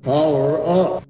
Power up.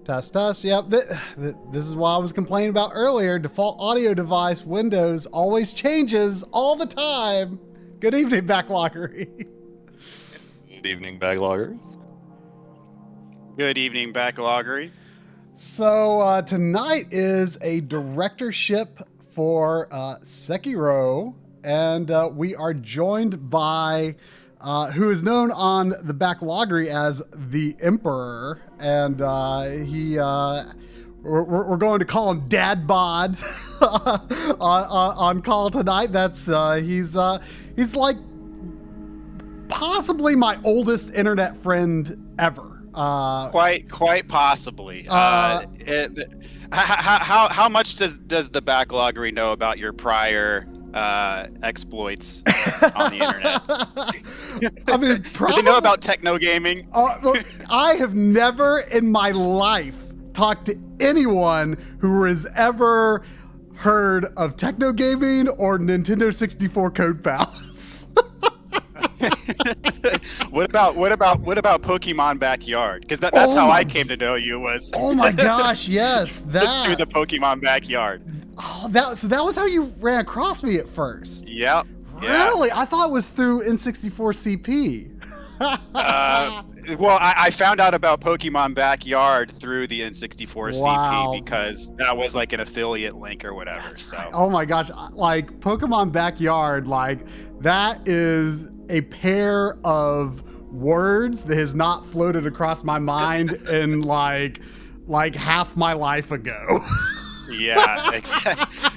Test, test. Yep. This is what I was complaining about earlier. Default audio device, Windows, always changes all the time. Good evening, Backloggery. Good evening, Backlogger. Good evening, Backloggery. So tonight is a directorship for Sekiro, and we are joined by who is known on the Backloggery as the Emperor, and we're going to call him Dad Bod on call tonight. That's he's like possibly my oldest internet friend ever. Quite possibly. How much does the Backloggery know about your prior exploits on the internet? I mean, do they know about techno gaming? I have never in my life talked to anyone who has ever heard of techno gaming or Nintendo 64 Code Pals. What about Pokemon Backyard? Because that's how I came to know you was. Oh my gosh, yes, that. Just through the Pokemon Backyard. Oh, that was how you ran across me at first. Yep. Really? I thought it was through N64 CP. Well, I found out about Pokemon Backyard through the N64 Wow. CP because that was like an affiliate link or whatever. That's so. right. Oh my gosh, like Pokemon Backyard, like that is a pair of words that has not floated across my mind in like half my life ago. Yeah, exactly.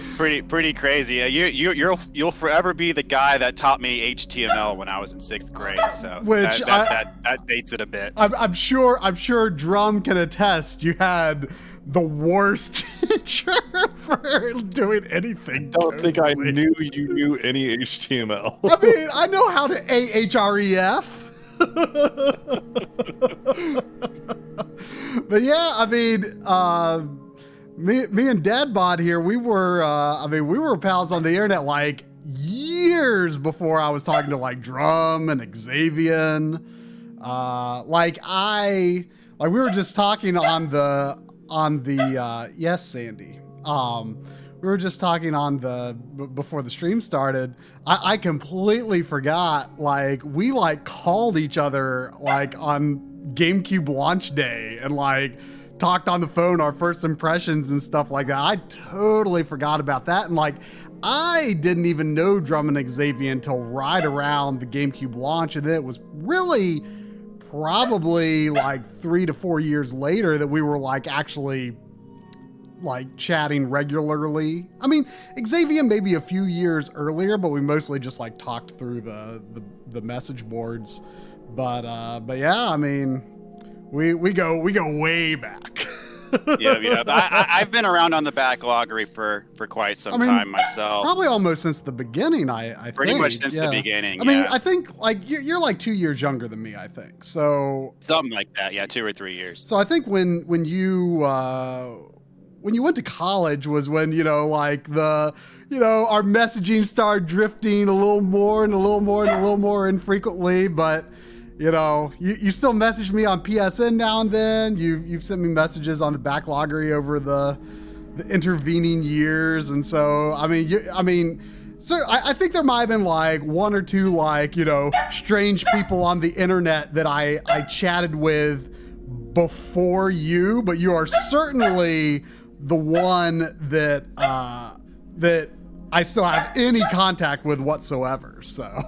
It's pretty crazy. You'll forever be the guy that taught me HTML when I was in 6th grade. So Which that dates it a bit. I'm sure Drum can attest. You had the worst teacher for doing anything. I don't think I knew you knew any HTML. I mean, I know how to ahref. But yeah, I mean, me and Dad Bod here, we were pals on the internet like years before I was talking to like Drum and Xavian. We were just talking on the yes, Sandy. We were just talking on before the stream started. I completely forgot, like, we like called each other like on GameCube launch day and like talked on the phone, our first impressions and stuff like that. I totally forgot about that. And like, I didn't even know Drum and Xavier until right around the GameCube launch. And then it was really probably like 3 to 4 years later that we were like actually like chatting regularly. I mean, Xavier maybe a few years earlier, but we mostly just like talked through the message boards. But yeah, I mean, we go way back. Yeah. I've been around on the Backloggery for quite some time myself. Probably almost since the beginning. I Pretty think. much since the beginning. I mean, I think like you're like 2 years younger than me. I think so. Something like that. Yeah, 2 or 3 years. So I think when you went to college was when like our messaging started drifting a little more and a little more and a little more infrequently, but. You still message me on PSN now and then. You've sent me messages on the Backloggery over the intervening years, and so I think there might have been like 1 or 2 like strange people on the internet that I chatted with before you, but you are certainly the one that that I still have any contact with whatsoever. So.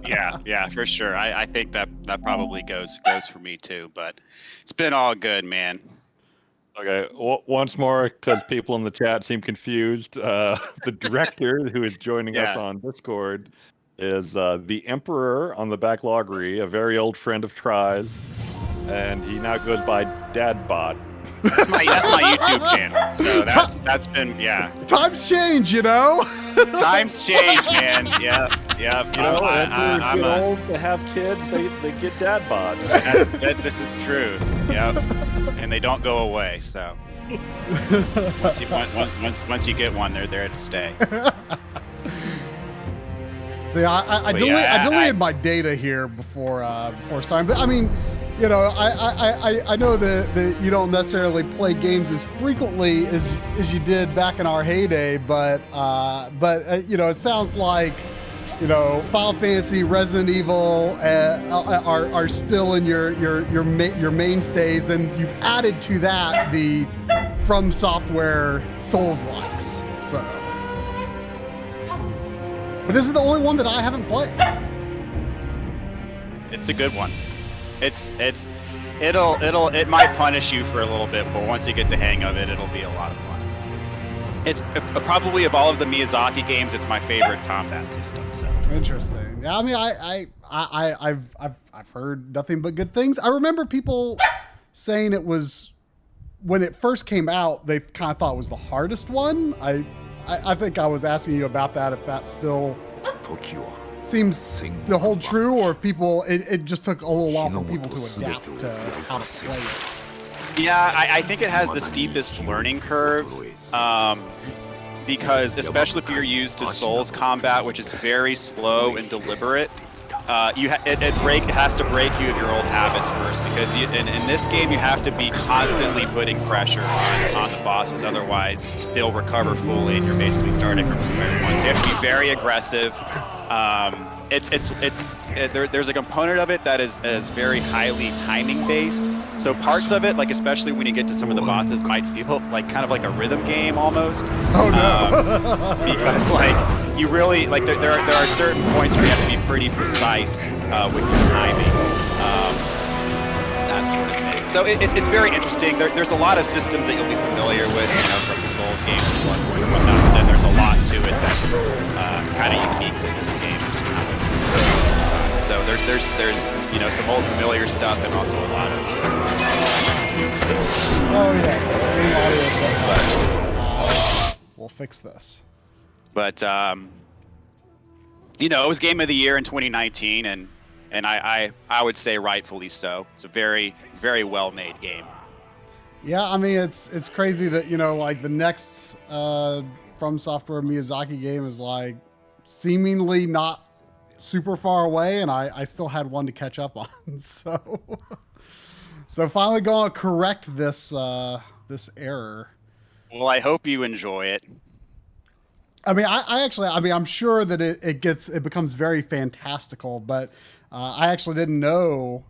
yeah, for sure. I think that probably goes for me too. But it's been all good, man. Okay, once more, because people in the chat seem confused. The director who is joining us on Discord is the Emperor on the Backloggery, a very old friend of Try's, and he now goes by Dadbot. That's my YouTube channel. So that's been Times change, Times change, man. Yeah. I'm old to have kids. They get dad bods. This is true. Yep. And they don't go away. So once you get one, they're there to stay. See, I deleted my data here before starting, but I mean. I know that you don't necessarily play games as frequently as you did back in our heyday, but it sounds like Final Fantasy, Resident Evil are still in your mainstays, and you've added to that the From Software Souls-likes. So, but this is the only one that I haven't played. It's a good one. It might punish you for a little bit, but once you get the hang of it, it'll be a lot of fun. It's probably of all of the Miyazaki games, it's my favorite combat system. So interesting. Yeah, I mean, I've heard nothing but good things. I remember people saying it was when it first came out, they kind of thought it was the hardest one. I think I was asking you about that, if that still seems to hold true, or if it just took a little while for people to adapt to how to play it. Yeah, I think it has the steepest learning curve, because especially if you're used to Souls combat, which is very slow and deliberate, it has to break you of your old habits first, because in this game you have to be constantly putting pressure on the bosses, otherwise they'll recover fully and you're basically starting from square one. So you have to be very aggressive. There's a component of it that is very highly timing based. So parts of it, like especially when you get to some of the bosses, might feel like kind of like a rhythm game almost. Oh no! Because like you really like there are certain points where you have to be pretty precise with your timing, that sort of thing. So it's very interesting. There's a lot of systems that you'll be familiar with, from the Souls games and whatnot. But then there's a lot to it that's kind of unique to this game, which is how it's designed. So there's some old familiar stuff and also a lot of new stuff. Oh yes, we'll fix this. But it was Game of the Year in 2019, and I would say rightfully so. It's a very, very well-made game. Yeah, I mean it's crazy that like the next From Software Miyazaki game is like seemingly not super far away, and I still had one to catch up on. So finally going to correct this error. Well, I hope you enjoy it. I mean, I'm sure that it becomes very fantastical, but I actually didn't know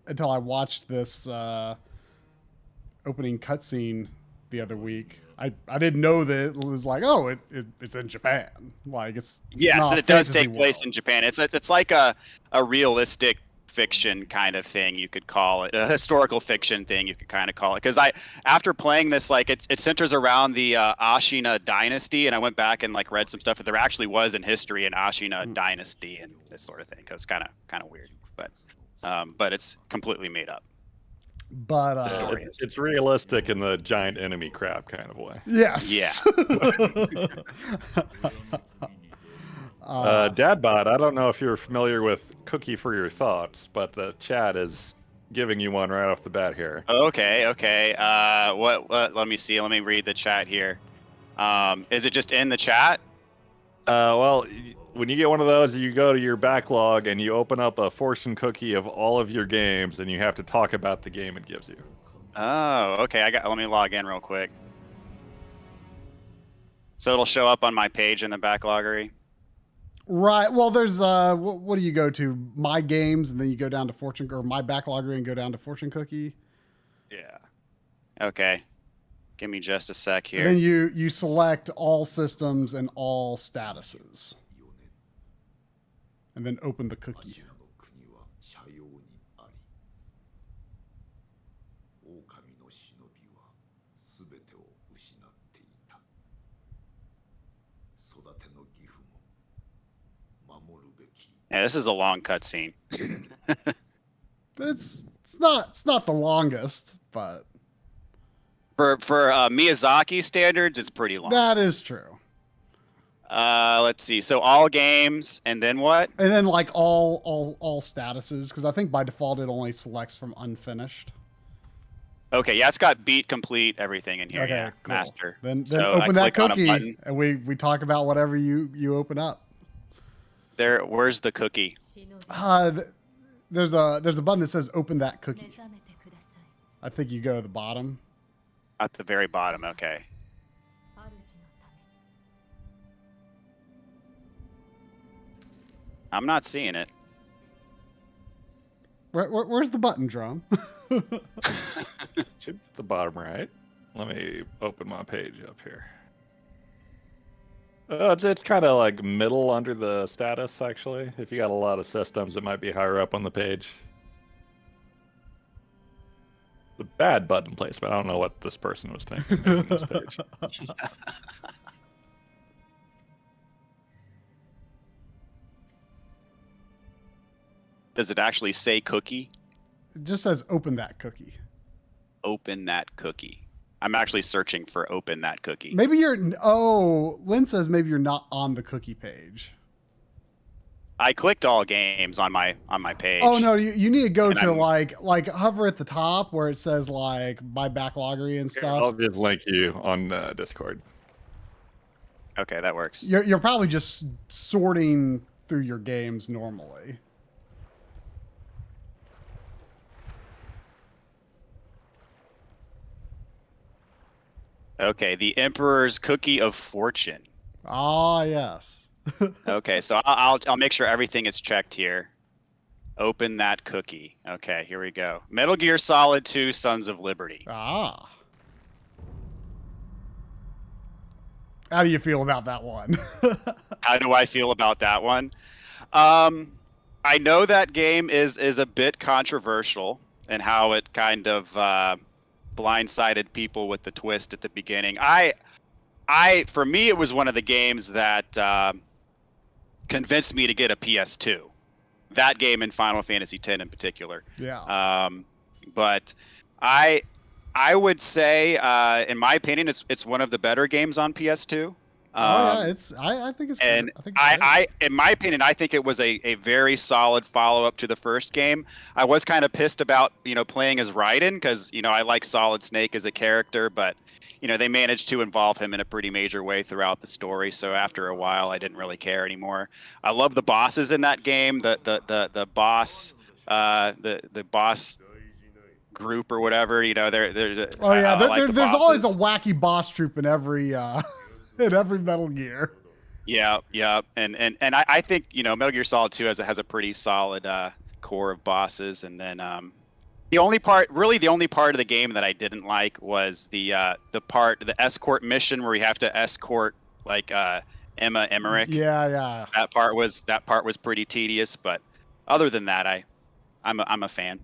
until I watched this opening cutscene the other week. I didn't know that it was like, it's in Japan. Like it's yes, it does take place in Japan. It's like a realistic fiction kind of thing, you could call it, a historical fiction thing, you could kind of call it. Because after playing this, like it centers around the Ashina dynasty, and I went back and like read some stuff that there actually was in history an Ashina dynasty and this sort of thing. It was kind of weird, but it's completely made up. But The story is. It's realistic in the giant enemy crab kind of way. yes. Dadbot, I don't know if you're familiar with Cookie for Your Thoughts, but the chat is giving you one right off the bat here. Okay. What? Let me see. Let me read the chat here. Is it just in the chat? Well, when you get one of those, you go to your backlog and you open up a fortune cookie of all of your games, and you have to talk about the game it gives you. Oh, okay. Let me log in real quick. So it'll show up on my page in the Backloggery. Right. Well, there's what do you go to? My games, and then you go down to fortune, or my Backloggery and go down to fortune cookie. Yeah. Okay. Give me just a sec here. And then you select all systems and all statuses, and then open the cookie. Yeah, this is a long cutscene. It's not the longest, but For Miyazaki standards, it's pretty long. that is true. Let's see. So all games, and then what? And then like all statuses, because I think by default it only selects from unfinished. Okay, yeah, it's got beat, complete, everything in here. Okay, yeah, cool. master. Then So I open that click on a cookie, button. and we talk about whatever you open up. Where's the cookie? There's a button that says open that cookie. I think you go to the bottom. At the very bottom. Okay. I'm not seeing it. Where's the button, Drum? Should be at the bottom right. Let me open my page up here. It's kind of like middle under the status, actually. If you got a lot of systems, it might be higher up on the page. The bad button placement. I don't know what this person was thinking making this page. Does it actually say cookie? It just says open that cookie. Open that cookie. I'm actually searching for open that cookie. Maybe Lynn says maybe you're not on the cookie page. I clicked all games on my page. Oh no, you need to go And to I'm- like hover at the top where it says like my Backloggery and Here, stuff. I'll just link you on Discord. Okay, that works. You're probably just sorting through your games normally. Okay, the Emperor's Cookie of Fortune. Ah, yes. Okay, so I'll make sure everything is checked here. Open that cookie. Okay, here we go. Metal Gear Solid 2: Sons of Liberty. Ah. How do you feel about that one? How do I feel about that one? I know that game is a bit controversial in how it kind of blindsided people with the twist at the beginning. For me, it was one of the games that convinced me to get a PS2. That game and Final Fantasy X in particular. Yeah. But I would say, in my opinion, it's one of the better games on PS2. Oh yeah, I think it's And I think it's great. in my opinion, I think it was a very solid follow-up to the first game. I was kind of pissed about, playing as Raiden because, I like Solid Snake as a character, but, they managed to involve him in a pretty major way throughout the story. So after a while, I didn't really care anymore. I love the bosses in that game. The boss, the boss group or whatever, they're Oh yeah, I like the there's always a bosses. wacky boss troop in every in every Metal Gear. Yeah, and I think Metal Gear Solid 2 has a pretty solid core of bosses, and then the only part of the game that I didn't like was the escort mission where you have to escort like Emma Emmerich. Yeah. That part was pretty tedious, but other than that, I'm a fan.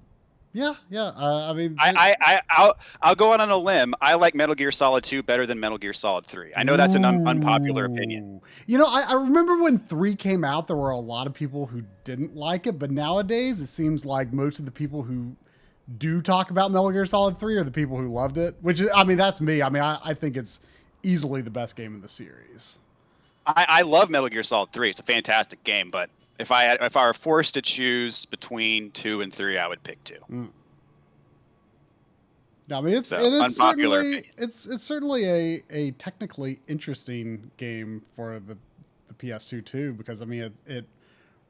Yeah. I mean, I'll go out on a limb. I like Metal Gear Solid 2 better than Metal Gear Solid 3. I know that's an unpopular opinion. I remember when 3 came out, there were a lot of people who didn't like it, but nowadays it seems like most of the people who do talk about Metal Gear Solid 3 are the people who loved it, which is, I mean, that's me. I mean, I think it's easily the best game in the series. I love Metal Gear Solid 3. It's a fantastic game, but if I were forced to choose between 2 and 3, I would pick 2. I mean, it's certainly a technically interesting game for the PS2 too, because I mean it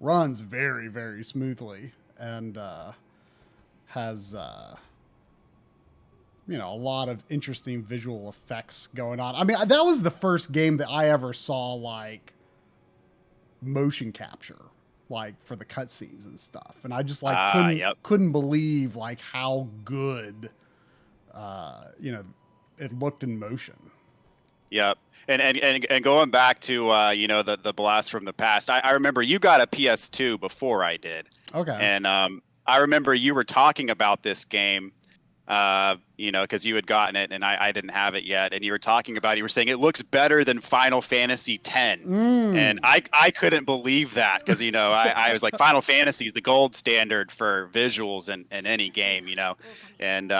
runs very, very smoothly and has you know, a lot of interesting visual effects going on. I mean, that was the first game that I ever saw like motion capture, like for the cutscenes and stuff, and I just like couldn't believe like how good you know, it looked in motion. Yep. And going back to you know, the blast from the past, I remember you got a PS2 before I did. Okay. And I remember you were talking about this game, you know, because you had gotten it and I didn't have it yet, and you were saying it looks better than Final Fantasy X. And I couldn't believe that, because, you know, I was like, Final Fantasy is the gold standard for visuals in any game, you know. And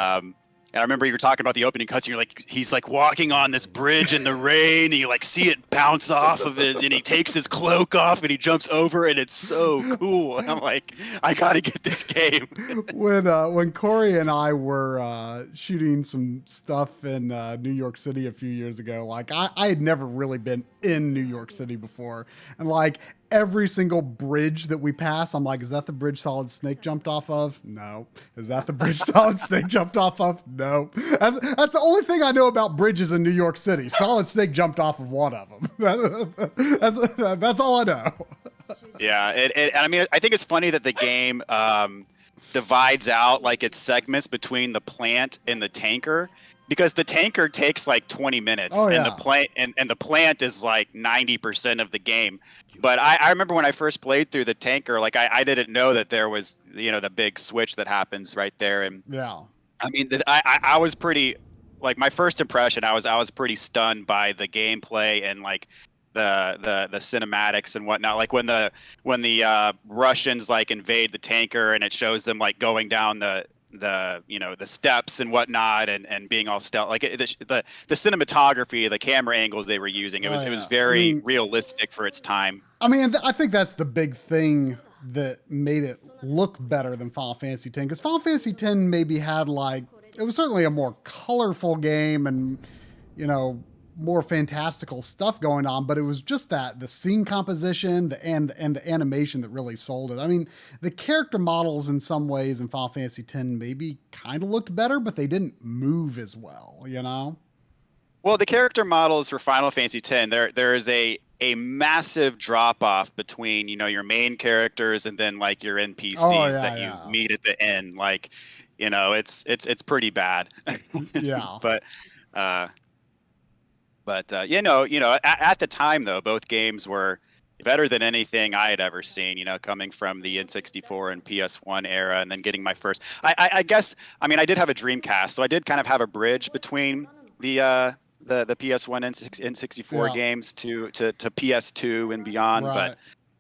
I remember you were talking about the opening cutscene. You're like, he's like walking on this bridge in the rain, and you like see it bounce off of his, and he takes his cloak off and he jumps over, and it's so cool. And I'm like, I gotta get this game. When Corey and I were shooting some stuff in New York City a few years ago, like I had never really been in New York City before, and like every single bridge that we pass, I'm like, is that the bridge Solid Snake jumped off of? No. Is that the bridge Solid Snake jumped off of? No. That's the only thing I know about bridges in New York City. Solid Snake jumped off of one of them. That's all I know. Yeah, I mean, I think it's funny that the game divides out like its segments between the plant and the tanker, because the tanker takes like 20 minutes, and the plant is like 90% of the game. But I remember when I first played through the tanker, like I didn't know that there was, you know, the big switch that happens right there. And yeah, I mean, I was pretty, like, my first impression, I was pretty stunned by the gameplay and like the cinematics and whatnot. Like when the Russians like invade the tanker, and it shows them like going down the you know, the steps and whatnot, and being all stealth, like the cinematography, the camera angles they were using, it was very realistic for its time. I mean, I think that's the big thing that made it look better than Final Fantasy X, because Final Fantasy X maybe had like, it was certainly a more colorful game and, you know, more fantastical stuff going on, but it was just that the scene composition and the animation that really sold it. I mean, the character models in some ways in Final Fantasy X maybe kind of looked better, but they didn't move as well, you know? Well, the character models for Final Fantasy X, there is a massive drop off between, you know, your main characters and then like your NPCs that you meet at the end. Like, you know, it's pretty bad. Yeah. But you know, at the time though, both games were better than anything I had ever seen. You know, coming from the N64 and PS1 era, and then getting my first. I guess, I mean, I did have a Dreamcast, so I did kind of have a bridge between the PS1 and N64 games to PS2 and beyond. Right.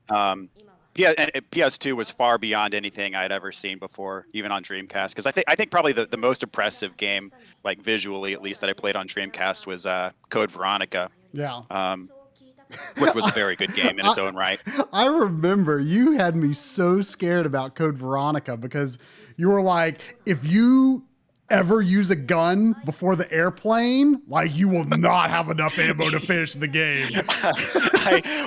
But PS2 was far beyond anything I'd ever seen before, even on Dreamcast. Because I think probably the most impressive game, like visually at least, that I played on Dreamcast was Code Veronica. Yeah. Which was a very good game in its own right. I remember you had me so scared about Code Veronica, because you were like, if you ever use a gun before the airplane, like, you will not have enough ammo to finish the game.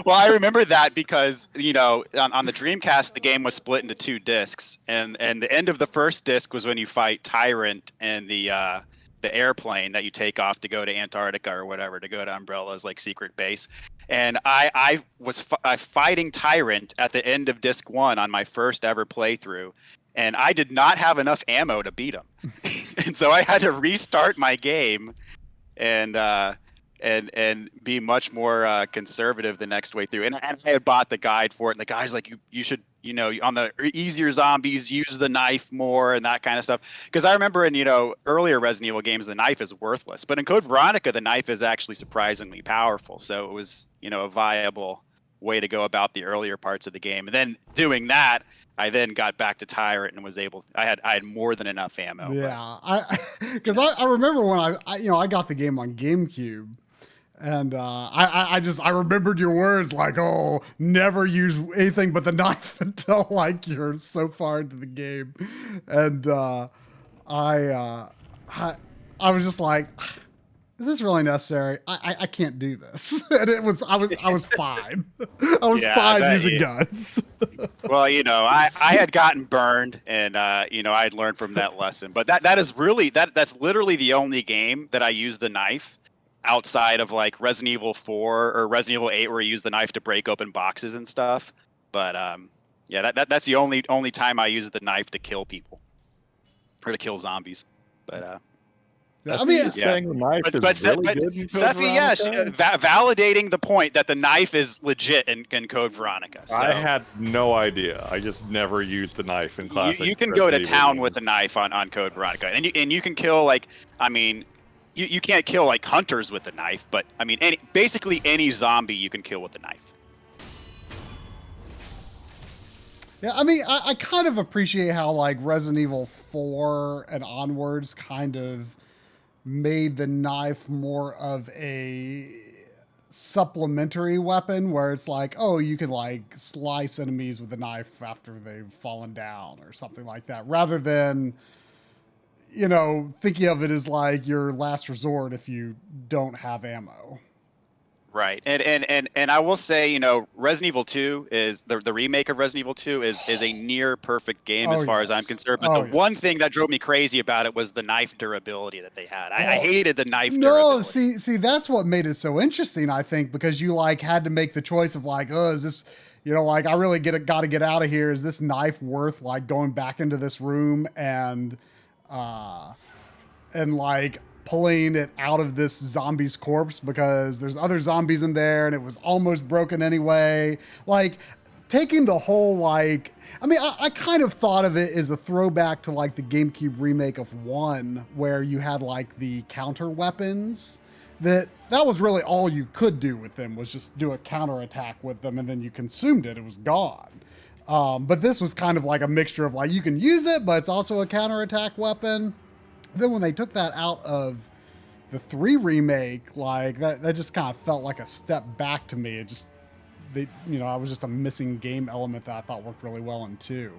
I remember that because, you know, on the Dreamcast, the game was split into 2 discs, and the end of the first disc was when you fight Tyrant and the airplane that you take off to go to Antarctica or whatever, to go to Umbrella's like secret base. And I was fighting Tyrant at the end of disc 1 on my first ever playthrough, and I did not have enough ammo to beat him. And so I had to restart my game and be much more conservative the next way through. And I had bought the guide for it, and the guy's like, you should, you know, on the easier zombies, use the knife more and that kind of stuff. Because I remember in, you know, earlier Resident Evil games, the knife is worthless. But in Code Veronica, the knife is actually surprisingly powerful. So it was, you know, a viable way to go about the earlier parts of the game. And then doing that, I then got back to Tyrant and was able. I had more than enough ammo. Yeah, because I remember when I got the game on GameCube, and I remembered your words like, oh, never use anything but the knife until like you're so far into the game, and I was just like, is this really necessary? I can't do this. And I was fine. I was fine using guns. Well, I had gotten burned, and I had learned from that lesson. But that's literally the only game that I use the knife outside of like Resident Evil 4 or Resident Evil 8, where you use the knife to break open boxes and stuff. But yeah, that's the only time I use the knife to kill people or to kill zombies. But I mean, saying the knife but is really good in Code Sephi, yeah, Veronica? validating the point that the knife is legit in Code Veronica. So. I had no idea. I just never used the knife in classic. You can go to town with a knife on Code Veronica, and you can kill you can't kill like hunters with a knife, but I mean basically any zombie you can kill with a knife. Yeah, I mean, I kind of appreciate how like Resident Evil 4 and onwards kind of made the knife more of a supplementary weapon, where it's like, oh, you can like slice enemies with a knife after they've fallen down or something like that, rather than, thinking of it as like your last resort if you don't have ammo. Right, and I will say, Resident Evil 2 is the remake of Resident Evil 2 is a near perfect game as far as I'm concerned. But one thing that drove me crazy about it was the knife durability that they had. I hated the knife durability. No, see, that's what made it so interesting, I think, because you like had to make the choice of like, oh, is this, like I really got to get out of here. Is this knife worth like going back into this room and like pulling it out of this zombie's corpse because there's other zombies in there and it was almost broken anyway. Like taking the whole like, I mean, I kind of thought of it as a throwback to like the GameCube remake of 1, where you had like the counter weapons that was really all you could do with them, was just do a counterattack with them, and then you consumed it, it was gone. But this was kind of like a mixture of like, you can use it, but it's also a counterattack weapon. Then when they took that out of the 3 remake, like that just kind of felt like a step back to me. I was just a missing game element that I thought worked really well in 2.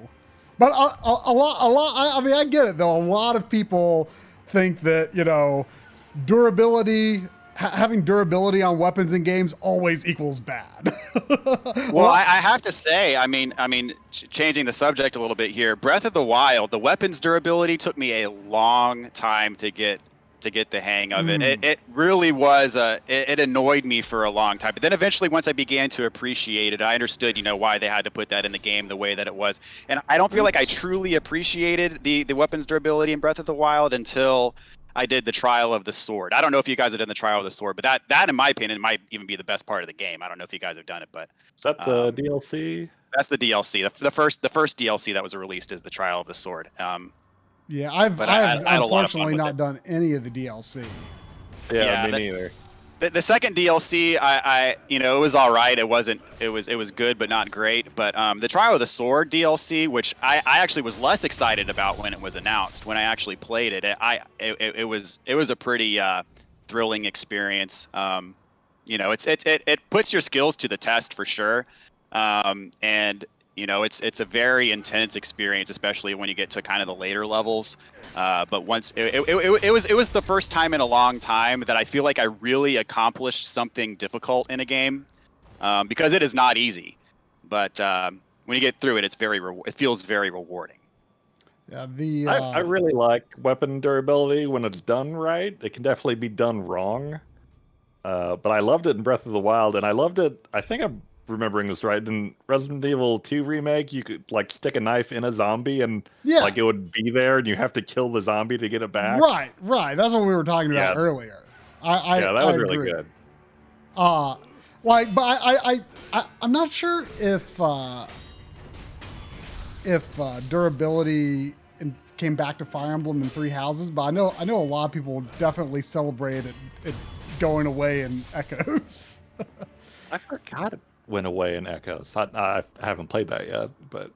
But a lot, I mean, I get it though. A lot of people think that, durability, having durability on weapons in games always equals bad. Well, I have to say, I mean, changing the subject a little bit here, Breath of the Wild, the weapons durability took me a long time to get the hang of it. It really was it annoyed me for a long time. But then eventually, once I began to appreciate it, I understood, why they had to put that in the game the way that it was. And I don't feel like I truly appreciated the weapons durability in Breath of the Wild until I did the Trial of the Sword. I don't know if you guys have done the Trial of the Sword, but that in my opinion might even be the best part of the game. I don't know if you guys have done it, but is that the DLC? That's the DLC. The first DLC that was released is the Trial of the Sword. Yeah, I've unfortunately not done any of the DLC. Yeah, me neither. The second DLC, it was all right. It was good, but not great. But the Trial of the Sword DLC, which I actually was less excited about when it was announced. When I actually played it, it was a pretty thrilling experience. It puts your skills to the test for sure, and it's a very intense experience, especially when you get to kind of the later levels. But once it was the first time in a long time that I feel like I really accomplished something difficult in a game, because it is not easy. But when you get through it, it feels very rewarding. Yeah, I really like weapon durability when it's done right. It can definitely be done wrong. But I loved it in Breath of the Wild, and I loved it. I think I'm remembering this right. In Resident Evil 2 remake, you could like stick a knife in a zombie and like it would be there, and you have to kill the zombie to get it back. Right. That's what we were talking about earlier. That was really good. I'm not sure if durability came back to Fire Emblem in Three Houses, but I know a lot of people definitely celebrate it going away in Echoes. I forgot it went away in Echoes. I haven't played that yet, but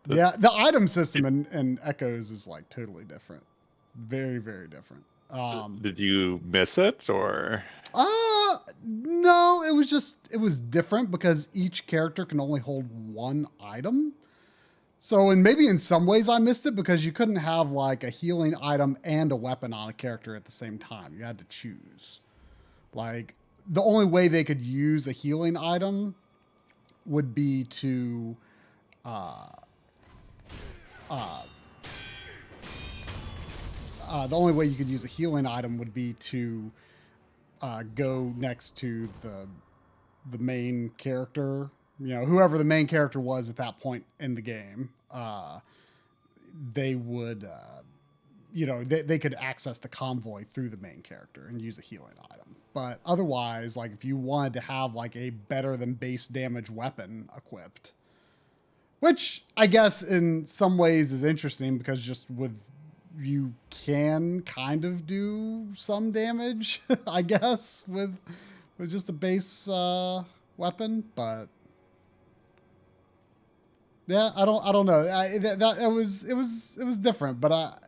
Yeah, the item system in Echoes is like totally different. Very, very different. Did you miss it or? No, it was different because each character can only hold one item. So, and maybe in some ways I missed it because you couldn't have like a healing item and a weapon on a character at the same time. You had to choose. Like, the only way they could use a healing item would be to, the only way you could use a healing item would be to go next to the main character, whoever the main character was at that point in the game. They would, they could access the convoy through the main character and use a healing item. But otherwise, like if you wanted to have like a better than base damage weapon equipped, which I guess in some ways is interesting because just with you can kind of do some damage, I guess, with just a base weapon, but yeah, I don't know. It was different, but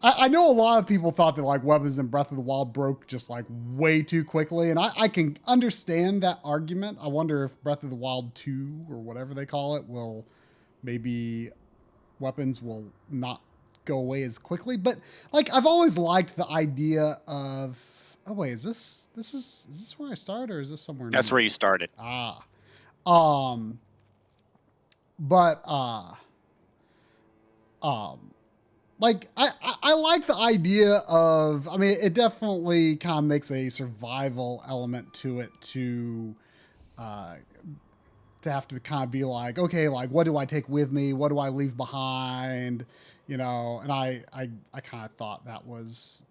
I know a lot of people thought that like weapons in Breath of the Wild broke just like way too quickly, and I can understand that argument. I wonder if Breath of the Wild 2 or whatever they call it will maybe weapons will not go away as quickly, but like I've always liked the idea of is this where I start or is this somewhere That's new? where you started. Like I like the idea of, I mean, it definitely kind of makes a survival element to it to have to kind of be like, okay, like what do I take with me? What do I leave behind? And I kind of thought that was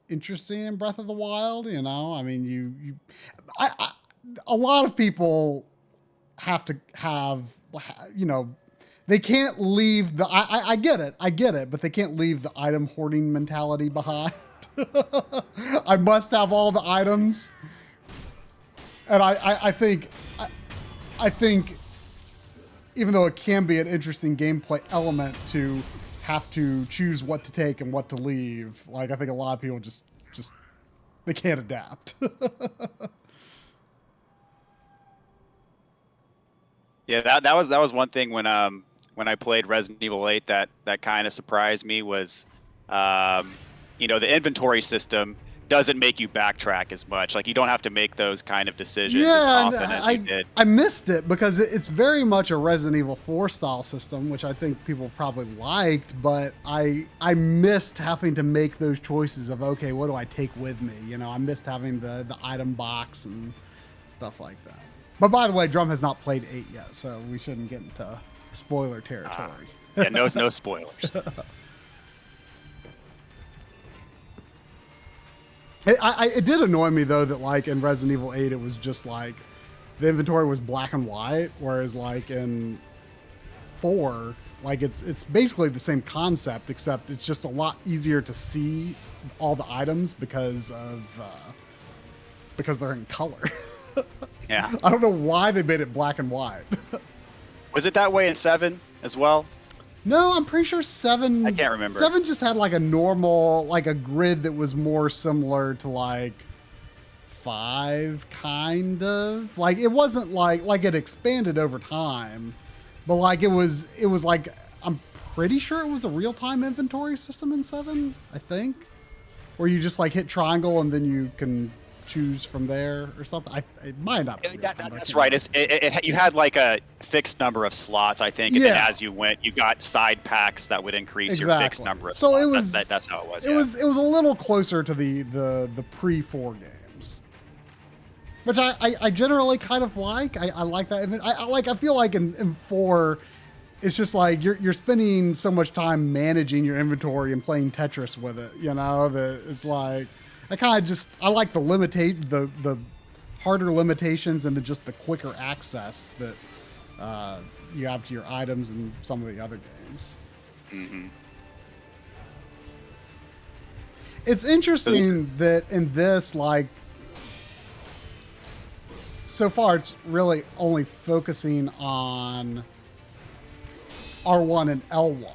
interesting in Breath of the Wild. I mean, a lot of people have to have, they can't leave the, I get it, but they can't leave the item hoarding mentality behind. I must have all the items. And I think even though it can be an interesting gameplay element to have to choose what to take and what to leave, like I think a lot of people just they can't adapt. Yeah, that was one thing when I played Resident Evil 8 that kind of surprised me was, the inventory system doesn't make you backtrack as much. Like you don't have to make those kind of decisions as often as you did. I missed it because it's very much a Resident Evil 4 style system, which I think people probably liked, but I missed having to make those choices of, okay, what do I take with me? I missed having the item box and stuff like that. But by the way, Drum has not played 8 yet, so we shouldn't get into spoiler territory. Yeah, no spoilers. It did annoy me though that like in Resident Evil 8 it was just like the inventory was black and white, whereas like in 4 like it's basically the same concept except it's just a lot easier to see all the items because they're in color. Yeah. I don't know why they made it black and white. Was it that way in 7 as well? No, I'm pretty sure 7... I can't remember. 7 just had like a normal, like a grid that was more similar to like 5, kind of. Like it wasn't like it expanded over time, but like it was like, I'm pretty sure it was a real-time inventory system in 7, I think. Where you just like hit triangle and then you can choose from there or something. It might not be. That's right. You had like a fixed number of slots, I think, and then as you went, you got side packs that would increase your fixed number of slots. It was, that's how it was. It was a little closer to the pre-4 games, which I generally kind of like. I like that. I feel like in 4, it's just like you're spending so much time managing your inventory and playing Tetris with it. That it's like. I like the harder limitations and just the quicker access that you have to your items in some of the other games. Mm-hmm. It's interesting that in this, like, so far it's really only focusing on R1 and L1.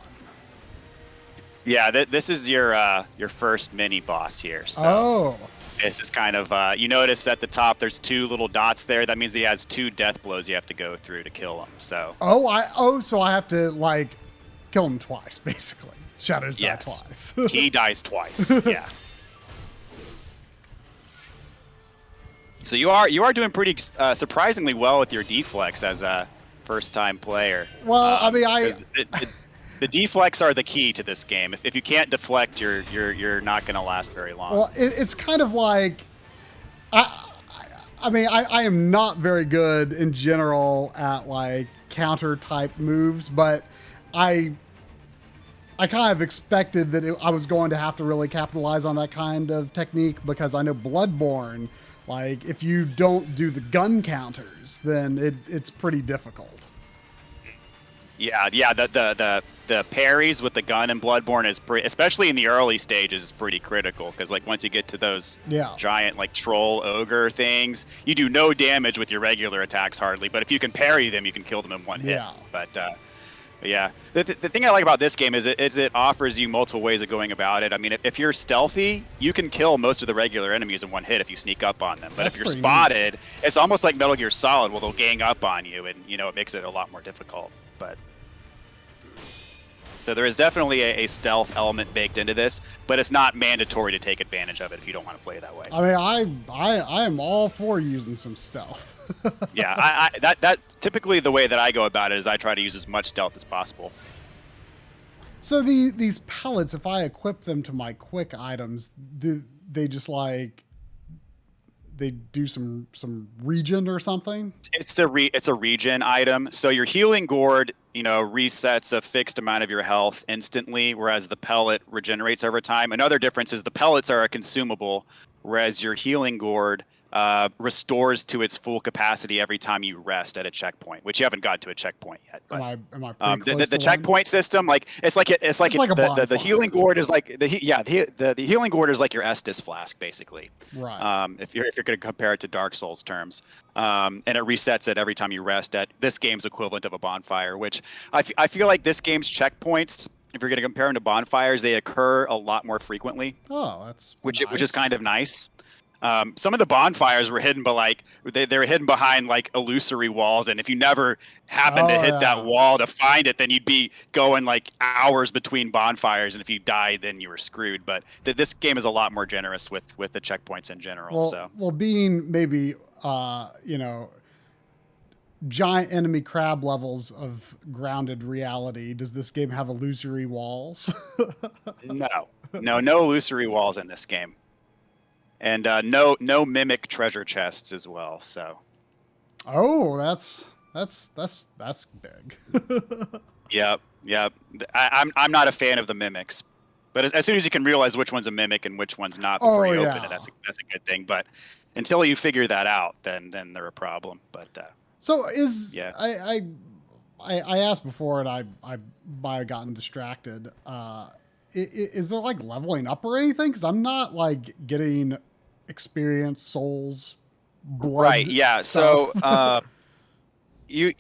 Yeah, this is your first mini boss here. So Oh. this is kind of you notice at the top there's 2 little dots there. That means he has 2 death blows you have to go through to kill him. So So I have to like kill him twice, basically. Shadows die twice. He dies twice. Yeah. So you are doing pretty surprisingly well with your deflex as a first-time player. Well, I mean, the deflects are the key to this game. If you can't deflect, you're not going to last very long. Well, it's kind of like I mean, I am not very good in general at like counter type moves, but I kind of expected that I was going to have to really capitalize on that kind of technique because I know Bloodborne, like if you don't do the gun counters, then it's pretty difficult. Yeah, the parries with the gun in Bloodborne is pretty, especially in the early stages, is pretty critical because like once you get to those giant like troll ogre things, you do no damage with your regular attacks hardly, but if you can parry them, you can kill them in one hit. But yeah, the thing I like about this game is it offers you multiple ways of going about it. I mean, if you're stealthy, you can kill most of the regular enemies in one hit if you sneak up on them. But if you're spotted, it's almost like Metal Gear Solid, where they'll gang up on you, and it makes it a lot more difficult. But so there is definitely a stealth element baked into this, but it's not mandatory to take advantage of it if you don't want to play that way. I mean, I am all for using some stealth. Yeah, that typically the way that I go about it is I try to use as much stealth as possible. So these pellets, if I equip them to my quick items, do they just like they do some regen or something? It's a regen item. So your healing gourd, resets a fixed amount of your health instantly, whereas the pellet regenerates over time. Another difference is the pellets are a consumable, whereas your healing gourd restores to its full capacity every time you rest at a checkpoint, which you haven't got to a checkpoint yet. But am I pretty close the to checkpoint system, like the healing gourd is like the healing gourd is like your Estus flask basically. Right. If you're going to compare it to Dark Souls terms, and it resets it every time you rest at this game's equivalent of a bonfire, which I feel like this game's checkpoints, if you're going to compare them to bonfires, they occur a lot more frequently. Oh, that's which is kind of nice. Some of the bonfires were hidden, but they were hidden behind like illusory walls, and if you never happened to hit that wall to find it, then you'd be going like hours between bonfires, and if you died, then you were screwed. But this game is a lot more generous with the checkpoints in general. Well, being maybe giant enemy crab levels of grounded reality, does this game have illusory walls? No illusory walls in this game. And no mimic treasure chests as well. So. Oh, that's big. Yep. I'm not a fan of the mimics, but as soon as you can realize which one's a mimic and which one's not before you open it, that's a good thing. But until you figure that out, then they're a problem. But so I asked before and I might have gotten distracted. Is there like leveling up or anything? Because I'm not like getting experience, souls, blood. Right. Yeah. Stuff. So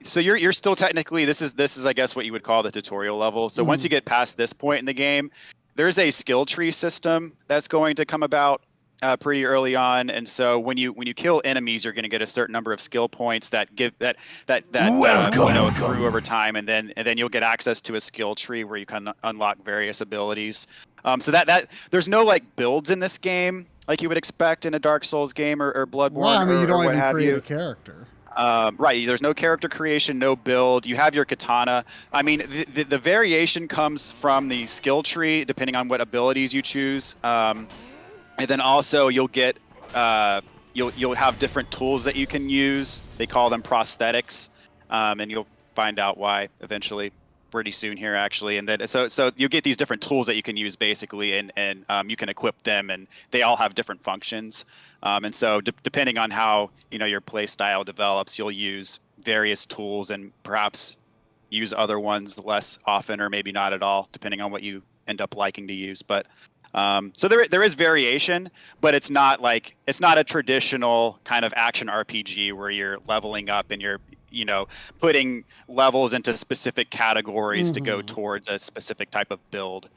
so you're still technically this is I guess what you would call the tutorial level. So once you get past this point in the game, there's a skill tree system that's going to come about pretty early on, and so when you kill enemies, you're going to get a certain number of skill points that give that accrue over time, and then you'll get access to a skill tree where you can unlock various abilities. So that there's no like builds in this game like you would expect in a Dark Souls game or Bloodborne. Well, I mean, you don't even create a character. Right. There's no character creation, no build. You have your katana. I mean, the variation comes from the skill tree, depending on what abilities you choose. And then also you'll get you'll have different tools that you can use. They call them prosthetics, and you'll find out why eventually, pretty soon here actually. And then so you get these different tools that you can use basically, and you can equip them, and they all have different functions. And so depending on how your play style develops, you'll use various tools and perhaps use other ones less often or maybe not at all, depending on what you end up liking to use. But so there is variation, but it's not a traditional kind of action RPG where you're leveling up and you're putting levels into specific categories to go towards a specific type of build.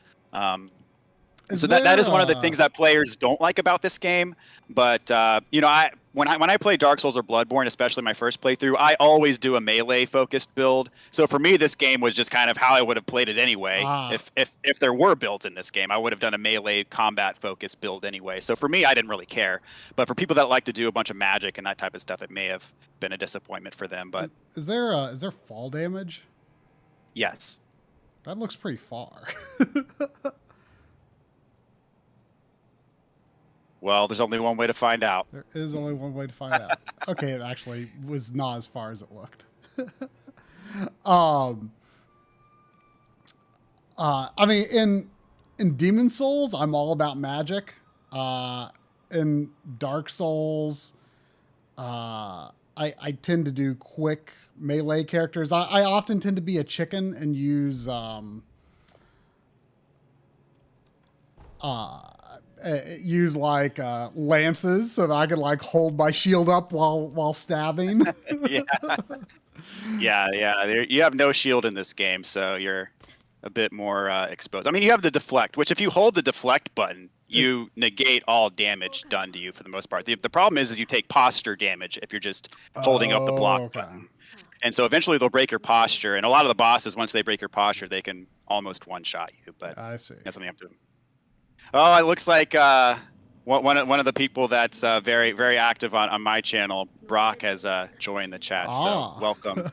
So that is one of the things that players don't like about this game. But when I play Dark Souls or Bloodborne, especially my first playthrough, I always do a melee focused build. So for me, this game was just kind of how I would have played it anyway. If there were builds in this game, I would have done a melee combat focused build anyway. So for me, I didn't really care. But for people that like to do a bunch of magic and that type of stuff, it may have been a disappointment for them. But is there fall damage? Yes. That looks pretty far. Well, there's only one way to find out. There is only one way to find out. Okay, it actually was not as far as it looked. I mean, in Demon Souls, I'm all about magic. In Dark Souls, I tend to do quick melee characters. I often tend to be a chicken and use like lances so that I can like hold my shield up while stabbing. Yeah. You have no shield in this game, so you're a bit more exposed. I mean, you have the deflect, which if you hold the deflect button, you negate all damage done to you for the most part. The problem is that you take posture damage if you're just holding up the block button. And so eventually they'll break your posture. And a lot of the bosses, once they break your posture, they can almost one-shot you. But I see. That's something you have to. Oh, it looks like one of the people that's very, very active on my channel, Brock, has joined the chat. So welcome.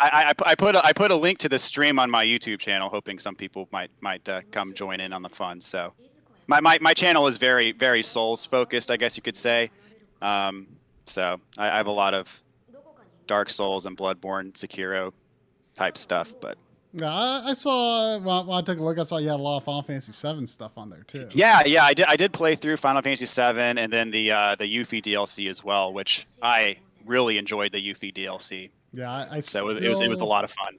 I put a link to this stream on my YouTube channel, hoping some people might come join in on the fun. So my channel is very, very Souls focused, I guess you could say. So I have a lot of Dark Souls and Bloodborne, Sekiro type stuff, but. Yeah, I saw when I took a look. I saw you had a lot of Final Fantasy VII stuff on there too. Yeah, I did play through Final Fantasy VII and then the Yuffie DLC as well, which I really enjoyed the Yuffie DLC. Yeah, so it was a lot of fun.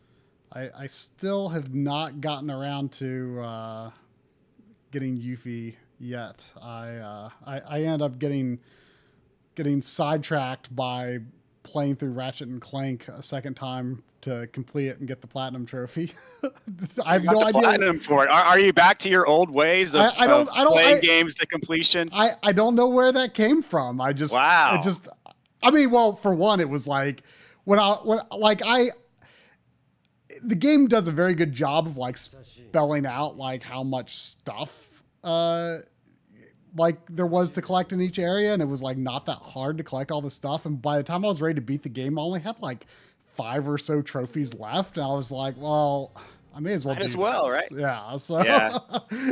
I still have not gotten around to getting Yuffie yet. I end up getting sidetracked by playing through Ratchet and Clank a second time to complete it and get the platinum trophy. I have no idea. Platinum for it. Are you back to your old ways of playing games to completion? I don't know where that came from. I mean, well, for one, it was like the game does a very good job of like spelling out like how much stuff like there was to collect in each area, and it was like not that hard to collect all the stuff. And by the time I was ready to beat the game, I only had like 5 or so trophies left, and I was like, well, I may as well do this. Right? Yeah. So yeah.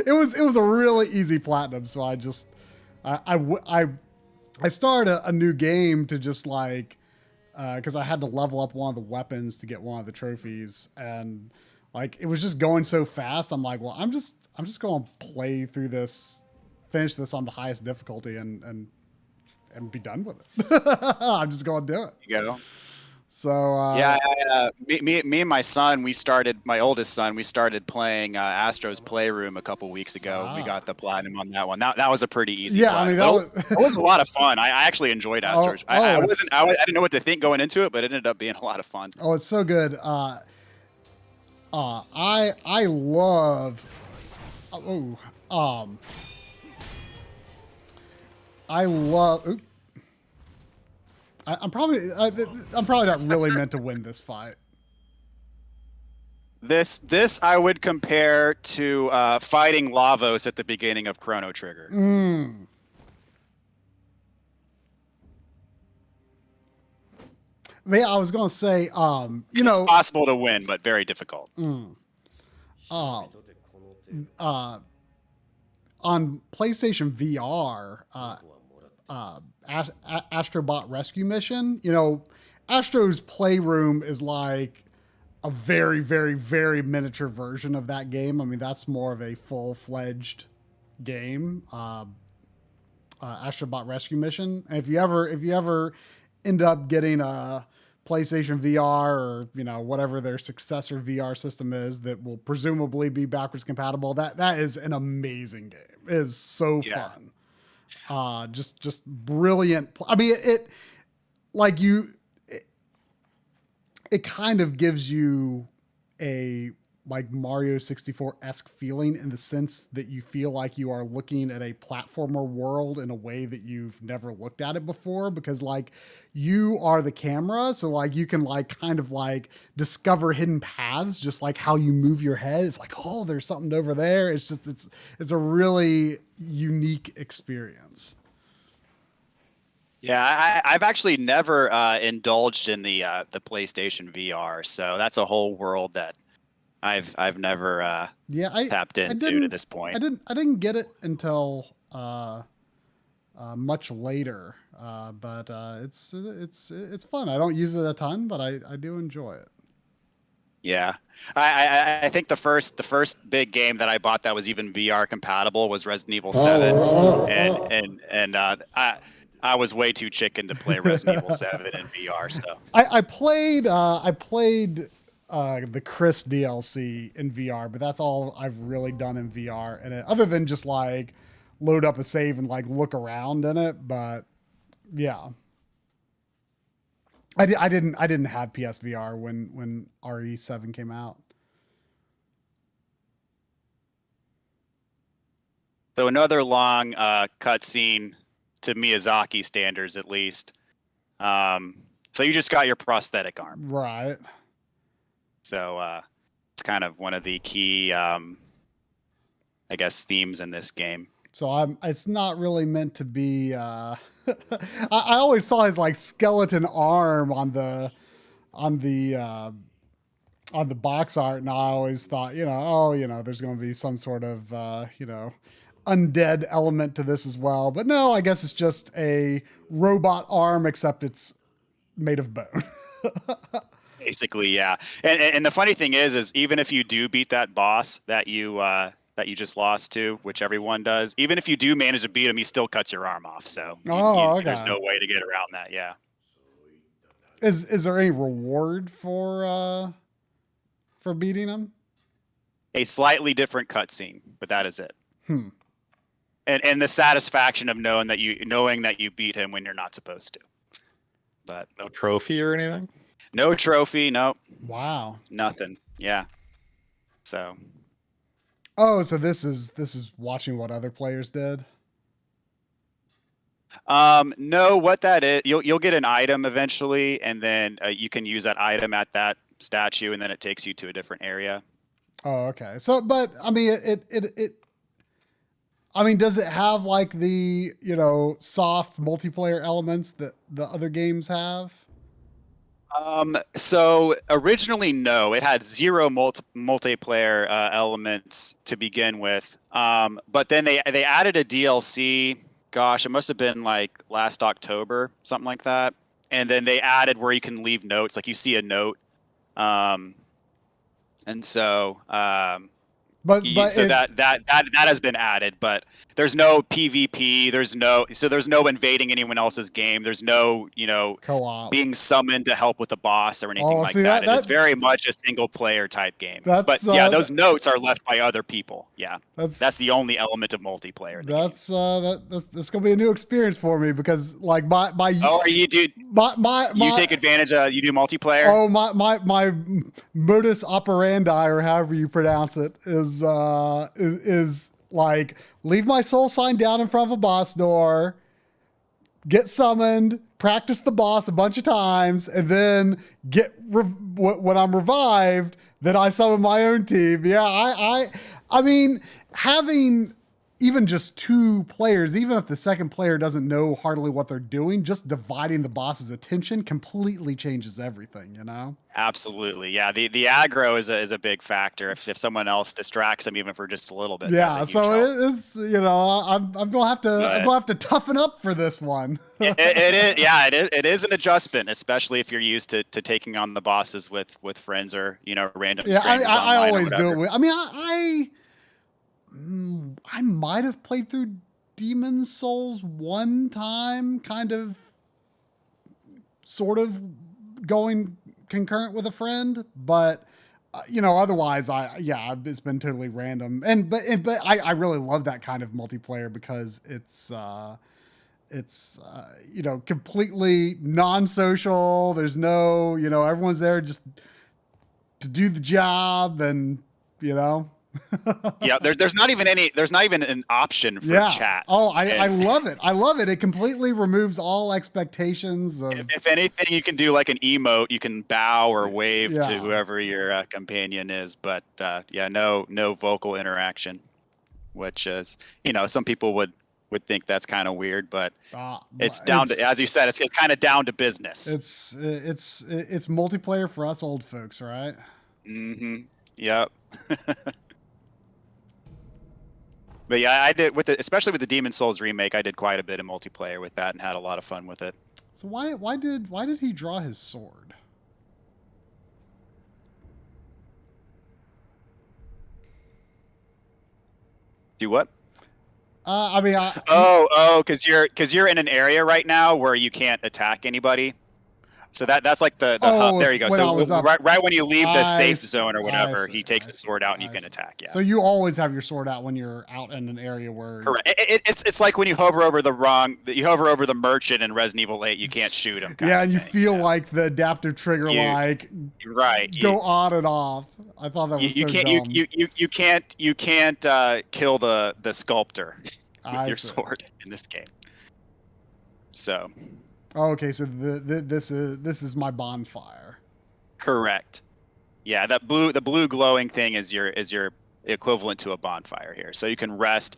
it was a really easy platinum. So I just I started a new game to just like because I had to level up one of the weapons to get one of the trophies, and like it was just going so fast. I'm like, well, I'm just going to play through this. Finish this on the highest difficulty and be done with it. I'm just going to do it. You go. So me and my son, my oldest son, we started playing Astro's Playroom a couple weeks ago. We got the platinum on that one. That was a pretty easy. Yeah, platinum. I mean that was a lot of fun. I actually enjoyed Astro's. I didn't know what to think going into it, but it ended up being a lot of fun. Oh, it's so good. I love. I love. I'm probably not really meant to win this fight. This I would compare to fighting Lavos at the beginning of Chrono Trigger. Yeah, I was gonna say, it's possible to win, but very difficult. On PlayStation VR, Astrobot Rescue Mission, Astro's Playroom is like a very, very, very miniature version of that game. I mean, that's more of a full-fledged game. Astrobot Rescue Mission. And if you ever end up getting a PlayStation VR or whatever their successor VR system is that will presumably be backwards compatible, that is an amazing game. It is so fun. Just brilliant. I mean, it kind of gives you a like Mario 64-esque feeling in the sense that you feel like you are looking at a platformer world in a way that you've never looked at it before, because like you are the camera. So like you can like kind of like discover hidden paths, just like how you move your head. It's like, oh, there's something over there. It's just, it's a really unique experience. Yeah, I've actually never indulged in the PlayStation VR, so that's a whole world that I've never tapped into to this point. I didn't get it until much later, but it's fun. I don't use it a ton, but I do enjoy it. Yeah, I think the first big game that I bought that was even VR compatible was Resident Evil 7, and I was way too chicken to play Resident Evil 7 in VR. So I played the Chris DLC in VR, but that's all I've really done in VR, and other than just like load up a save and like look around in it. But yeah, I didn't have PSVR when RE7 came out. So another long cutscene to Miyazaki standards, at least. So you just got your prosthetic arm, right? So it's kind of one of the key, I guess, themes in this game. So it's not really meant to be. I always saw his like skeleton arm on the box art, and I always thought, there's going to be some sort of undead element to this as well. But no, I guess it's just a robot arm, except it's made of bone. Basically, yeah. And the funny thing is even if you do beat that boss that you just lost to, which everyone does, even if you do manage to beat him, he still cuts your arm off. So okay. There's no way to get around that. Yeah. Is there any reward for beating him? A slightly different cutscene, but that is it. And the satisfaction of knowing that you beat him when you're not supposed to. But no trophy or anything? No trophy, no. Wow. Nothing. Yeah. So. Oh, so this is watching what other players did? No, what that is, you'll get an item eventually, and then you can use that item at that statue, and then it takes you to a different area. Oh, okay. So, but I mean, does it have like the, soft multiplayer elements that the other games have? So originally, no, it had zero multiplayer elements to begin with. But then they added a DLC. Gosh, it must have been like last October, something like that. And then they added where you can leave notes, like you see a note. And so, that has been added, but there's no PvP. There's no invading anyone else's game. There's no, co-op being summoned to help with the boss or anything like that. It is very much a single player type game. But yeah, those notes are left by other people. Yeah, that's the only element of multiplayer. That's gonna be a new experience for me, because like my you take advantage of, you do multiplayer. Oh, my modus operandi, or however you pronounce it, is like leave my soul sign down in front of a boss door, get summoned, practice the boss a bunch of times, and then when I'm revived, then I summon my own team. Yeah, I mean, having even just two players, even if the second player doesn't know hardly what they're doing, just dividing the boss's attention completely changes everything, Absolutely. Yeah. The aggro is a big factor. If someone else distracts them even for just a little bit. Yeah. So it's, I'm going to have to toughen up for this one. it is. Yeah, it is an adjustment, especially if you're used to taking on the bosses with friends or, random. Yeah. I always do it. I mean, I might have played through Demon's Souls one time, kind of, sort of going concurrent with a friend, but otherwise, it's been totally random. But I really love that kind of multiplayer, because it's it's completely non-social. There's no, everyone's there just to do the job, and Yeah, there's not even an option for chat. Oh, I love it. I love it. It completely removes all expectations of. If anything, you can do like an emote. You can bow or wave to whoever your companion is, but no vocal interaction, which is some people would think that's kind of weird, but it's down to, as you said, it's kind of down to business. It's multiplayer for us old folks, right? Mm-hmm. Yep. But yeah, I did especially with the Demon Souls remake. I did quite a bit of multiplayer with that and had a lot of fun with it. So why did he draw his sword? Do what? Because you're in an area right now where you can't attack anybody. So that's like the hub. There you go. So right when you leave the safe zone or whatever, he takes his sword out and you can attack. Yeah. So you always have your sword out when you're out in an area where. Correct. It's like when you hover over the merchant in Resident Evil 8, you can't shoot him. Yeah, and you feel like the adaptive trigger go on and off. I thought that was so dumb. You can't kill the sculptor with your sword in this game. So. Oh, okay, so this is my bonfire. Correct. Yeah, the blue glowing thing is your equivalent to a bonfire here. So you can rest.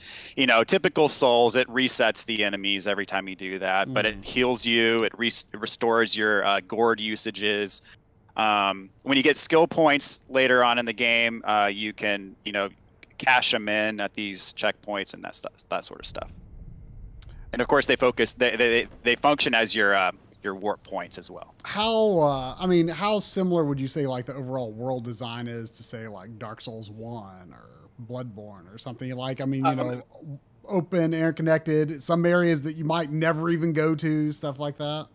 Typical Souls, it resets the enemies every time you do that, but it heals you. It restores your gourd usages. When you get skill points later on in the game, you can cash them in at these checkpoints and that sort of stuff. And of course, they function as your warp points as well. How similar would you say like the overall world design is to say like Dark Souls 1 or Bloodborne or something like? Open, interconnected, some areas that you might never even go to, stuff like that.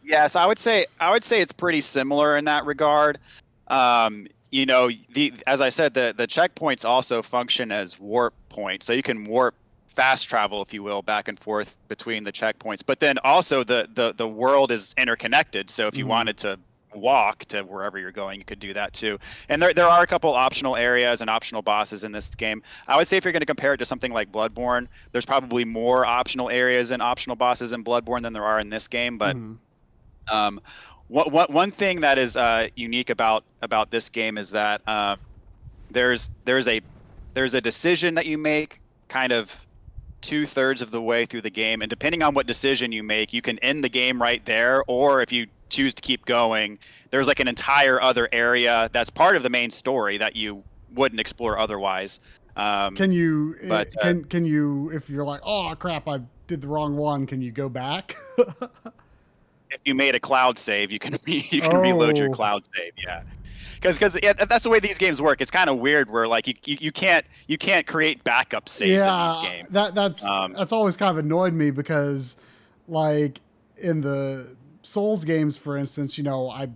Yes, I would say it's pretty similar in that regard. As I said, the checkpoints also function as warp points, so you can warp fast travel, if you will, back and forth between the checkpoints. But then also the world is interconnected. So if you wanted to walk to wherever you're going, you could do that too. And there are a couple optional areas and optional bosses in this game. I would say if you're going to compare it to something like Bloodborne, there's probably more optional areas and optional bosses in Bloodborne than there are in this game. But one thing that is unique about this game is that there's a decision that you make kind of 2/3 of the way through the game, and depending on what decision you make, you can end the game right there, or if you choose to keep going, there's like an entire other area that's part of the main story that you wouldn't explore otherwise. Can you if you're like, oh crap, I did the wrong one, can you go back? If you made a cloud save, you can reload your cloud save. Yeah. Because that's the way these games work. It's kind of weird where like you can't create backup saves in this game. That's always kind of annoyed me because like in the Souls games, for instance, I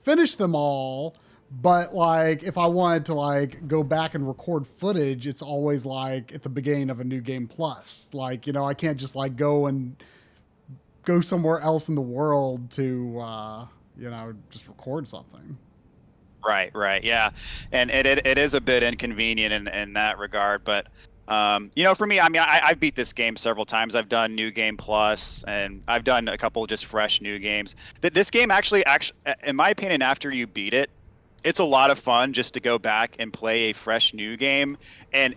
finished them all, but like if I wanted to like go back and record footage, it's always like at the beginning of a new game plus. Like I can't just like go somewhere else in the world to just record something. Right, yeah, and it is a bit inconvenient in that regard, but for me, I beat this game several times. I've done New Game Plus, and I've done a couple just fresh new games. This game actually, in my opinion, after you beat it, it's a lot of fun just to go back and play a fresh new game and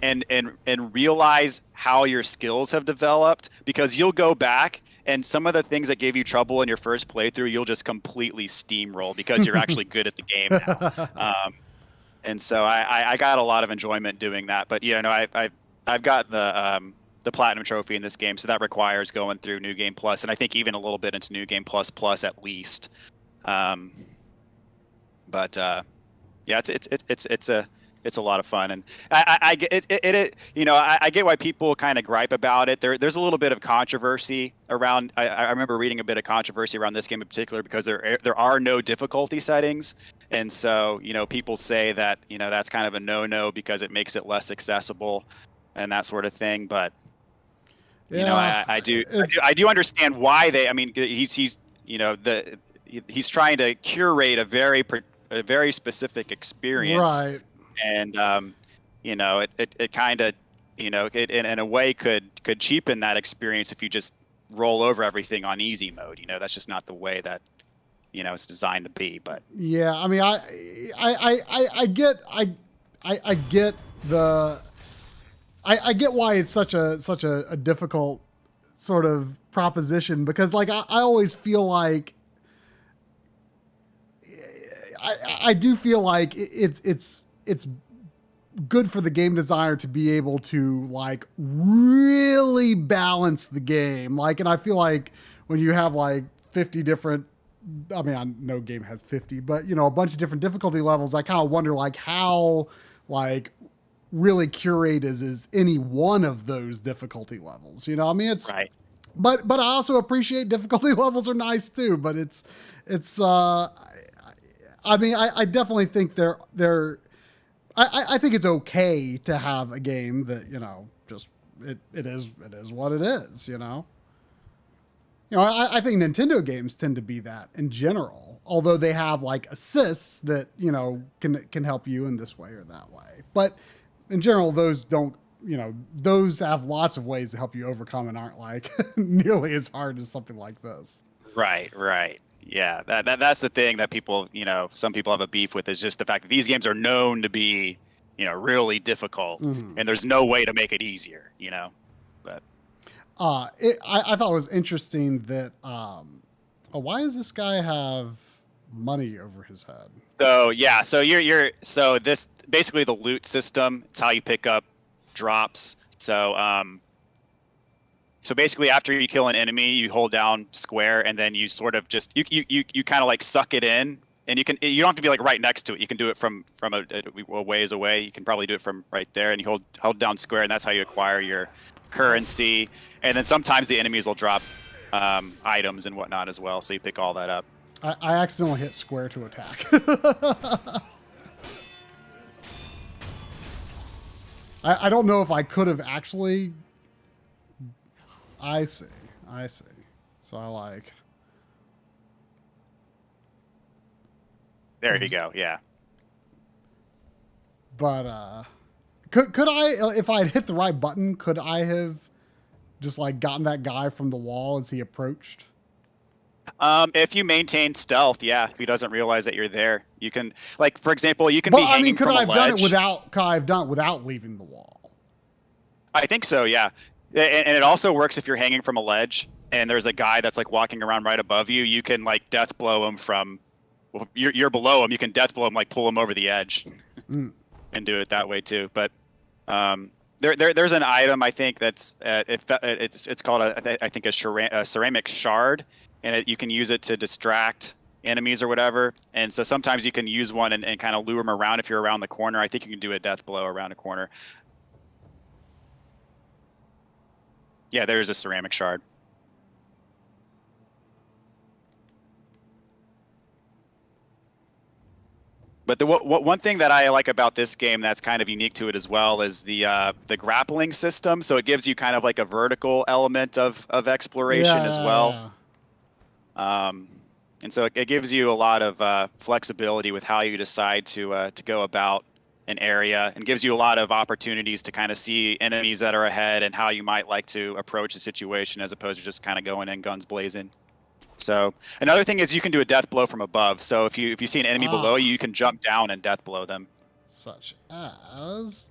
realize how your skills have developed, because you'll go back and some of the things that gave you trouble in your first playthrough, you'll just completely steamroll because you're actually good at the game now. And so I got a lot of enjoyment doing that. But I've got the platinum trophy in this game, so that requires going through New Game Plus, and I think even a little bit into New Game Plus at least. It's a lot of fun, and I get it. I get why people kind of gripe about it. There's a little bit of controversy around. I remember reading a bit of controversy around this game in particular because there are no difficulty settings, and so people say that that's kind of a no-no because it makes it less accessible and that sort of thing. But You know, I do understand why they. I mean, he's you know he's trying to curate a very specific experience, Right. and you know it kind of you know it in a way could cheapen that experience if you just roll over everything on easy mode. You know, that's just not the way that you know it's designed to be. But yeah, I mean, I get the I get why it's such a difficult sort of proposition, because like I always feel like I do feel like it's good for the game designer to be able to like really balance the game. Like, and I feel like when you have like 50 different, I mean, no game has 50, but you know, a bunch of different difficulty levels, I kind of wonder like how like really curated is any one of those difficulty levels. You know, I mean, it's right. But I also appreciate difficulty levels are nice too. But it's I mean, I definitely think I think it's okay to have a game that, you know, just it is what it is, you know. You know, I think Nintendo games tend to be that in general, although they have like assists that, you know, can help you in this way or that way. But in general, those don't, you know, those have lots of ways to help you overcome and aren't like nearly as hard as something like this. Right. Yeah, that's the thing that people, you know, some people have a beef with, is just the fact that these games are known to be, you know, really difficult, and there's no way to make it easier, you know. But I thought it was interesting that why does this guy have money over his head? So yeah, so so this basically the loot system. It's how you pick up drops. So basically, after you kill an enemy, you hold down square, and then you sort of just you kind of like suck it in, and you don't have to be like right next to it. You can do it from a ways away. You can probably do it from right there, and you hold down square, and that's how you acquire your currency. And then sometimes the enemies will drop items and whatnot as well. So you pick all that up. I accidentally hit square to attack. I don't know if I could have actually. I see. So I like. There you go. Yeah. But could I, if I had hit the right button, could I have just like gotten that guy from the wall as he approached? If you maintain stealth, yeah. If he doesn't realize that you're there, you can, like, for example, you can be hanging from a ledge. Could I have done it without leaving the wall? I think so, yeah. And it also works if you're hanging from a ledge and there's a guy that's like walking around right above you. You can like death blow him from, well, you're below him. You can death blow him, like pull him over the edge, and do it that way too. But there's an item I think that's it's called a ceramic shard, and you can use it to distract enemies or whatever. And so sometimes you can use one and kind of lure them around if you're around the corner. I think you can do a death blow around a corner. Yeah, there's a ceramic shard. But one thing that I like about this game that's kind of unique to it as well is the grappling system. So it gives you kind of like a vertical element of exploration as well. And so it gives you a lot of flexibility with how you decide to go about an area, and gives you a lot of opportunities to kind of see enemies that are ahead and how you might like to approach a situation, as opposed to just kind of going in guns blazing. So another thing is you can do a death blow from above. So if you see an enemy below you, you can jump down and death blow them. Such as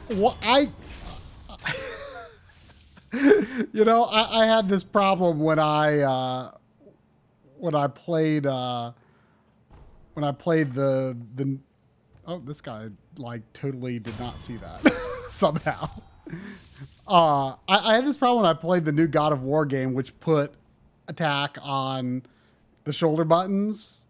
what I you know, I had this problem when I played the oh, this guy like totally did not see that somehow. I had this problem when I played the new God of War game, which put attack on the shoulder buttons.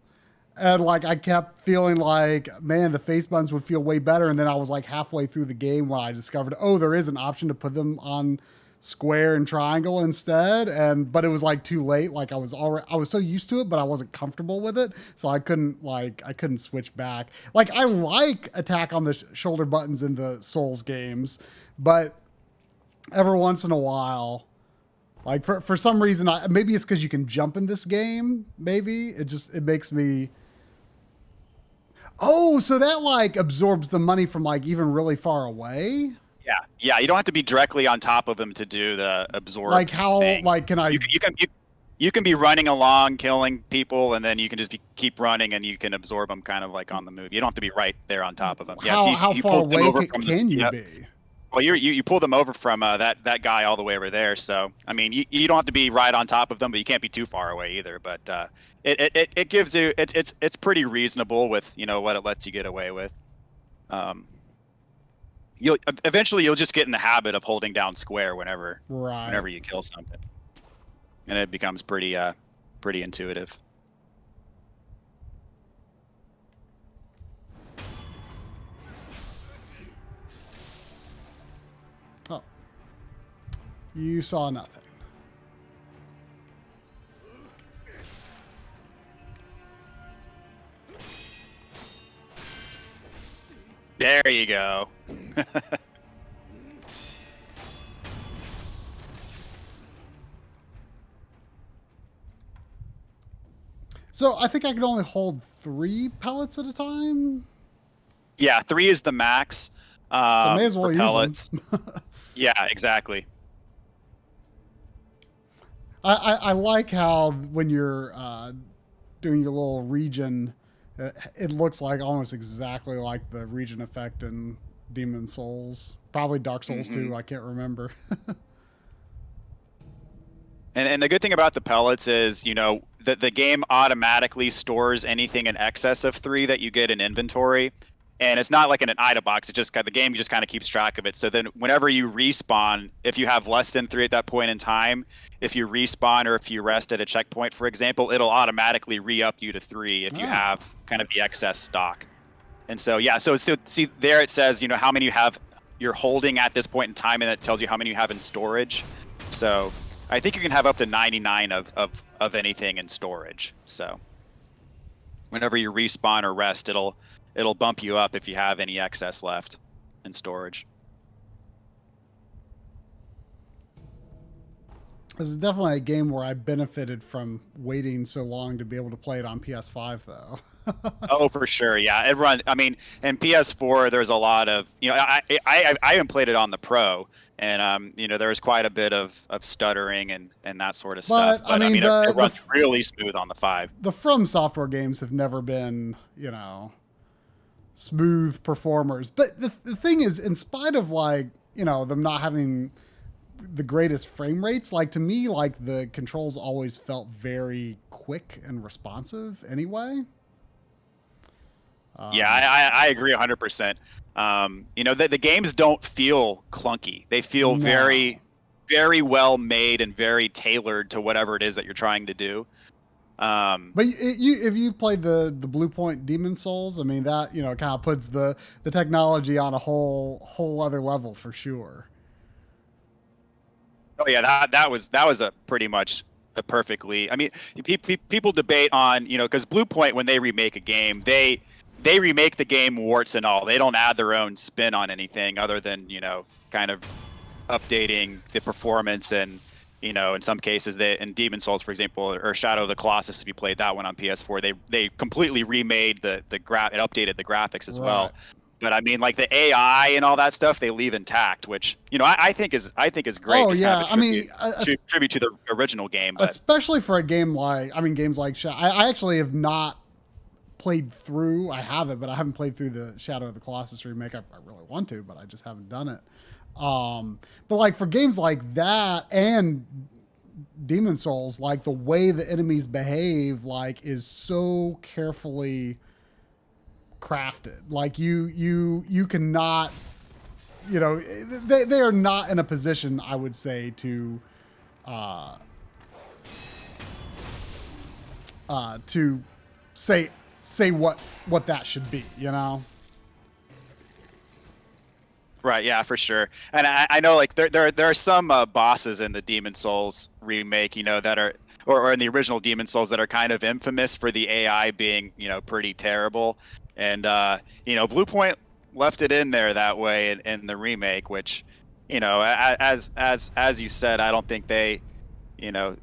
And like I kept feeling like, man, the face buttons would feel way better. And then I was like halfway through the game when I discovered, oh, there is an option to put them on square and triangle instead. But it was like too late. Like I was so used to it, but I wasn't comfortable with it. So I couldn't switch back. Like I like attack on the shoulder buttons in the Souls games, but every once in a while, like for some reason, maybe it's because you can jump in this game. Maybe it makes me. Oh, so that like absorbs the money from like even really far away. Yeah. You don't have to be directly on top of them to do the absorb. Like how? Thing. Like can I? You can be running along, killing people, and then you can just keep running, and you can absorb them kind of like on the move. You don't have to be right there on top of them. How you far away can you yep. be? Well, you pull them over from that guy all the way over there. So I mean, you don't have to be right on top of them, but you can't be too far away either. But it gives you it's pretty reasonable with what it lets you get away with. You'll eventually just get in the habit of holding down square whenever you kill something, and it becomes pretty intuitive. Oh, you saw nothing. There you go. So I think I can only hold 3 pellets at a time. Yeah, 3 is the max. So may as well for use pellets. them. Yeah, exactly. I like how when you're doing your little region, it looks like almost exactly like the region effect in Demon Souls. Probably Dark Souls too. I can't remember. And the good thing about the pellets is, that the game automatically stores anything in excess of 3 that you get in inventory. And it's not like in an item box. It's just the game just kind of keeps track of it. So then whenever you respawn, if you have less than 3 at that point in time, if you respawn or if you rest at a checkpoint, for example, it'll automatically re-up you to 3 if you have kind of the excess stock. And so, yeah, so see there it says, how many you're holding at this point in time, and it tells you how many you have in storage. So I think you can have up to 99 of anything in storage. So whenever you respawn or rest, it'll bump you up if you have any excess left in storage. This is definitely a game where I benefited from waiting so long to be able to play it on PS5, though. Oh, for sure, yeah. It run. I mean, in PS4, there's a lot of I haven't played it on the Pro, and there was quite a bit of stuttering and that sort of stuff. But I mean, it runs really smooth on the 5. The From Software games have never been smooth performers. But the thing is, in spite of them not having the greatest frame rates, to me, the controls always felt very quick and responsive anyway. Yeah, I agree 100%. The games don't feel clunky. They feel very, very well made and very tailored to whatever it is that you're trying to do. But if you played the Blue Point Demon Souls, I mean that kind of puts the technology on a whole other level for sure. Oh yeah, that was a pretty much a perfectly. I mean, people debate on because Blue Point, when they remake a game, they remake the game warts and all. They don't add their own spin on anything other than kind of updating the performance and in some cases in Demon Souls, for example, or Shadow of the Colossus, if you played that one on PS4, they completely remade it updated the graphics as well. But I mean, the AI and all that stuff, they leave intact, which I think is great. Oh yeah, tribute to the original game, but. Especially for a game games like I actually have not played through. I haven't, but I haven't played through the Shadow of the Colossus remake. I really want to, but I just haven't done it. But for games like that and Demon Souls, the way the enemies behave, is so carefully crafted. You cannot, they are not in a position, I would say, to say what that should be, Right, yeah, for sure. And I know there are some bosses in the Demon Souls remake, that are or in the original Demon Souls that are kind of infamous for the AI being, pretty terrible. And Blue Point left it in there that way in the remake, which you know, as you said, I don't think they, you know,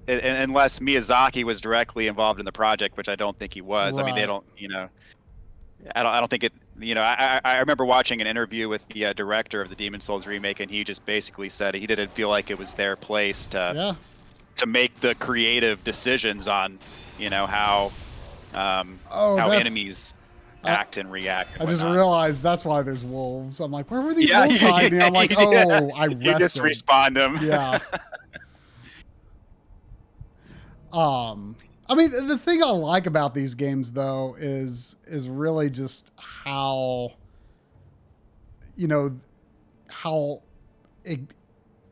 unless Miyazaki was directly involved in the project, which I don't think he was. I mean, they Right. don't, you know, I don't think it. You know, I remember watching an interview with the director of the Demon Souls remake, and he just basically said he didn't feel like it was their place Yeah. to make the creative decisions on, you know, how Oh, how that's. enemies I, act and react and I just whatnot. realized that's why there's wolves. I'm like, where were these Yeah, wolves hiding? I'm like, oh, I you just rested. respawned them. Yeah. I mean, the thing I like about these games though is really just how, you know, how it,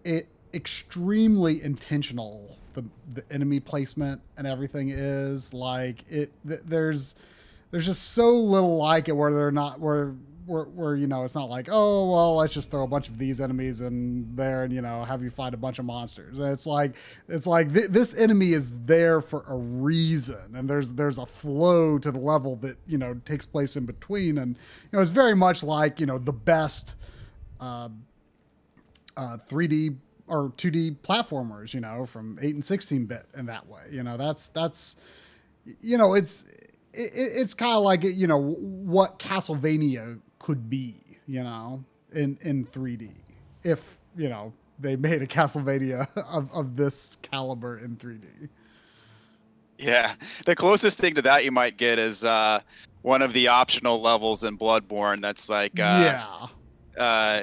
it extremely intentional the enemy placement and everything is. Like there's just so little like it where they're not where you know, it's not like, oh well, let's just throw a bunch of these enemies in there and, you know, have you fight a bunch of monsters. And it's like this enemy is there for a reason, and there's a flow to the level that, you know, takes place in between. And, you know, it's very much like, you know, the best 3D or 2D platformers, you know, from 8 and 16-bit in that way. You know, that's you know, it's kind of like, you know, what Castlevania could be, you know, in 3D, if, you know, they made a Castlevania of this caliber in 3D. Yeah, the closest thing to that you might get is one of the optional levels in Bloodborne. That's like Yeah.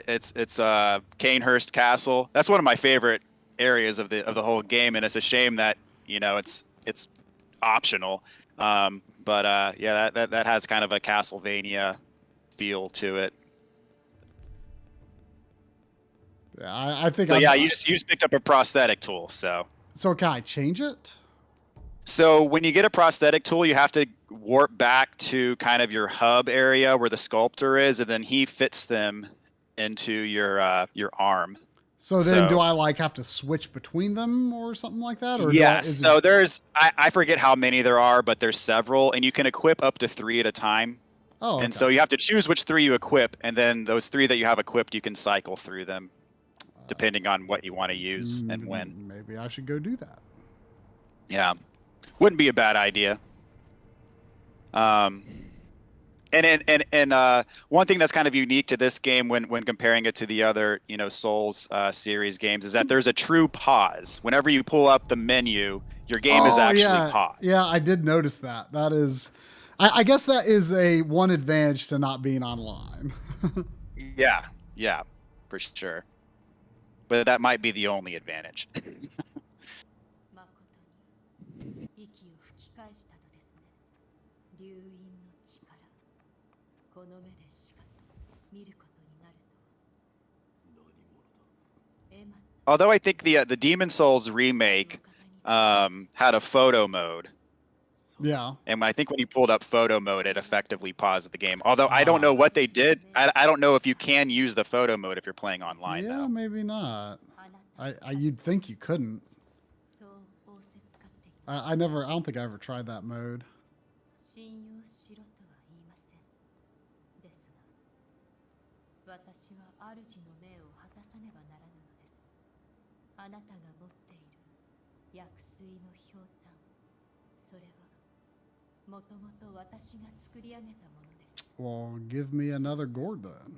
it's Canehurst Castle. That's one of my favorite areas of the whole game, and it's a shame that, you know, it's optional. But yeah, that has kind of a Castlevania feel to it. Yeah, I think So yeah, you just picked up a prosthetic tool. So can I change it? So when you get a prosthetic tool, you have to warp back to kind of your hub area where the sculptor is, and then he fits them into your arm. So then do I like have to switch between them or something like that? Or do I, Yes. So I forget how many there are, but there's several, and you can equip up to 3 at a time. Oh, okay. And so you have to choose which 3 you equip, and then those 3 that you have equipped, you can cycle through them depending on what you want to use and when. Maybe I should go do that. Yeah. Wouldn't be a bad idea. And one thing that's kind of unique to this game when comparing it to the other, you know, Souls series games is that there's a true pause. Whenever you pull up the menu, your game is actually paused. Yeah, I did notice that. That is, I guess that is a one advantage to not being online. Yeah, for sure. But that might be the only advantage. Although I think the Demon Souls remake had a photo mode. Yeah. And I think when you pulled up photo mode, it effectively paused the game. Although I don't know what they did. I don't know if you can use the photo mode if you're playing online. Yeah, though. maybe not. You'd think you couldn't. I don't think I ever tried that mode. Well, give me another gourd then.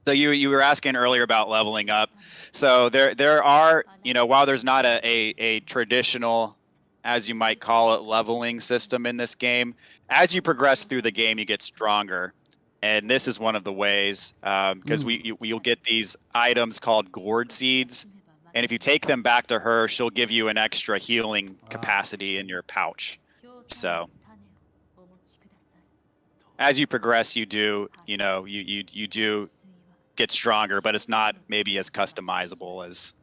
So you were asking earlier about leveling up. So there are, you know, while there's not a traditional, as you might call it, leveling system in this game, as you progress through the game, you get stronger. And this is one of the ways, because you'll get these items called gourd seeds. And if you take them back to her, she'll give you an extra healing capacity in your pouch. So as you progress, you do, you know, you do get stronger, but it's not maybe as customizable as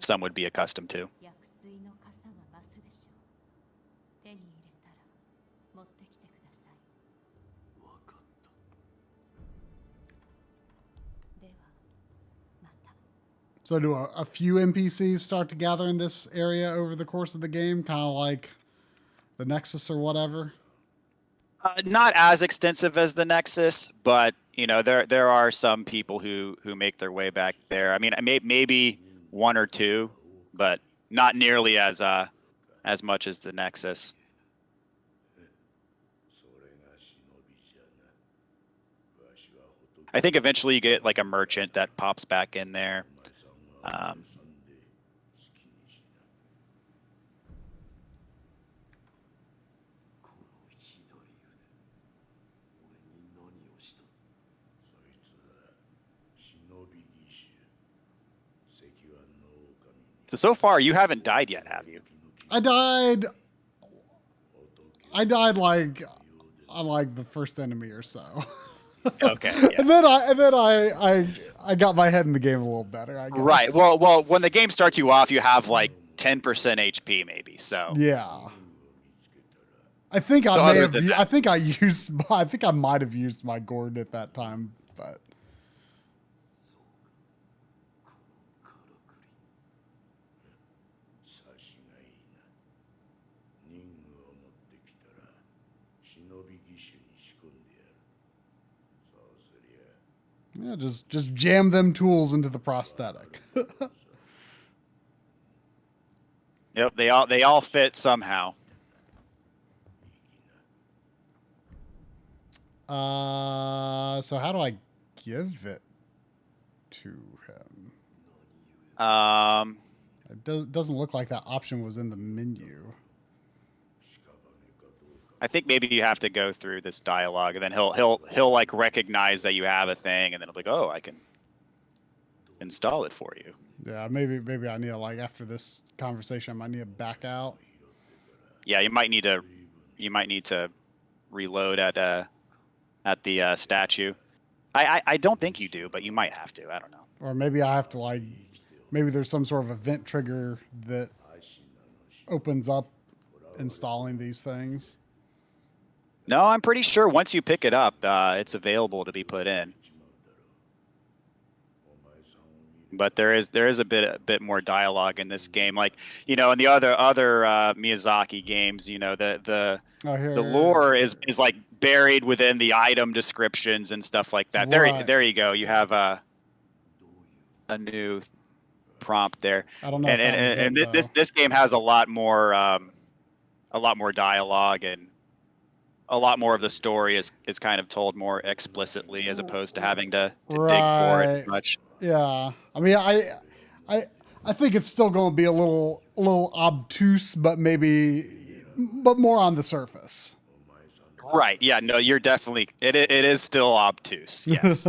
some would be accustomed to. So do a few NPCs start to gather in this area over the course of the game, kind of like the Nexus or whatever? Not as extensive as the Nexus, but there are some people who make their way back there. I mean, maybe one or two, but not nearly as much as the Nexus. I think eventually you get like a merchant that pops back in there. So far you haven't died yet, have you? I died like on like the first enemy or so. Okay. Yeah. and then I got my head in the game a little better, I guess. Right. Well, when the game starts you off, you have like 10% HP maybe. So yeah. I think I might have used my gourd at that time, but yeah, just jam them tools into the prosthetic. Yep, they all fit somehow. So how do I give it to him? It doesn't look like that option was in the menu. I think maybe you have to go through this dialogue, and then he'll like recognize that you have a thing, and then he'll be like, oh, I can install it for you. Yeah, maybe I need to, like, after this conversation, I might need to back out. Yeah, you might need to reload at the statue. I don't think you do, but you might have to. I don't know. Or maybe I have to, like, maybe there's some sort of event trigger that opens up installing these things. No, I'm pretty sure once you pick it up, it's available to be put in. But there is a bit more dialogue in this game, like in the other Miyazaki games. The lore is like buried within the item descriptions and stuff like that. Right. There you go. You have a new prompt there. I don't know. And this game has a lot more dialogue, and a lot more of the story is kind of told more explicitly, as opposed to having to dig for it as much. Yeah, I mean, I think it's still going to be a little obtuse, but more on the surface. Right. Yeah. No, you're definitely. It is still obtuse. Yes.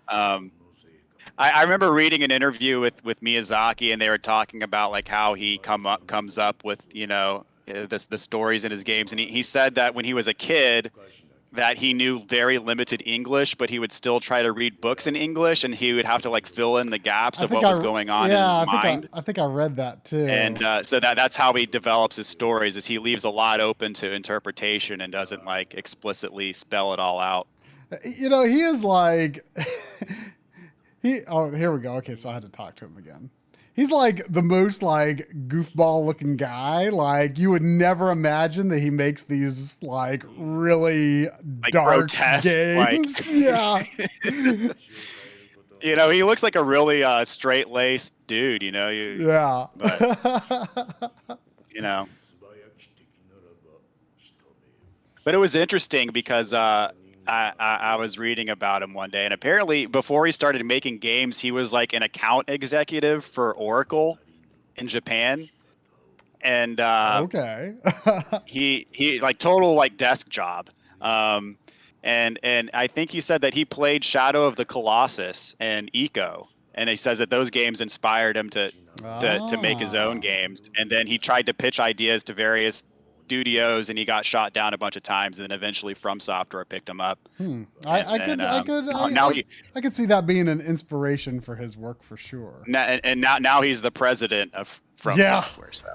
I remember reading an interview with Miyazaki, and they were talking about like how he comes up with the stories in his games, and he said that when he was a kid, that he knew very limited English, but he would still try to read books in English, and he would have to like fill in the gaps of what was going on in his mind. I think I read that too. And so that's how he develops his stories, is he leaves a lot open to interpretation and doesn't like explicitly spell it all out. He is like here we go. Okay, so I had to talk to him again. He's like the most like goofball looking guy. Like you would never imagine that he makes these like really like dark grotesque games. Like... Yeah. He looks like a really straight-laced dude, Yeah. But it was interesting because I was reading about him one day, and apparently before he started making games, he was like an account executive for Oracle in Japan. And okay. he like total like desk job. And I think he said that he played Shadow of the Colossus and Eco, and he says that those games inspired him to make his own games. And then he tried to pitch ideas to various studios, and he got shot down a bunch of times, and then eventually From Software picked him up. I could see that being an inspiration for his work for sure. Now he's the president of From Software, so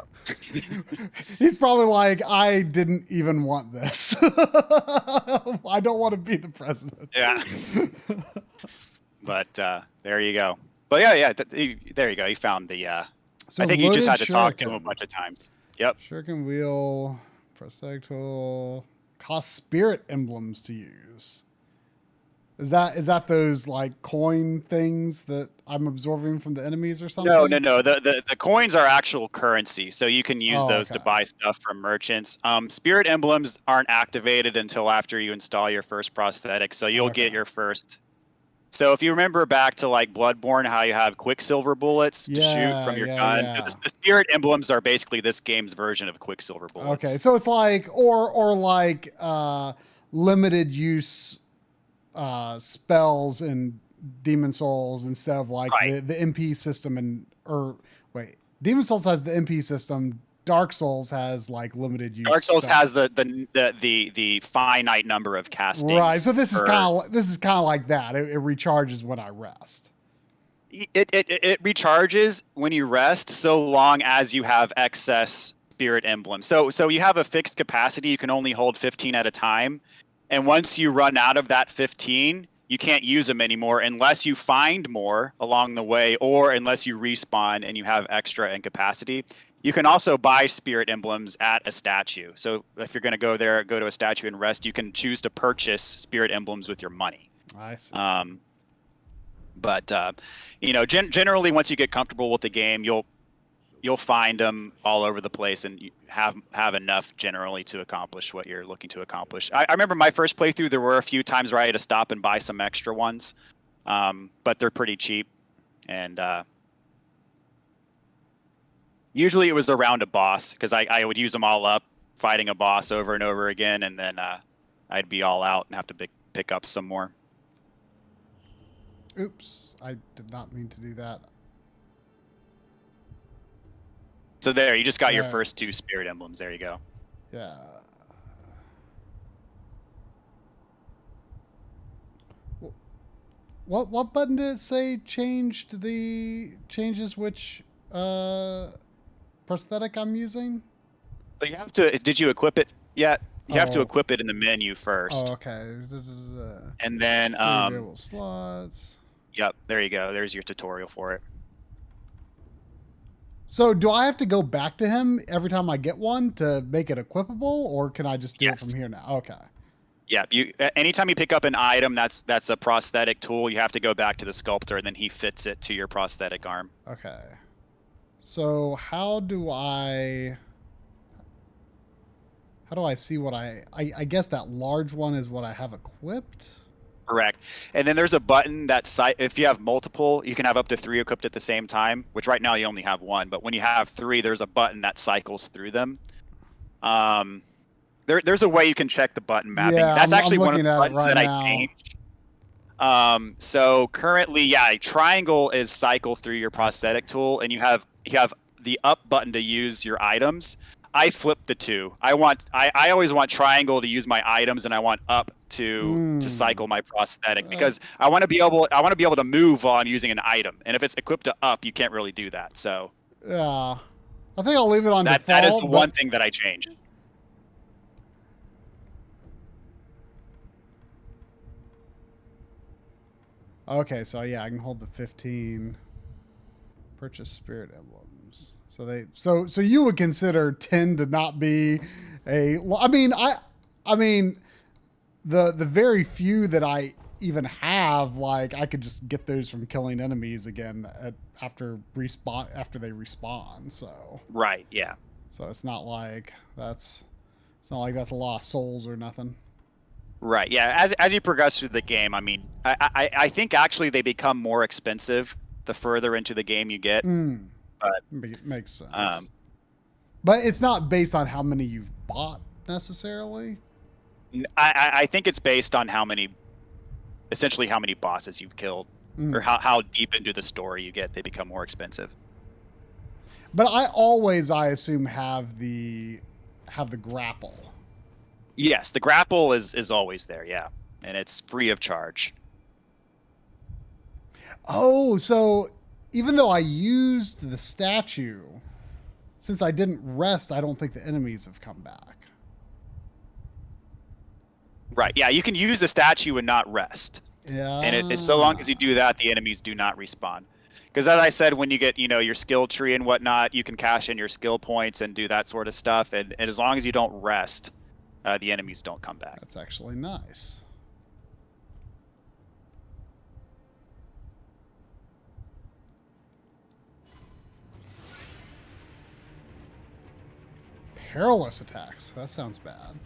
he's probably like, I didn't even want this. I don't want to be the president. Yeah. But there you go. But yeah, there you go. You found the. So I think you just had loaded to talk to him a shuriken. bunch of times. Yep. Shuriken wheel, prosthetic tool, cost spirit emblems to use. Is that those like coin things that I'm absorbing from the enemies or something? No. The coins are actual currency, so you can use those to okay. buy stuff from merchants. Spirit emblems aren't activated until after you install your first prosthetic, so you'll get your first. So if you remember back to like Bloodborne, how you have Quicksilver bullets to shoot from your gun, Yeah. so the Spirit emblems are basically this game's version of Quicksilver bullets. Okay, so it's like or like limited use spells in Demon Souls instead of like the MP system Demon Souls has the MP system. Dark Souls has like limited use. Dark Souls spells. has the finite number of castings. Right. So this is kind of like that. It recharges when I rest. It recharges when you rest, so long as you have excess spirit emblems. So you have a fixed capacity. You can only hold 15 at a time, and once you run out of that 15, you can't use them anymore unless you find more along the way, or unless you respawn and you have extra in capacity. You can also buy spirit emblems at a statue. So if you're going to go to a statue and rest, you can choose to purchase spirit emblems with your money. I see. But generally, once you get comfortable with the game, you'll find them all over the place, and you have enough generally to accomplish what you're looking to accomplish. I remember my first playthrough, there were a few times where I had to stop and buy some extra ones, but they're pretty cheap, and usually it was around a boss, because I would use them all up fighting a boss over and over again, and then I'd be all out and have to pick up some more. Oops, I did not mean to do that. So there, you just got your first 2 spirit emblems. There you go. Yeah. What button did it say changes which prosthetic I'm using? But you have to. Did you equip it yet? You have to equip it in the menu first. Oh, okay. And then available slots. Yep, there you go. There's your tutorial for it. So do I have to go back to him every time I get one to make it equipable, or can I just do it from here now? Okay. Yeah, anytime you pick up an item that's a prosthetic tool, you have to go back to the sculptor, and then he fits it to your prosthetic arm. Okay. So how do I see what I guess that large one is what I have equipped? Correct. And then there's a button if you have multiple, you can have up to 3 equipped at the same time, which right now you only have 1. But when you have 3, there's a button that cycles through them. There's a way you can check the button mapping. Yeah, That's actually one of the buttons that I changed. So currently, triangle is cycle through your prosthetic tool, and you have the up button to use your items. I flip the 2. I always want triangle to use my items, and I want up to cycle my prosthetic, because I want to be able to move while I'm using an item. And if it's equipped to up, you can't really do that. So yeah, I think I'll leave it on default. That is the one thing that I changed. Okay, so yeah, I can hold the 15. Purchase spirit emblems. So you would consider 10 to not be I mean the very few that I even have, like I could just get those from killing enemies again after they respawn. So right, yeah. So it's not like that's a lot of souls or nothing. Right, yeah. As you progress through the game, I mean, I think actually they become more expensive the further into the game you get. But it makes sense. But it's not based on how many you've bought necessarily. I think it's based on essentially how many bosses you've killed, or how deep into the story you get. They become more expensive. But I assume have the grapple. Yes, the grapple is always there, yeah. And it's free of charge. Oh, so even though I used the statue, since I didn't rest, I don't think the enemies have come back. Right, yeah, you can use the statue and not rest. Yeah. And so long as you do that, the enemies do not respawn. Because as I said, when you get, your skill tree and whatnot, you can cash in your skill points and do that sort of stuff. And as long as you don't rest, the enemies don't come back. That's actually nice. Perilous attacks. That sounds bad.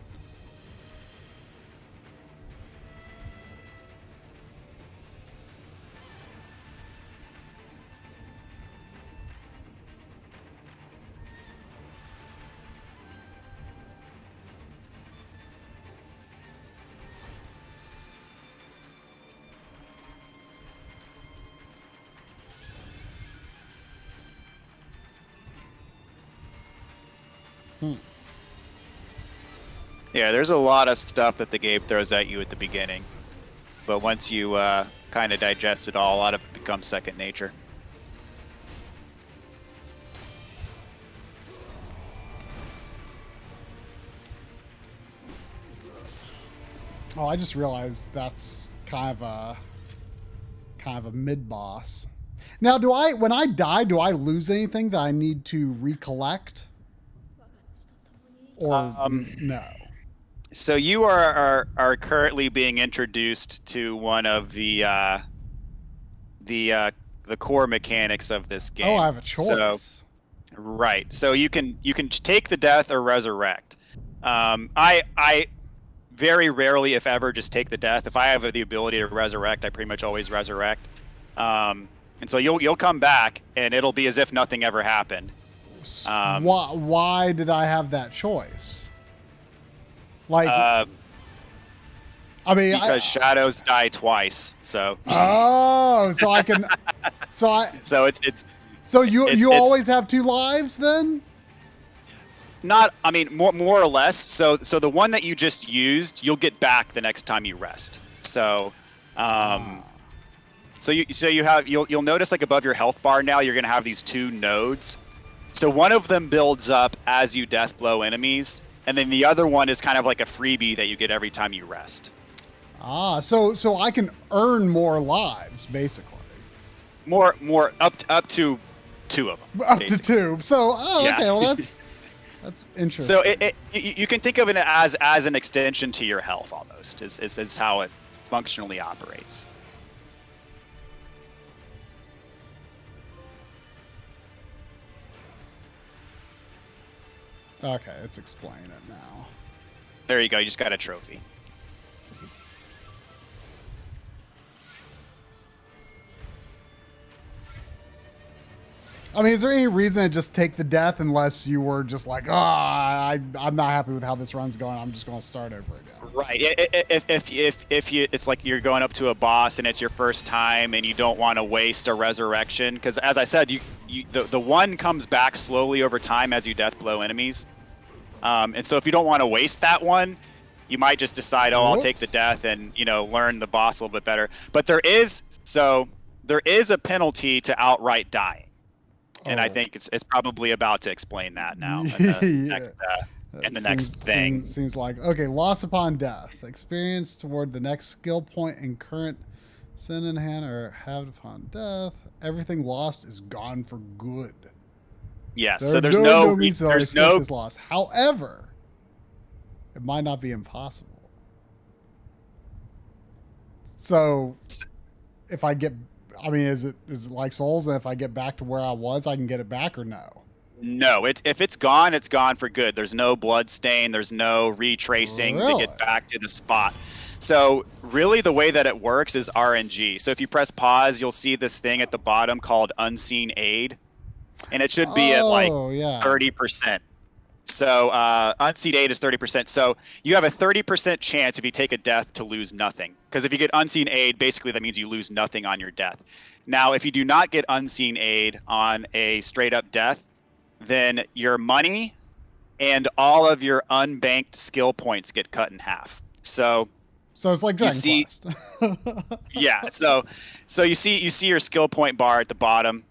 Yeah, there's a lot of stuff that the game throws at you at the beginning. But once you kind of digest it all, a lot of it becomes second nature. Oh, I just realized that's kind of a mid-boss. Now, when I die, do I lose anything that I need to recollect? Or no? So you are currently being introduced to one of the core mechanics of this game. Oh, I have a choice. So, right. So you can take the death or resurrect. I very rarely, if ever, just take the death. If I have the ability to resurrect, I pretty much always resurrect. And so you'll come back, and it'll be as if nothing ever happened. Why did I have that choice? Like, I mean, because shadows die twice. So. Oh, so I can. So it's. So you always have 2 lives then? Not, I mean, more or less. So the one that you just used, you'll get back the next time you rest. So, so you'll notice like above your health bar now, you're gonna have these 2 nodes. So one of them builds up as you death blow enemies, and then the other one is kind of like a freebie that you get every time you rest. So I can earn more lives basically. More up to 2 of them. Up to 2. So yeah. Okay, well that's interesting. So you can think of it as an extension to your health almost. Is how it functionally operates. Okay, let's explain it now. There you go. You just got a trophy. I mean, is there any reason to just take the death unless you were just like, I'm not happy with how this run's going. I'm just going to start over again. Right. If you, it's like you're going up to a boss and it's your first time and you don't want to waste a resurrection, because as I said, the one comes back slowly over time as you death blow enemies, and so if you don't want to waste that one, you might just decide, I'll take the death and learn the boss a little bit better. But there is a penalty to outright dying. And I think it's probably about to explain that now in the next thing. Seems like, okay, loss upon death. Experience toward the next skill point in current sin in hand or have upon death. Everything lost is gone for good. Yes, so there's no loss. However, it might not be impossible. So if I get... I mean, is it like Souls, and if I get back to where I was, I can get it back, or no? No, if it's gone for good. There's no blood stain. There's no retracing to get back to the spot. So really the way that it works is RNG. So if you press pause, you'll see this thing at the bottom called Unseen Aid. And it should be at like 30%. So Unseen Aid is 30%. So you have a 30% chance if you take a death to lose nothing. Because if you get Unseen Aid, basically that means you lose nothing on your death. Now, if you do not get Unseen Aid on a straight up death, then your money and all of your unbanked skill points get cut in half. So it's like Dragon Quest. Yeah. So you see your skill point bar at the bottom.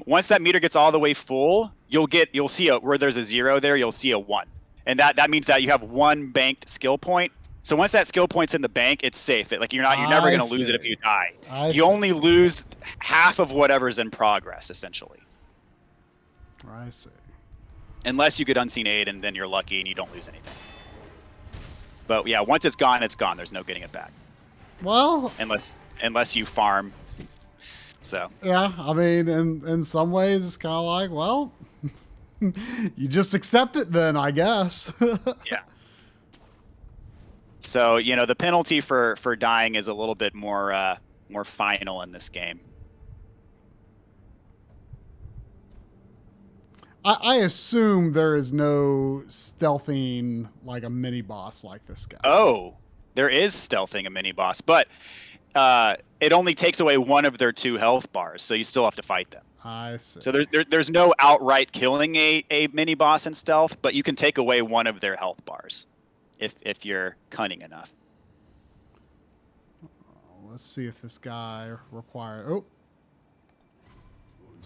Once that meter gets all the way full, you'll see where there's a 0 there, you'll see a 1. And that means that you have 1 banked skill point. So once that skill point's in the bank, it's safe. Like you're never going to lose it if you die. You only lose half of whatever's in progress, essentially. I see. Unless you get Unseen Aid, and then you're lucky and you don't lose anything. But yeah, once it's gone, it's gone. There's no getting it back. Well, unless you farm. So yeah, I mean, in some ways, it's kind of like, well, you just accept it then, I guess. Yeah. So the penalty for dying is a little bit more final in this game. I assume there is no stealthing like a mini boss like this guy. Oh, there is stealthing a mini boss, but it only takes away one of their 2 health bars, so you still have to fight them. I see. So there's no outright killing a mini boss in stealth, but you can take away one of their health bars if you're cunning enough. Let's see if this guy requires... Oh.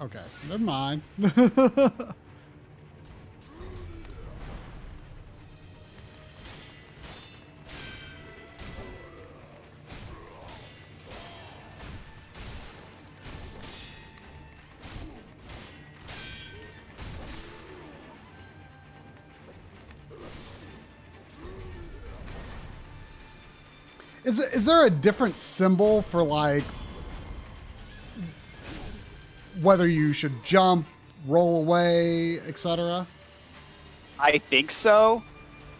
Okay, never mind. Is there a different symbol for like whether you should jump, roll away, etc.? I think so,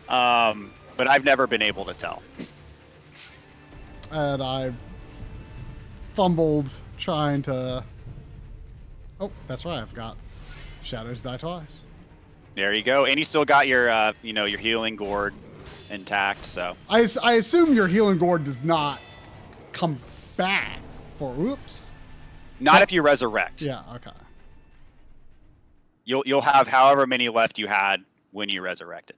but I've never been able to tell. And I fumbled trying to... Oh, that's right. I forgot. Shadows die twice. There you go. And you still got your, your healing gourd intact, so... I assume your healing gourd does not come back for... Oops. Not if you resurrect. Yeah, okay. You'll have however many left you had when you resurrected.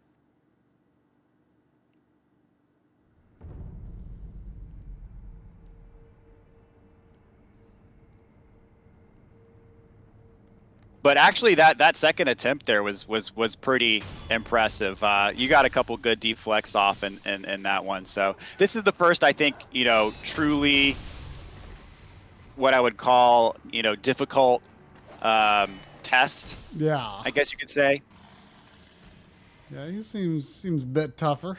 But actually, that second attempt there was pretty impressive. You got a couple good deflects off in that one. So this is the first, I think, truly what I would call, difficult test. Yeah. I guess you could say. Yeah, he seems a bit tougher.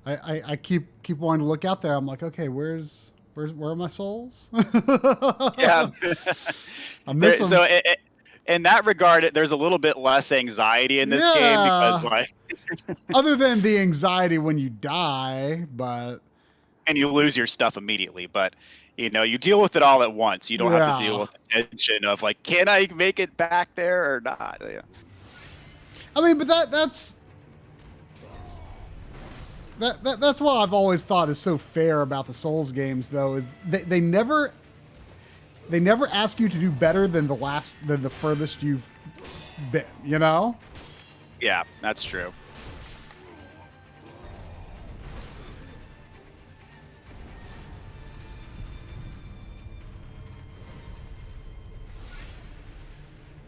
I keep wanting to look out there. I'm like, okay, where are my souls? Yeah. I miss them. So in that regard, there's a little bit less anxiety in this game because, like, other than the anxiety when you die, but and you lose your stuff immediately, but you deal with it all at once. You don't have to deal with the tension of like, can I make it back there or not? Yeah. I mean, but that's what I've always thought is so fair about the Souls games, though, is they never ask you to do better than the furthest you've been, Yeah, that's true.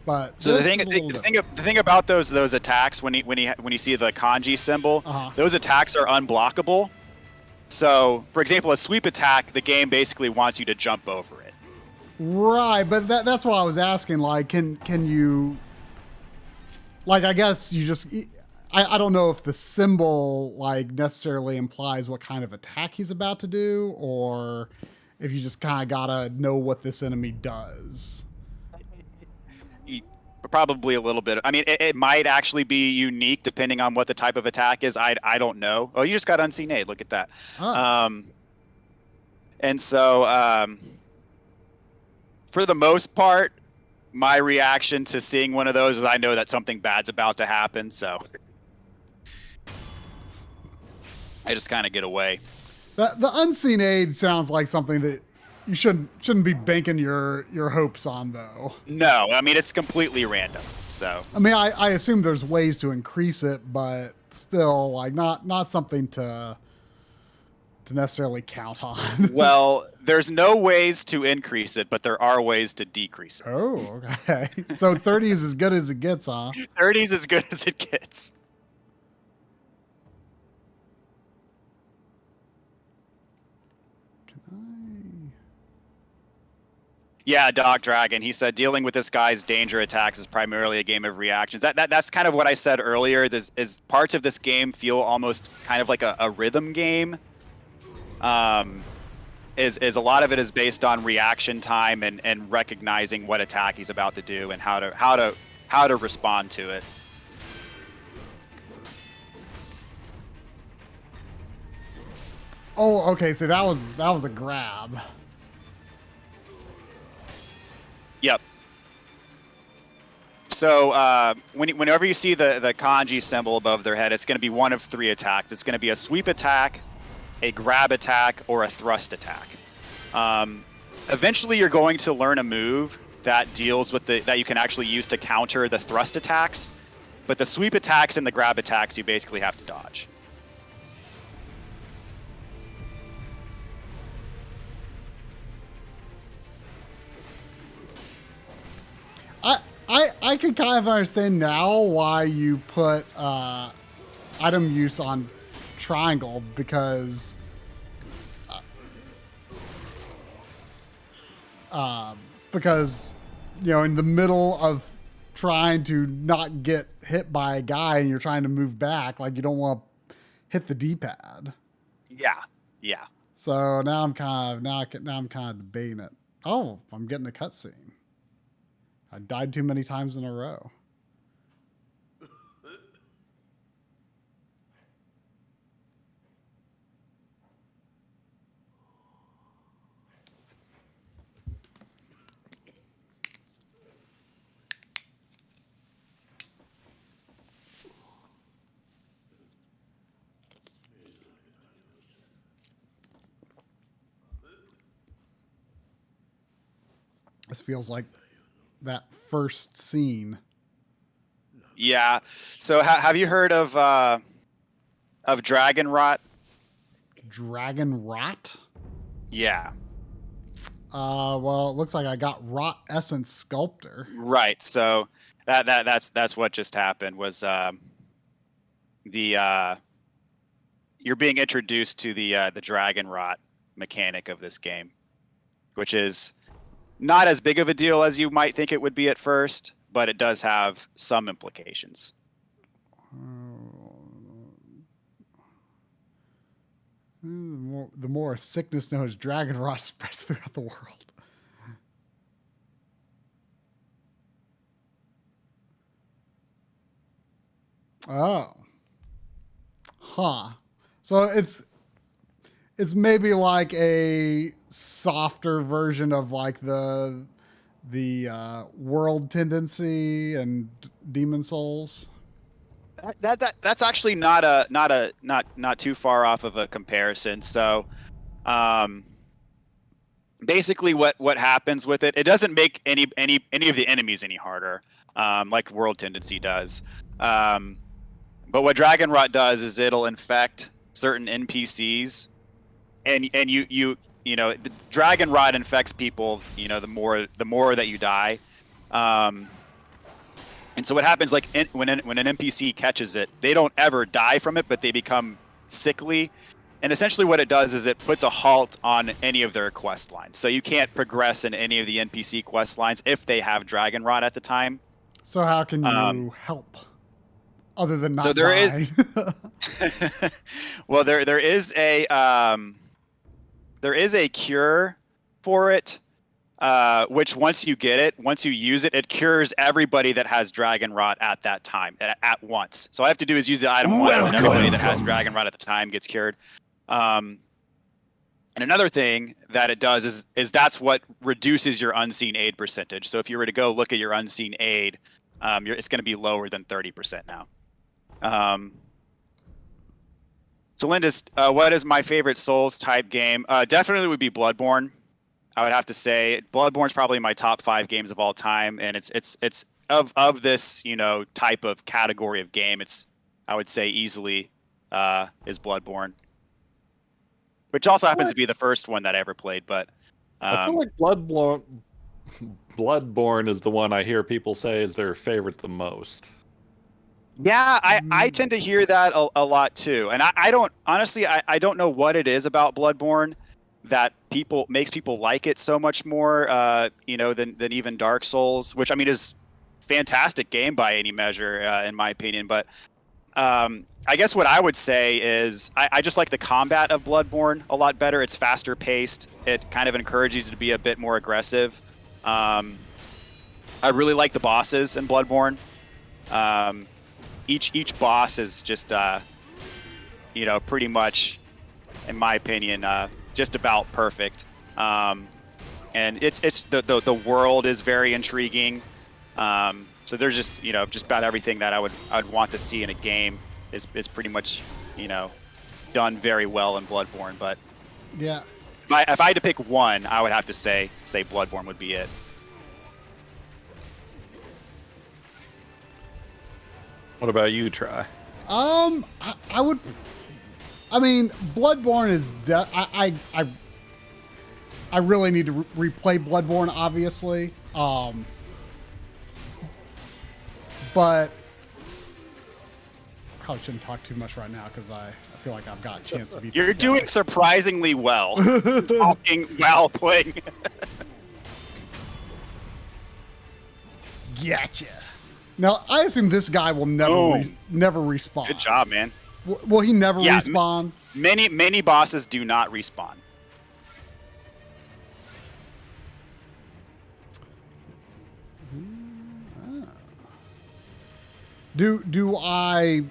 But so the thing about those attacks when you see the kanji symbol, those attacks are unblockable. So, for example, a sweep attack, the game basically wants you to jump over it. Right, but that's why I was asking. Like, can you? Like, I guess you just. I don't know if the symbol like necessarily implies what kind of attack he's about to do, or if you just kind of gotta know what this enemy does. Probably a little bit. I mean, it might actually be unique depending on what the type of attack is. I don't know. Oh, you just got Unseen Aid. Look at that. And so, for the most part, my reaction to seeing one of those is I know that something bad's about to happen. So I just kind of get away. The Unseen Aid sounds like something that you shouldn't be banking your hopes on, though. No, I mean, it's completely random. So I mean, I assume there's ways to increase it, but still, like not something to necessarily count on. Well, There's no ways to increase it, but there are ways to decrease it. Oh, okay. So 30 is as good as it gets, huh? 30 is as good as it gets. Yeah, Dog Dragon. He said dealing with this guy's danger attacks is primarily a game of reactions. That's kind of what I said earlier. This is parts of this game feel almost kind of like a rhythm game. Is a lot of it is based on reaction time and recognizing what attack he's about to do and how to respond to it. Oh, okay. So that was a grab. Yep. So whenever you see the kanji symbol above their head, it's going to be one of 3 attacks. It's going to be a sweep attack, a grab attack, or a thrust attack. Eventually, you're going to learn a move that deals with that you can actually use to counter the thrust attacks. But the sweep attacks and the grab attacks, you basically have to dodge. I can kind of understand now why you put item use on triangle, because you know, in the middle of trying to not get hit by a guy and you're trying to move back, like, you don't want to hit the D-pad. Yeah. So now I'm kind of debating it. Oh, I'm getting a cutscene. I died too many times in a row. This feels like that first scene. Yeah. So have you heard of Dragon Rot? Dragon Rot? Yeah. Well, it looks like I got Rot Essence Sculptor. Right. So that's what just happened was you're being introduced to the Dragon Rot mechanic of this game, which is not as big of a deal as you might think it would be at first, but it does have some implications. The more sickness knows, Dragon Rot spreads throughout the world. Oh. Huh. So it's maybe like a softer version of like the world tendency and Demon Souls. That's actually not too far off of a comparison. So basically what happens with it doesn't make any of the enemies any harder, like world tendency does. But what Dragon Rot does is it'll infect certain NPCs, and you know, the Dragon Rot infects people, you know, the more that you die. And so what happens, like when an NPC catches it, they don't ever die from it, but they become sickly. And essentially what it does is it puts a halt on any of their quest lines. So you can't progress in any of the NPC quest lines if they have Dragon Rot at the time. So how can you help other than not so there die? Well, there is a cure for it, which once you use it, it cures everybody that has Dragon Rot at that time, at once. So all I have to do is use the item once, and everybody that has Dragon Rot at the time gets cured. And another thing that it does is that's what reduces your unseen aid percentage. So if you were to go look at your unseen aid, it's going to be lower than 30% now. So Lindis, what is my favorite Souls type game? Definitely would be Bloodborne. I would have to say Bloodborne's probably my top 5 games of all time, and it's of this, you know, type of category of game. I would say easily is Bloodborne, which also happens to be the first one that I ever played. But I feel like Bloodborne is the one I hear people say is their favorite the most. Yeah, I tend to hear that a lot too, and I don't honestly I don't know what it is about Bloodborne that makes people like it so much more, than even Dark Souls, which I mean is fantastic game by any measure, in my opinion. But I guess what I would say is I just like the combat of Bloodborne a lot better. It's faster paced. It kind of encourages you to be a bit more aggressive. I really like the bosses in Bloodborne. Each boss is just pretty much, in my opinion, just about perfect. And it's the world is very intriguing. So there's just just about everything that I'd want to see in a game is pretty much done very well in Bloodborne. But yeah, if I had to pick one, I would have to say Bloodborne would be it. What about you, Try? I would. I mean, Bloodborne is. I really need to replay Bloodborne, obviously. But probably shouldn't talk too much right now because I feel like I've got a chance to beat. You're doing surprisingly well, talking while playing. Gotcha. Now, I assume this guy will never respawn. Good job, man. Will he never respawn? Many bosses do not respawn. Do I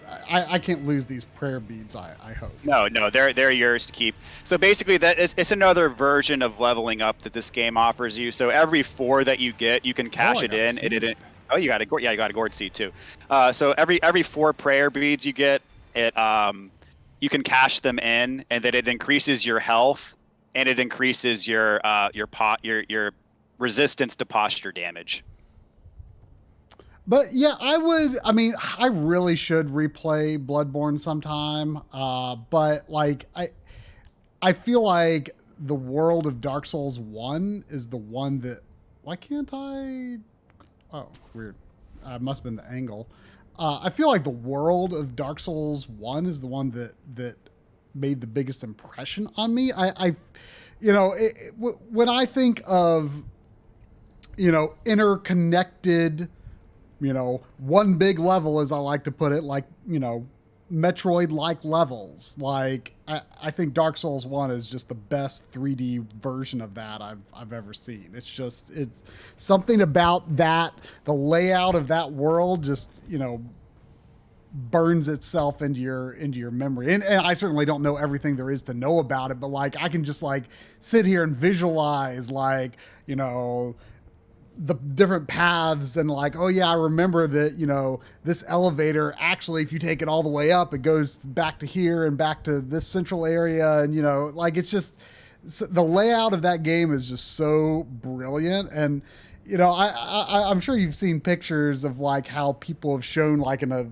can't lose these prayer beads, I hope. No, they're yours to keep. So basically it's another version of leveling up that this game offers you. So every 4 that you get, you can cash it in. Oh, you got a gourd seed too. So every 4 prayer beads you get, you can cash them in, and then it increases your health and it increases your resistance to posture damage. But yeah, I really should replay Bloodborne sometime. But like I feel like the world of Dark Souls 1 is the one that why can't I? Oh, weird. Must have been the angle. I feel like the world of Dark Souls 1 is the one that made the biggest impression on me. When I think of, interconnected, one big level, as I like to put it, like, Metroid-like levels. Like, I think Dark Souls 1 is just the best 3D version of that I've ever seen. It's something about that, the layout of that world just, burns itself into your memory. And I certainly don't know everything there is to know about it, but like I can just like sit here and visualize like, the different paths and like, oh yeah, I remember that, this elevator, actually, if you take it all the way up, it goes back to here and back to this central area. And, like, it's just, the layout of that game is just so brilliant. And, I'm sure you've seen pictures of like how people have shown like in a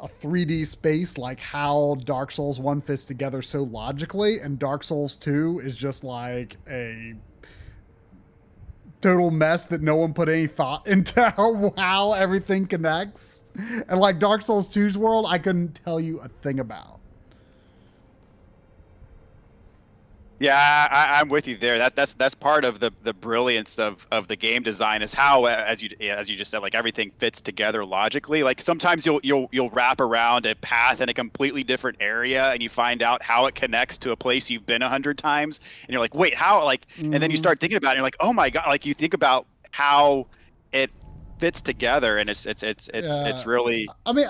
3D space, like how Dark Souls 1 fits together so logically. And Dark Souls 2 is just like a total mess that no one put any thought into how everything connects. And like Dark Souls 2's world, I couldn't tell you a thing about. Yeah, I'm with you there. That's part of the brilliance of the game design is how, as you just said, like everything fits together logically. Like sometimes you'll wrap around a path in a completely different area and you find out how it connects to a place you've been 100 times, and you're like, wait, how? Like, and then you start thinking about it, and you're like, oh my god! Like you think about how it fits together, and it's really. I mean.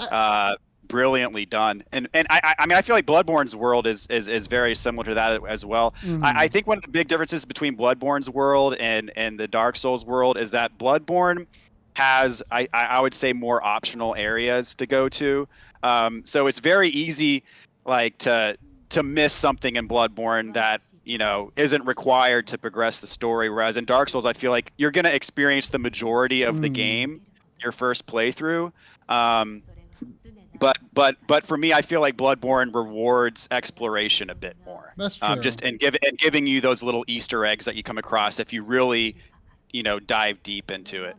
Brilliantly done, and I mean I feel like Bloodborne's world is very similar to that as well. I think one of the big differences between Bloodborne's world and the Dark Souls world is that Bloodborne has I would say more optional areas to go to, so it's very easy like to miss something in Bloodborne that isn't required to progress the story, whereas in Dark Souls I feel like you're gonna experience the majority of the game your first playthrough. But for me, I feel like Bloodborne rewards exploration a bit more. That's true. Just and giving you those little Easter eggs that you come across if you really, dive deep into it.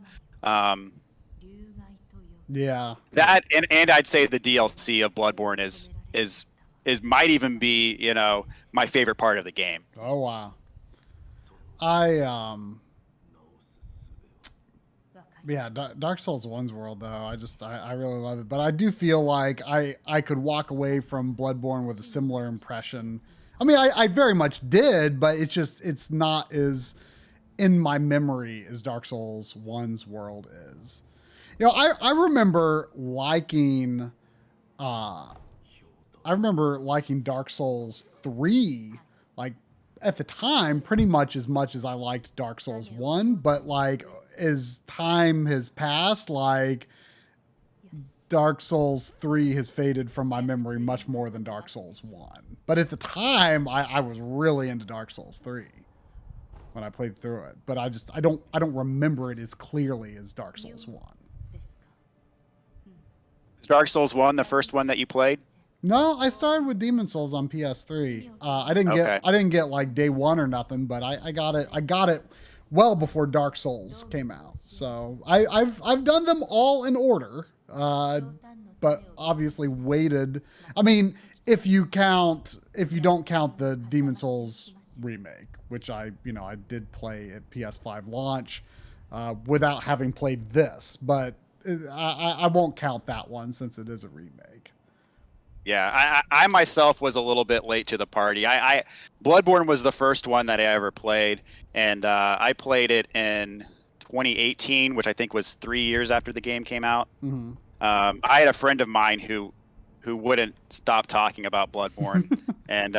Yeah. That and I'd say the DLC of Bloodborne is might even be my favorite part of the game. Oh wow. Yeah, Dark Souls 1's world though, I really love it. But I do feel like I could walk away from Bloodborne with a similar impression. I mean, I very much did, but it's not as in my memory as Dark Souls 1's world is. I remember liking Dark Souls 3 like at the time pretty much as I liked Dark Souls 1, but like as time has passed, like Dark Souls 3 has faded from my memory much more than Dark Souls 1. But at the time, I was really into Dark Souls 3 when I played through it. But I don't remember it as clearly as Dark Souls 1. Is Dark Souls 1 the first one that you played? No, I started with Demon Souls on PS3. I didn't get like day one or nothing, but I got it well before Dark Souls came out. So I've done them all in order, but obviously waited. I mean, if you don't count the Demon Souls remake, which I did play at PS5 launch without having played this, but I won't count that one since it is a remake. Yeah, I myself was a little bit late to the party. Bloodborne was the first one that I ever played, and I played it in 2018, which I think was 3 years after the game came out. Mm-hmm. I had a friend of mine who wouldn't stop talking about Bloodborne, and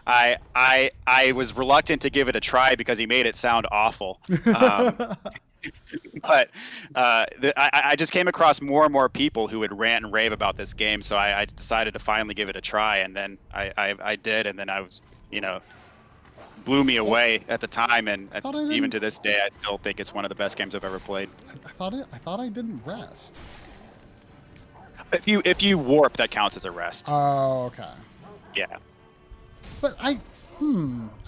I was reluctant to give it a try because he made it sound awful. But I just came across more and more people who would rant and rave about this game, so I decided to finally give it a try, and then I did, and then I was, blew me away at the time, and even to this day, I still think it's one of the best games I've ever played. I thought I didn't rest. If you warp, that counts as a rest. Oh, okay. Yeah. But I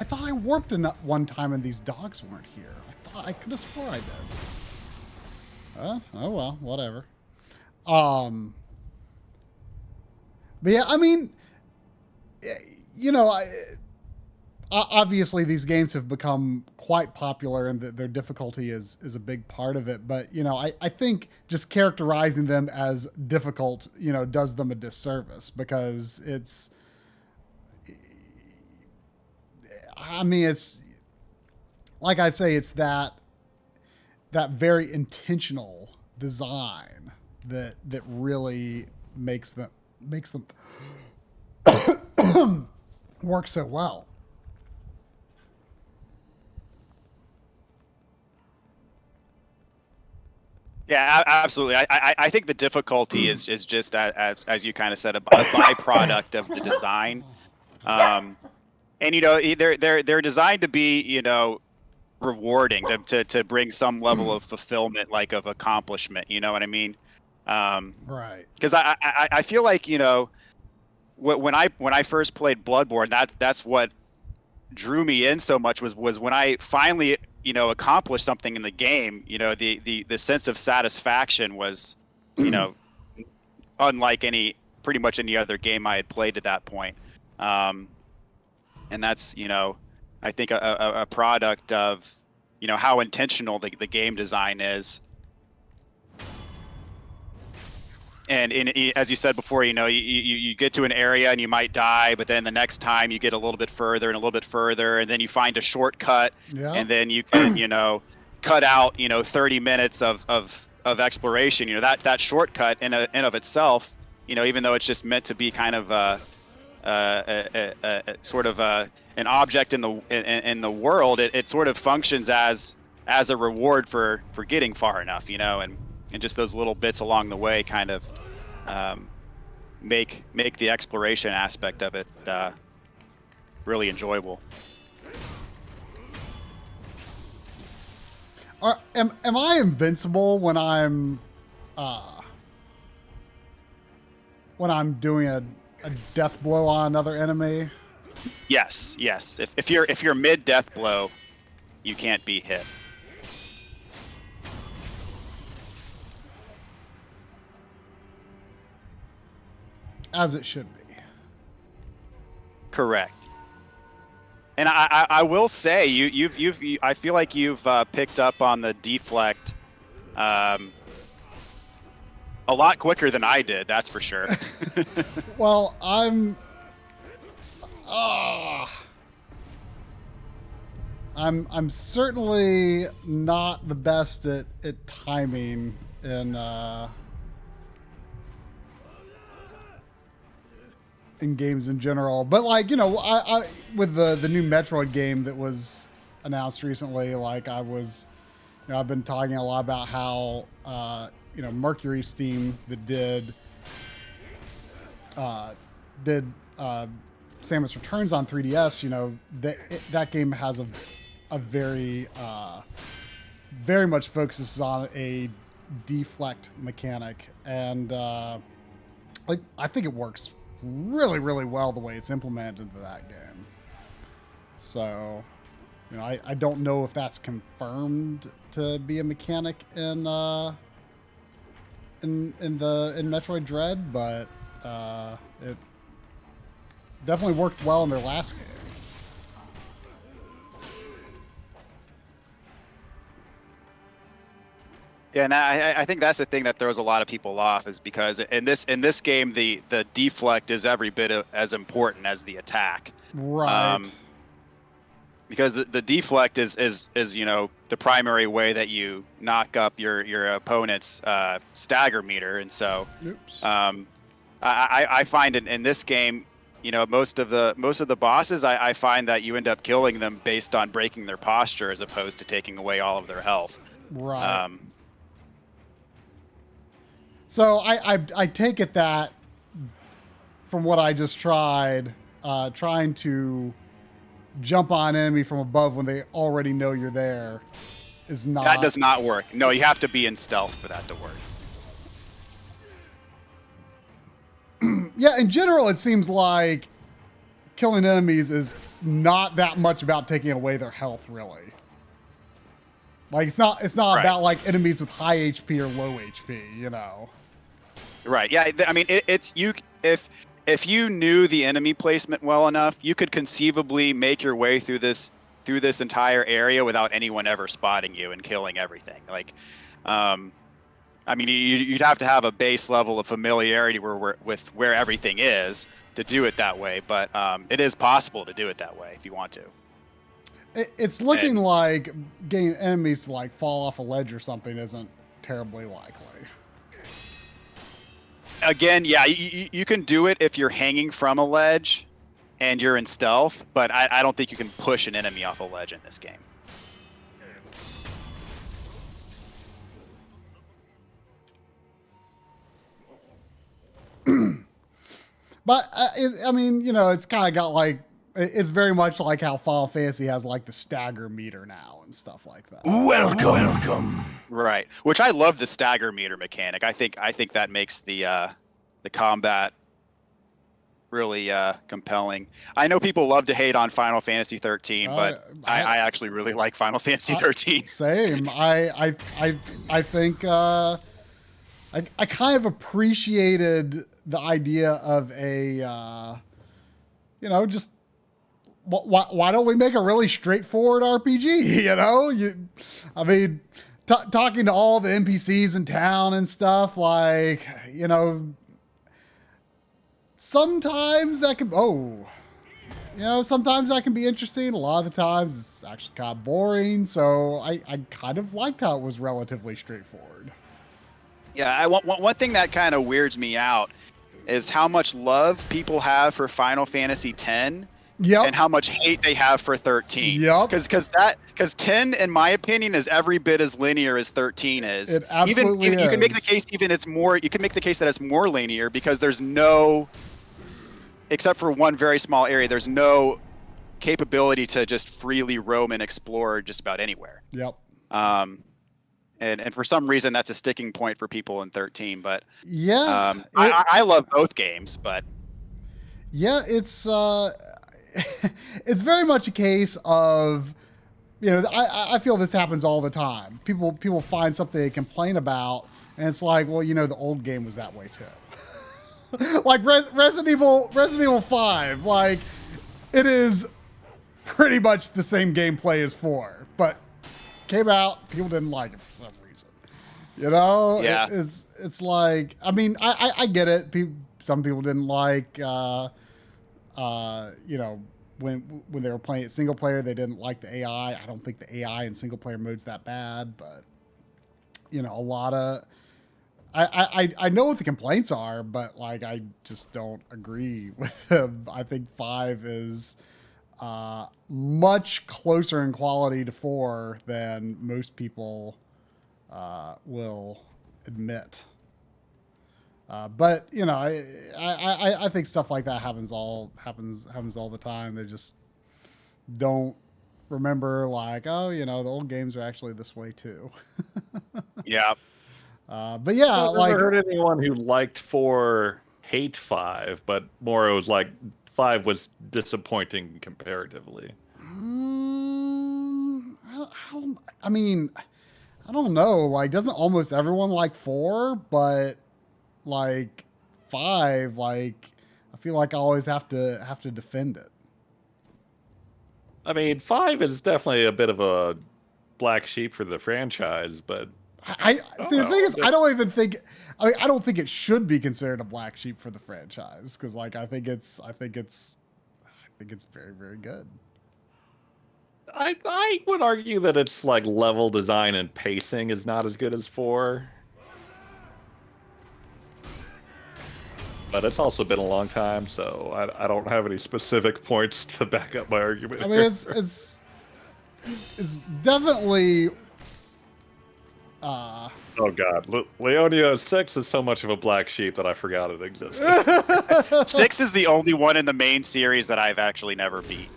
thought I warped one time and these dogs weren't here. I could have swore I did. Oh well, whatever. But yeah, I mean, obviously these games have become quite popular, and their difficulty is a big part of it. But I think just characterizing them as difficult, does them a disservice, because it's like I say, it's that very intentional design that really makes them work so well. Yeah, absolutely. I think the difficulty is just as you kind of said, a byproduct of the design. And they're designed to be rewarding, to bring some level of fulfillment, like of accomplishment. You know what I mean? Right. Because I feel like when I first played Bloodborne, that's what drew me in so much was when I finally accomplished something in the game. The sense of satisfaction was unlike pretty much any other game I had played at that point. And that's, I think a product of, how intentional the game design is. And as you said before, you get to an area and you might die, but then the next time you get a little bit further and a little bit further, and then you find a shortcut, and then you can, cut out, 30 minutes of exploration. That shortcut in of itself, even though it's just meant to be kind of sort of an object in the world, it sort of functions as a reward for getting far enough, and just those little bits along the way kind of make the exploration aspect of it really enjoyable. Am I invincible when I'm when I'm doing a death blow on another enemy. Yes. If you're mid death blow, you can't be hit. As it should be. Correct. And I will say I feel like you've picked up on the deflect a lot quicker than I did. That's for sure. Well, I'm certainly not the best at timing in games in general, but like, you know, I with the new Metroid game that was announced recently, like I've been talking a lot about how you know, Mercury's team that did Samus Returns on 3DS, you know, that game has a very much focuses on a deflect mechanic, and like I think it works really, really well the way it's implemented into that game. So, you know, I don't know if that's confirmed to be a mechanic in Metroid Dread, but it definitely worked well in their last game. Yeah, and I think that's the thing that throws a lot of people off, is because in this game the deflect is every bit as important as the attack. Right. Because the deflect is you know, the primary way that you knock up your opponent's stagger meter, and so I find in this game, you know, most of the bosses, I find that you end up killing them based on breaking their posture as opposed to taking away all of their health. Right. So I take it that from what I just tried, trying to jump on enemy from above when they already know you're there is not... That does not work. No, you have to be in stealth for that to work. Yeah, in general, it seems like killing enemies is not that much about taking away their health, really. Like, it's not right. About like enemies with high HP or low HP, you know. Right. Yeah. I mean, it's you. If you knew the enemy placement well enough, you could conceivably make your way through this entire area without anyone ever spotting you and killing everything. Like, I mean, you'd have to have a base level of familiarity with where everything is to do it that way. But it is possible to do it that way if you want to. It's looking like getting enemies to like fall off a ledge or something isn't terribly likely. Again, yeah, you can do it if you're hanging from a ledge and you're in stealth, but I don't think you can push an enemy off a ledge in this game. But I mean, you know, it's kind of got like, it's very much like how Final Fantasy has like the stagger meter now and stuff like that. Welcome. Right, which I love the stagger meter mechanic. I think that makes the combat really compelling. I know people love to hate on Final Fantasy 13, but I actually really like Final Fantasy 13. Same. I think I kind of appreciated the idea of a you know, just why don't we make a really straightforward RPG? You know, I mean, talking to all the NPCs in town and stuff, like, you know, sometimes that can, sometimes that can be interesting. A lot of the times it's actually kind of boring. So I kind of liked how it was relatively straightforward. Yeah, one thing that kind of weirds me out is how much love people have for Final Fantasy X. Yep. And how much hate they have for 13. Yep. Because 10, in my opinion, is every bit as linear as 13 is. It absolutely is. You can make the case it's more. You can make the case that it's more linear because there's no, except for one very small area, there's no capability to just freely roam and explore just about anywhere. Yep. and for some reason that's a sticking point for people in 13. But Yeah, I love both games, but yeah, it's it's very much a case of, you know, I feel this happens all the time. People find something they complain about, and it's like, well, you know, the old game was that way too. Like Resident Evil 5, like it is pretty much the same gameplay as 4, but came out, people didn't like it for some reason. You know, yeah, it's like, I mean, I get it. Some people didn't like, you know, when they were playing it single player, they didn't like the AI. I don't think the AI in single player mode's that bad, but you know, a lot of, I know what the complaints are, but like I just don't agree with them. I think 5 is much closer in quality to 4 than most people will admit. But you know, I think stuff like that happens all the time. They just don't remember, like, oh, you know, the old games are actually this way too. yeah. But yeah, I've like, never heard anyone who liked 4 hate 5, but more it was like 5 was disappointing comparatively. I mean, I don't know. Like, doesn't almost everyone like 4? But like 5, like I feel like I always have to defend it. I mean, 5 is definitely a bit of a black sheep for the franchise, but I see. The thing is, I don't even think. I mean, I don't think it should be considered a black sheep for the franchise, because, like, I think it's very, very good. I would argue that it's like level design and pacing is not as good as 4. But it's also been a long time, so I don't have any specific points to back up my argument. I mean, it's definitely. Oh god, Leonia 6 is so much of a black sheep that I forgot it existed. 6 is the only one in the main series that I've actually never beat.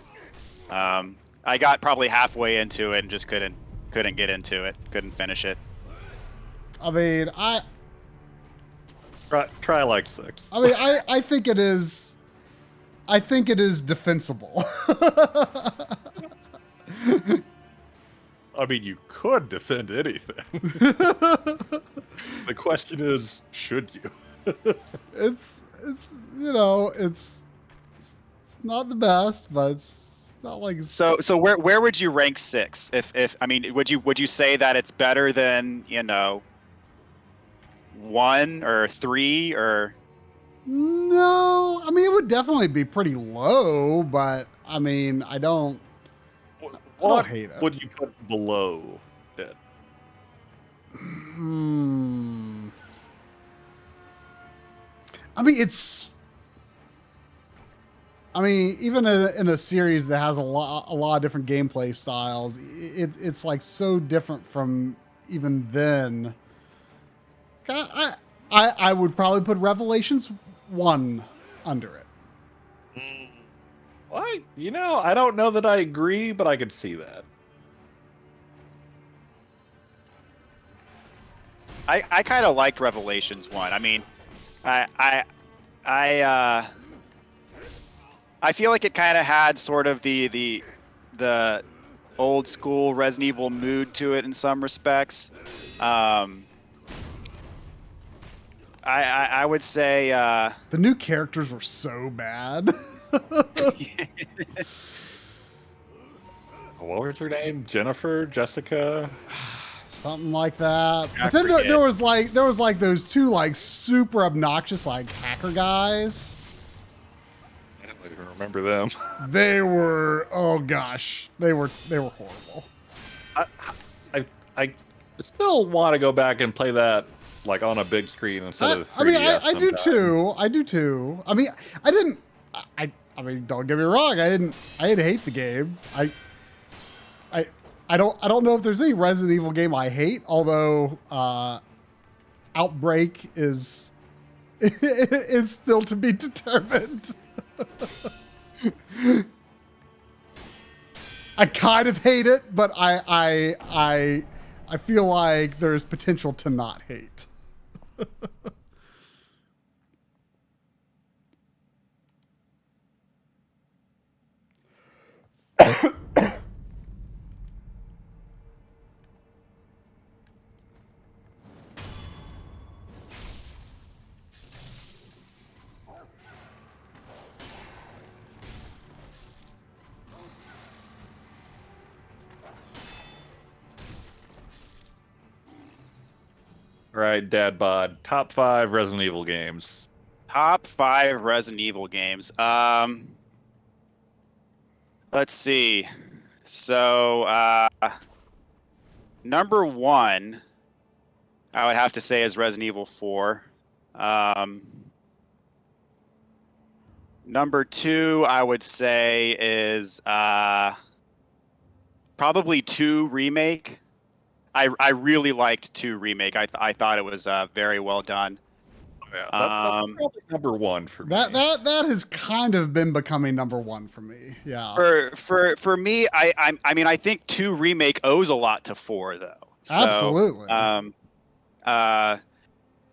I got probably halfway into it and just couldn't get into it, couldn't finish it. I mean, Try like 6. I mean, I think it is. I think it is defensible. I mean, you could defend anything. The question is, should you? It's you know, it's not the best, but it's not like So where would you rank 6? If I mean, would you say that it's better than, you know, 1 or 3 or? No, I mean, it would definitely be pretty low, but I mean, I don't hate it. Would you put below it? I mean, even in a series that has a lot of different gameplay styles, it's like so different from even then. I would probably put Revelations 1 under it. Well, you know, I don't know that I agree, but I could see that. I kind of liked Revelations 1. I mean, I feel like it kind of had sort of the old school Resident Evil mood to it in some respects. I would say the new characters were so bad. What was her name? Jennifer? Jessica? Something like that. But then there was like those two like super obnoxious like hacker guys. I don't even remember them. They were, oh gosh, they were horrible. I still want to go back and play that like on a big screen instead of 3DS. I mean, I do too. I do too. I mean, I mean, don't get me wrong. I didn't hate the game. I don't know if there's any Resident Evil game I hate, although Outbreak is still to be determined. I kind of hate it, but I I feel like there's potential to not hate. Right, Dad Bod. Top 5 Resident Evil games. Top 5 Resident Evil games. Let's see. So, number 1, I would have to say is Resident Evil 4. Number 2, I would say is probably 2 Remake. I really liked 2 Remake. I thought it was very well done. Yeah, that's probably number 1 for me. That has kind of been becoming number 1 for me. Yeah. For me, I mean, I think 2 Remake owes a lot to 4 though. So, Absolutely.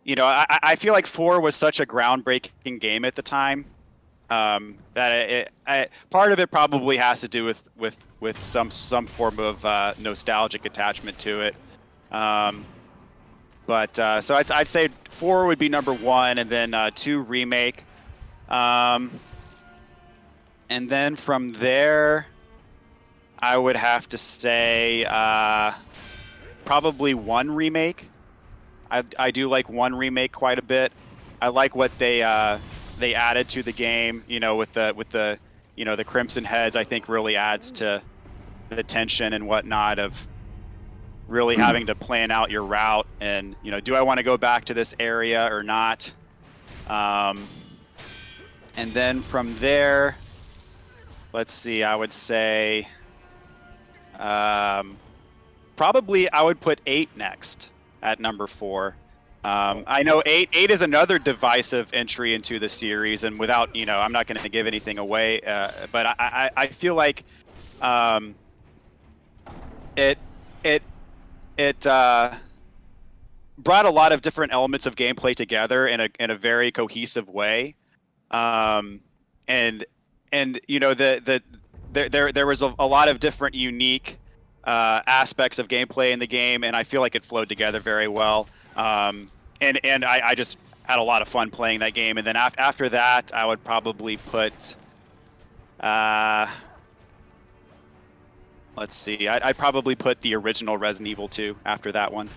You know, I feel like 4 was such a groundbreaking game at the time. That part of it probably has to do with some form of nostalgic attachment to it. But so I'd say 4 would be number 1, and then 2 Remake. And then from there, I would have to say probably 1 Remake. I do like 1 Remake quite a bit. I like what they added to the game, you know, with the you know, the Crimson Heads. I think really adds to the tension and whatnot of really having to plan out your route and, you know, do I want to go back to this area or not? And then from there, let's see, I would say probably I would put 8 next at number 4. I know 8 is another divisive entry into the series, and without, you know, I'm not going to give anything away, but I feel like it brought a lot of different elements of gameplay together in a very cohesive way, and you know, there was a lot of different unique aspects of gameplay in the game, and I feel like it flowed together very well. And I just had a lot of fun playing that game. And then after that, I would probably put, let's see, I'd probably put the original Resident Evil 2 after that one.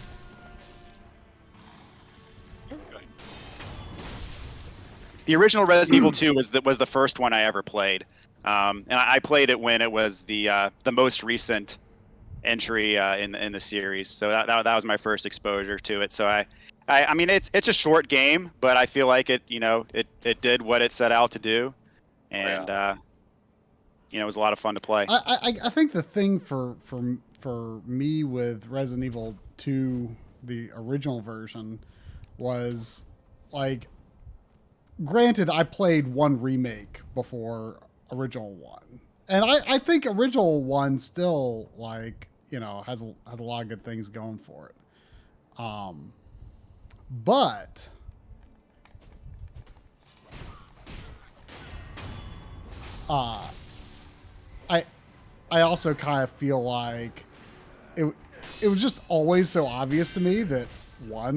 The original Resident Evil 2 was the first one I ever played, and I played it when it was the most recent entry in the series. So that was my first exposure to it. So I mean, it's a short game, but I feel like it, you know, it did what it set out to do, and you know, it was a lot of fun to play. I think the thing for me with Resident Evil 2, the original version, was like, granted, I played 1 Remake before original 1, and I think original 1 still, like, you know, has a lot of good things going for it. But I also kind of feel like it was just always so obvious to me that at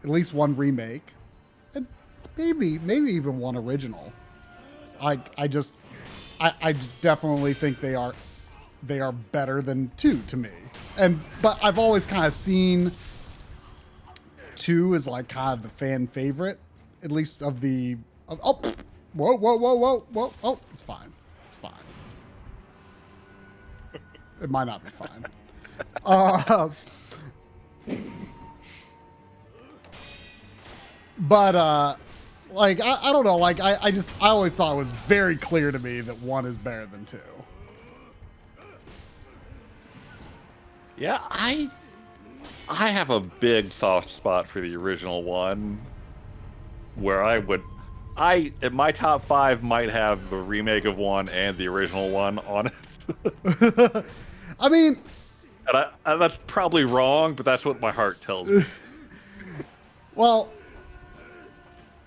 least one remake, and maybe even one original. I definitely think they are better than 2 to me. But I've always kind of seen 2 as like kind of the fan favorite, at least of the. Whoa! It's fine. It might not be fine. But like I don't know. Like I always thought it was very clear to me that 1 is better than 2. Yeah, I have a big soft spot for the original one, where in my top 5 might have the remake of 1 and the original 1 on it. I mean, And that's probably wrong, but that's what my heart tells me. Well,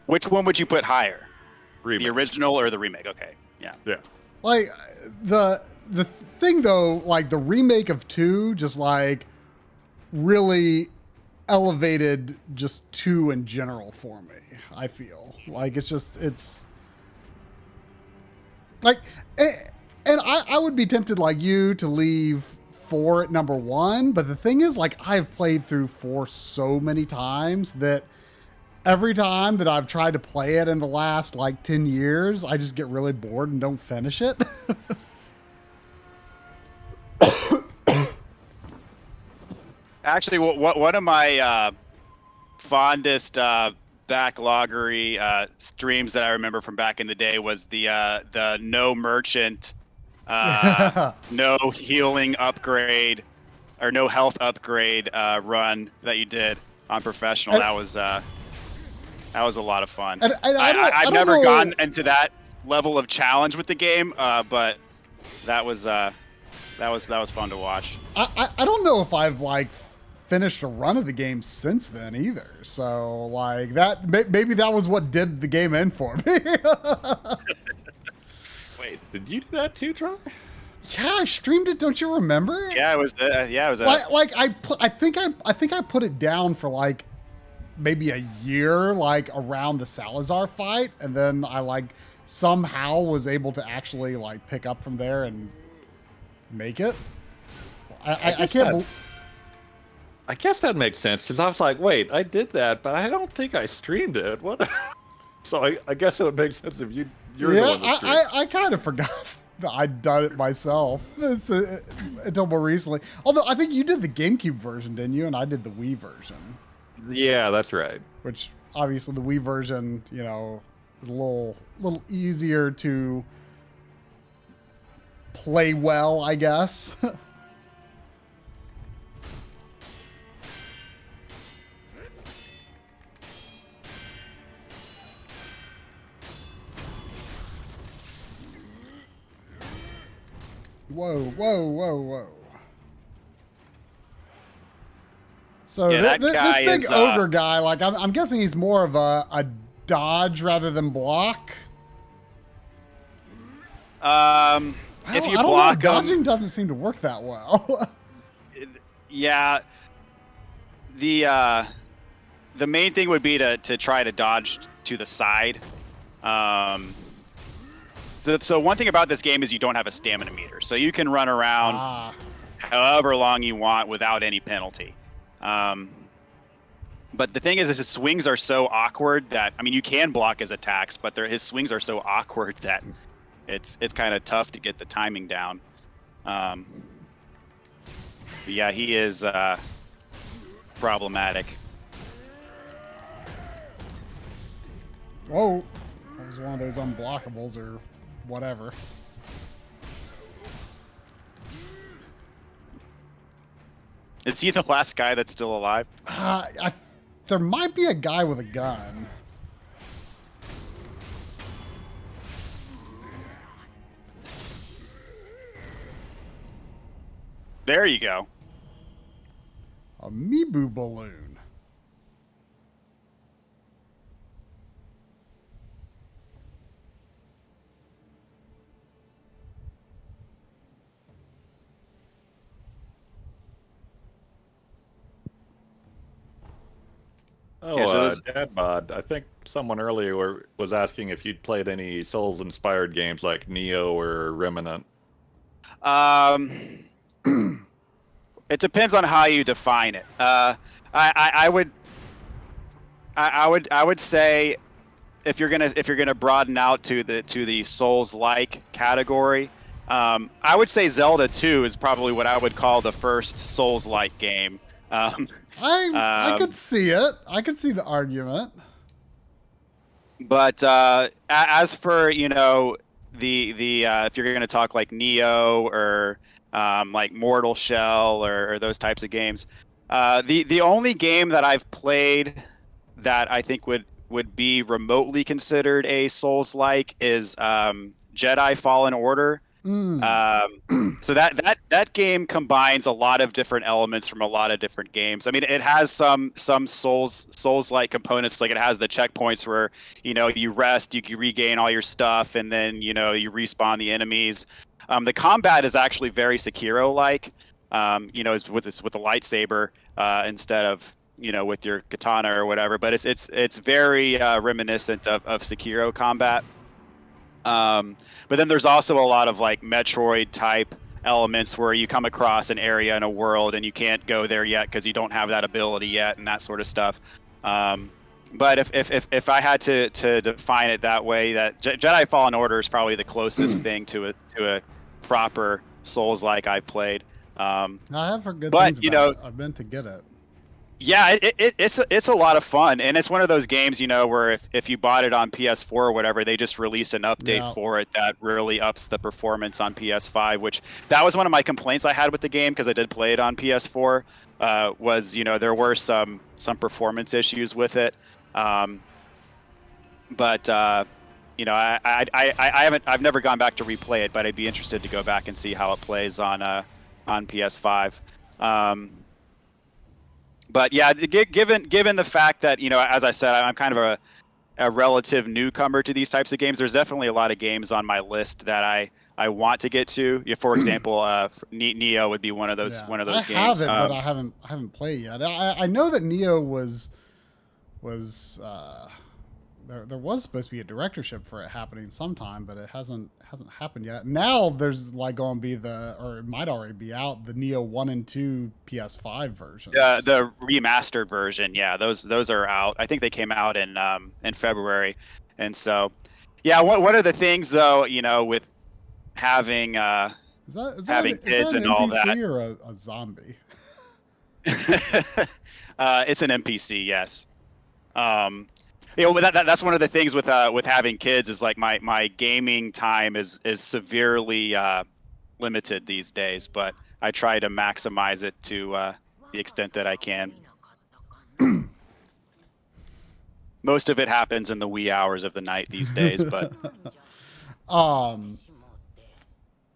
Which one would you put higher? Remake. The original or the remake? Okay, yeah. Yeah. like the thing though, like the remake of 2 just like really elevated just 2 in general for me. I feel like it's like, and I would be tempted like you to leave 4 at number 1, but the thing is, like, I've played through 4 so many times that every time that I've tried to play it in the last like 10 years, I just get really bored and don't finish it. Actually, one of my fondest Backloggery streams that I remember from back in the day was the no merchant, no healing upgrade, or no health upgrade run that you did on professional. And, that was a lot of fun. And I've never gone into that level of challenge with the game, but that was fun to watch. I don't know if I've like finished a run of the game since then either. So like that, maybe that was what did the game end for me. Wait, did you do that too, Troy? Yeah, I streamed it. Don't you remember? Yeah, it was. Like I think I put it down for like maybe a year, like around the Salazar fight, and then I like somehow was able to actually like pick up from there and make it. I can't. I guess that makes sense because I was like, wait, I did that, but I don't think I streamed it. What? So I guess it would make sense if you're the one that streamed. I kind of forgot that I'd done it myself. Until more recently. Although I think you did the GameCube version, didn't you? And I did the Wii version. Yeah, that's right. Which obviously the Wii version, you know, is a little easier to play well, I guess. Whoa. So yeah, this big ogre guy, like I'm guessing he's more of a dodge rather than block. If you block him, dodging doesn't seem to work that well. Yeah. The main thing would be to try to dodge to the side. So one thing about this game is you don't have a stamina meter, so you can run around however long you want without any penalty. But the thing is, his swings are so awkward that, I mean, you can block his attacks, but his swings are so awkward that it's kind of tough to get the timing down. But yeah, he is problematic. Whoa, that was one of those unblockables or whatever. Is he the last guy that's still alive? There might be a guy with a gun. There you go. A Mibu balloon. Oh, Yeah, so Dadbod, I think someone earlier was asking if you'd played any Souls-inspired games like Neo or Remnant. It depends on how you define it. I would say if you're gonna broaden out to the Souls-like category, I would say Zelda 2 is probably what I would call the first Souls-like game. I could see it. I could see the argument. But as for, you know, the if you're going to talk like Neo or like Mortal Shell or those types of games, the only game that I've played that I think would be remotely considered a Souls-like is Jedi Fallen Order. So that game combines a lot of different elements from a lot of different games. I mean, it has some Souls-like components. Like it has the checkpoints where you rest, you can regain all your stuff, and then you respawn the enemies. The combat is actually very Sekiro-like. Is with the lightsaber instead of with your katana or whatever. But it's very reminiscent of Sekiro combat. But then there's also a lot of like Metroid type elements where you come across an area in a world and you can't go there yet because you don't have that ability yet and that sort of stuff. But if I had to define it that way, that Jedi Fallen Order is probably the closest thing to a proper Souls-like I've played. I have heard good things about it. I've been to get it. Yeah, it's a lot of fun, and it's one of those games, where if you bought it on PS4 or whatever, they just release an update for it that really ups the performance on PS5. Which that was one of my complaints I had with the game because I did play it on PS4. Was there were some performance issues with it, but I've never gone back to replay it, but I'd be interested to go back and see how it plays on PS5. But yeah, given the fact that as I said, I'm kind of a relative newcomer to these types of games. There's definitely a lot of games on my list that I want to get to. For example, Neo would be one of those games. I have it, but I haven't played yet. I know that Neo was there was supposed to be a directorship for it happening sometime, but it hasn't happened yet. Now there's like going to be or it might already be out, the Neo 1 and 2 PS5 versions. The remastered version, yeah, those are out. I think they came out in February, and so yeah. One of the things though, with having having kids and all that, or a zombie? It's an NPC, yes. That's one of the things with having kids is like my gaming time is severely limited these days, but I try to maximize it to the extent that I can. Most of it happens in the wee hours of the night these days, but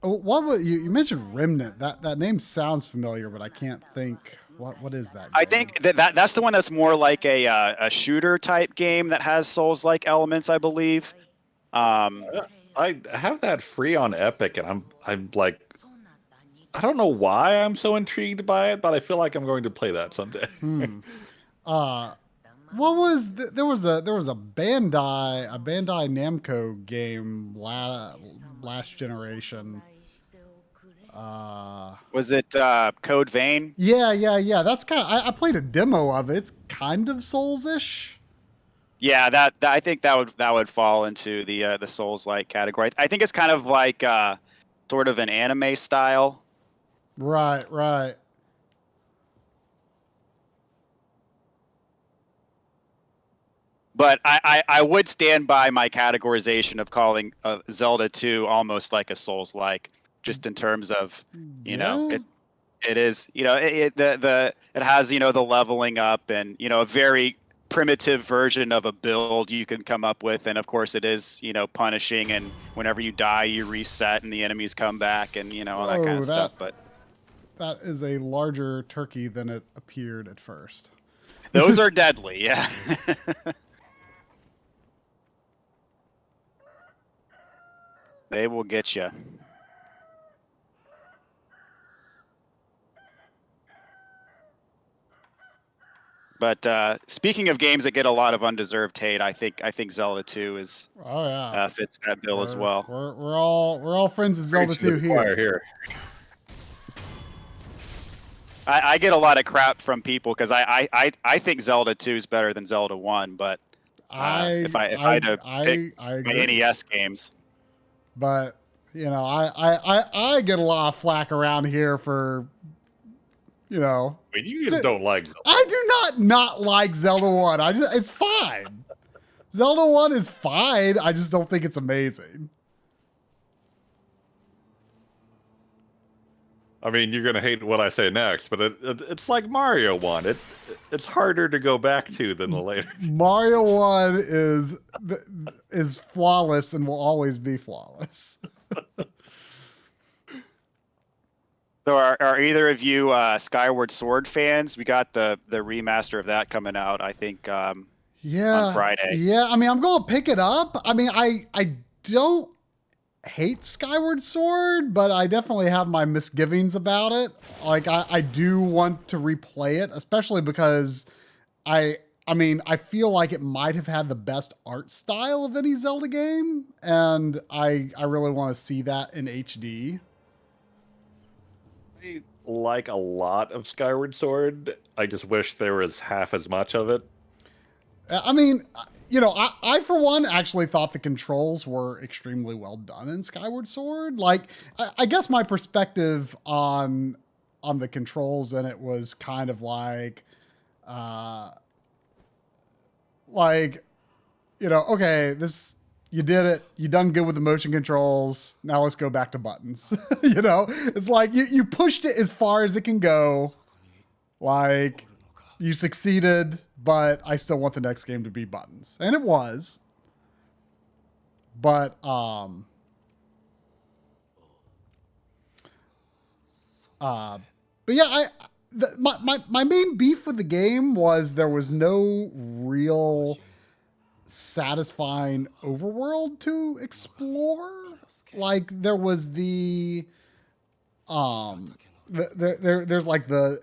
what was, you mentioned Remnant? That name sounds familiar, but I can't think. What is that game? I think that's the one that's more like a shooter type game that has Souls-like elements, I believe. I have that free on Epic, and I'm like, I don't know why I'm so intrigued by it, but I feel like I'm going to play that someday. What was there was a Bandai Namco game last generation. Was it Code Vein? Yeah. That's kind of, I played a demo of it. It's kind of Souls-ish. Yeah, that I think that would fall into the Souls-like category. I think it's kind of like sort of an anime style. Right. But I would stand by my categorization of calling Zelda 2 almost like a Souls-like, just in terms of it is it has the leveling up and a very primitive version of a build you can come up with, and of course it is punishing, and whenever you die you reset and the enemies come back and all that kind of stuff. But that is a larger turkey than it appeared at first. Those are deadly, yeah. They will get you. But speaking of games that get a lot of undeserved hate, I think Zelda 2 is fits that bill as well. We're all friends of Zelda 2 here. I get a lot of crap from people because I think Zelda 2 is better than Zelda 1, but if I had to pick my NES games. But I get a lot of flack around here for I mean, you just don't like Zelda. I do not like Zelda 1. It's fine. Zelda 1 is fine. I just don't think it's amazing. I mean, you're going to hate what I say next, but it's like Mario 1. It's harder to go back to than the later. Mario 1 is flawless and will always be flawless. So are either of you Skyward Sword fans? We got the remaster of that coming out, I think, on Friday. Yeah. I mean, I'm going to pick it up. I mean, I don't hate Skyward Sword, but I definitely have my misgivings about it. Like, I do want to replay it, especially because I mean, I feel like it might have had the best art style of any Zelda game, and I really want to see that in HD. I like a lot of Skyward Sword. I just wish there was half as much of it. I mean, you know, I for one actually thought the controls were extremely well done in Skyward Sword. Like, I guess my perspective on the controls in it was kind of like, you know, okay, this, you did it. You done good with the motion controls. Now let's go back to buttons. You know, it's like you pushed it as far as it can go. Like, you succeeded, but I still want the next game to be buttons. And it was. But yeah, my main beef with the game was there was no real satisfying overworld to explore. Like, there was there's like the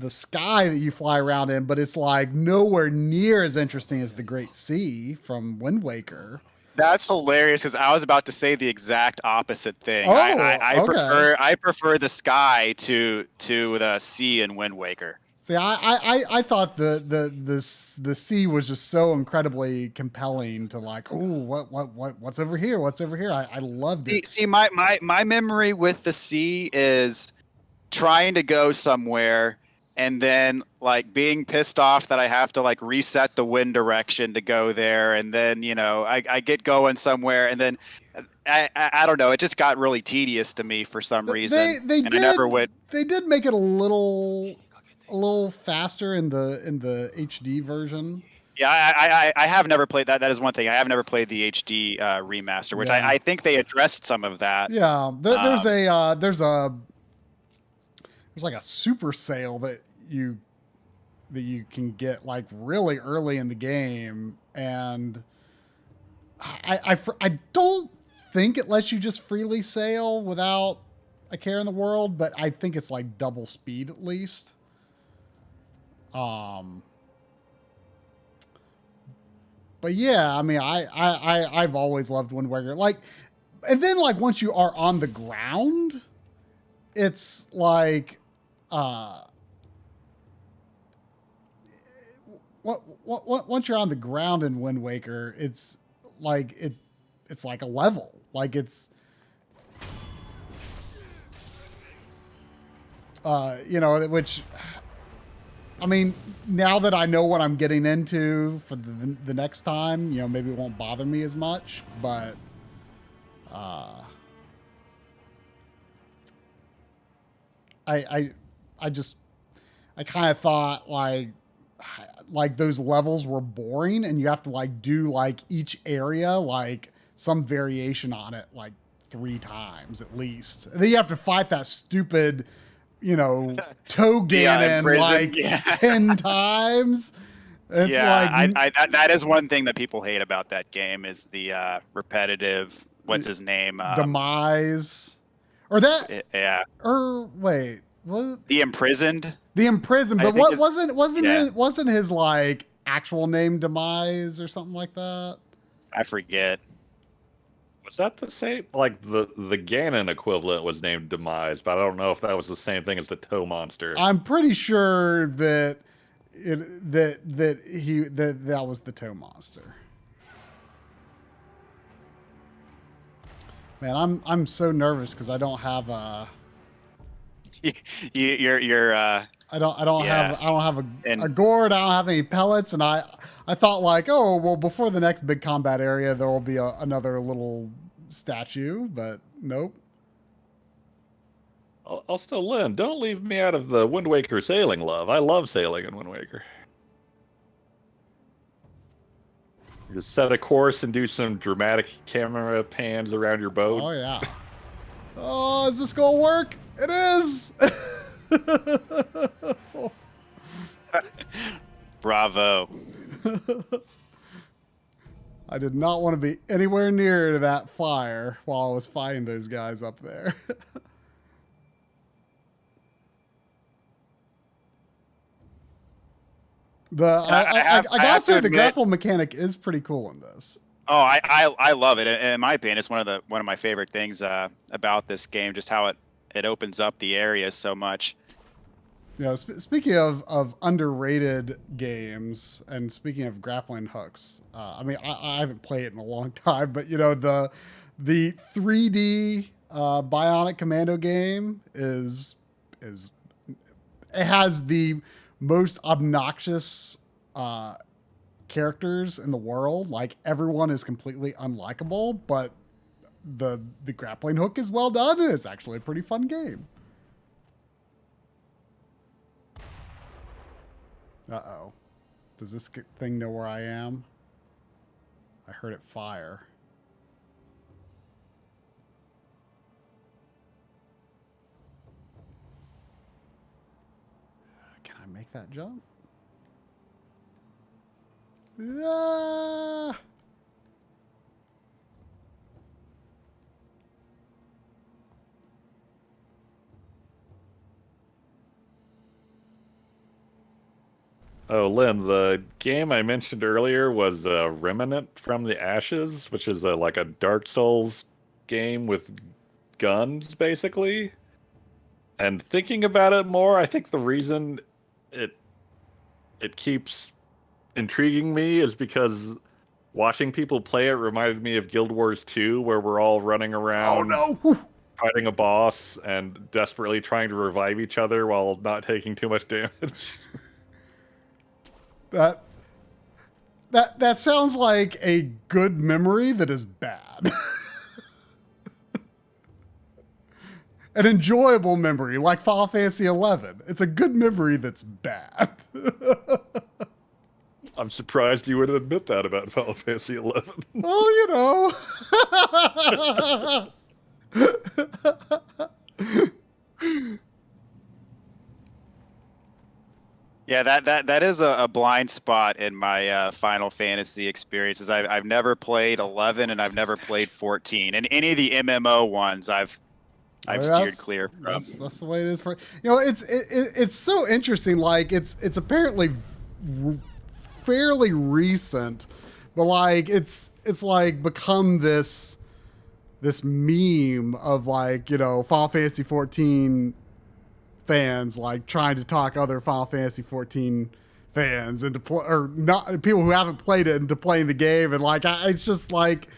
sky that you fly around in, but it's like nowhere near as interesting as the Great Sea from Wind Waker. That's hilarious because I was about to say the exact opposite thing. Oh, I prefer the sky to the sea in Wind Waker. See, I thought the sea was just so incredibly compelling to like, oh, what's over here? What's over here? I loved it. See, my memory with the sea is trying to go somewhere and then like being pissed off that I have to like reset the wind direction to go there, and then I get going somewhere, and then I don't know, it just got really tedious to me for some reason. They I never went. They did make it a little faster in the HD version. Yeah, I have never played that. That is one thing. I have never played the HD remaster, which I think they addressed some of that. Yeah, there's like a super sale that you can get like really early in the game, and I don't think it lets you just freely sail without a care in the world, but I think it's like double speed at least. But yeah, I mean, I've always loved Wind Waker. Like, and then like once you are on the ground, it's like, once you're on the ground in Wind Waker, it's like it's like a level. Like it's, which, I mean, now that I know what I'm getting into for the next time, maybe it won't bother me as much, but I kind of thought like those levels were boring, and you have to like do like each area like some variation on it like 3 times at least. And then you have to fight that stupid, toe Ganon like 10 times. It's like that is one thing that people hate about that game is the repetitive. What's his name? Demise, or that? Yeah. Or wait, was the Imprisoned? The Imprisoned, but what wasn't his like actual name Demise or something like that? I forget. Was that the same? Like the Ganon equivalent was named Demise, but I don't know if that was the same thing as the Toe Monster. I'm pretty sure that that was the Toe Monster. Man, I'm so nervous because I don't have a. You're I don't have a gourd. I don't have any pellets, and I thought like, oh well, before the next big combat area, there will be another little statue, but nope. Also, Lynn, don't leave me out of the Wind Waker sailing love. I love sailing in Wind Waker. Just set a course and do some dramatic camera pans around your boat. Oh yeah. Oh, is this gonna work? It is. Bravo. I did not want to be anywhere near that fire while I was fighting those guys up there. I gotta say the grapple mechanic is pretty cool in this. Oh, I love it. In my opinion, it's one of my favorite things about this game. Just how it opens up the area so much. You know, speaking of underrated games, and speaking of grappling hooks, I mean, I haven't played it in a long time, but you know, the 3D Bionic Commando game is it has the most obnoxious characters in the world. Like, everyone is completely unlikable, but the grappling hook is well done, and it's actually a pretty fun game. Uh-oh. Does this thing know where I am? I heard it fire. Can I make that jump? Ah! Oh, Lynn, the game I mentioned earlier was Remnant from the Ashes, which is like a Dark Souls game with guns, basically. And thinking about it more, I think the reason it keeps intriguing me is because watching people play it reminded me of Guild Wars 2, where we're all running around fighting a boss and desperately trying to revive each other while not taking too much damage. That sounds like a good memory that is bad. An enjoyable memory, like Final Fantasy XI. It's a good memory that's bad. I'm surprised you would admit that about Final Fantasy XI. Well, you know. Yeah, that is a blind spot in my Final Fantasy experiences. I've never played 11 and I've never played 14, and any of the MMO ones I've steered clear from. That's the way it is for it's so interesting. Like it's apparently fairly recent, but like it's like become this meme of, like, you know, Final Fantasy 14 fans like trying to talk other Final Fantasy 14 fans into or not people who haven't played it into playing the game, and like it's just like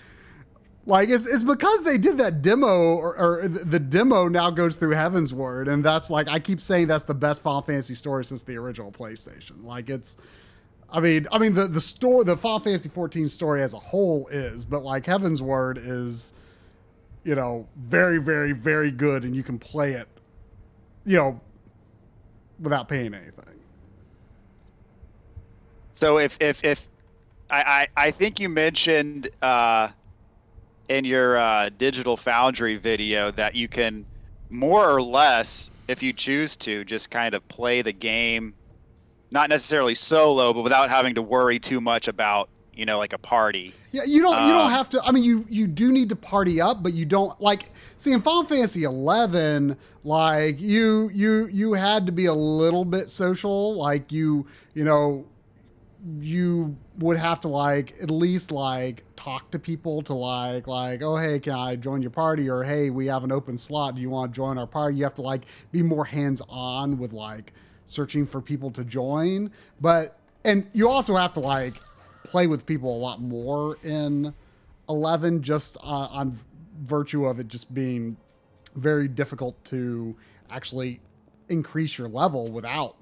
it's because they did that demo, or the demo now goes through Heaven's Word, and that's like, I keep saying that's the best Final Fantasy story since the original PlayStation. Like, it's, I mean the story, the Final Fantasy 14 story as a whole is, but like Heaven's Word is, you know, very, very, very good, and you can play it, you know, without paying anything. So if I think you mentioned in your Digital Foundry video that you can more or less, if you choose to, just kind of play the game, not necessarily solo, but without having to worry too much about, you know, like a party. Yeah, you don't have to. I mean, you do need to party up, but you don't, like, see, in Final Fantasy 11, like you had to be a little bit social. Like you know, you would have to, like, at least, like, talk to people to like, oh, hey, can I join your party? Or, hey, we have an open slot. Do you want to join our party? You have to, like, be more hands-on with, like, searching for people to join. But, and you also have to, like, play with people a lot more in 11, just on virtue of it just being very difficult to actually increase your level without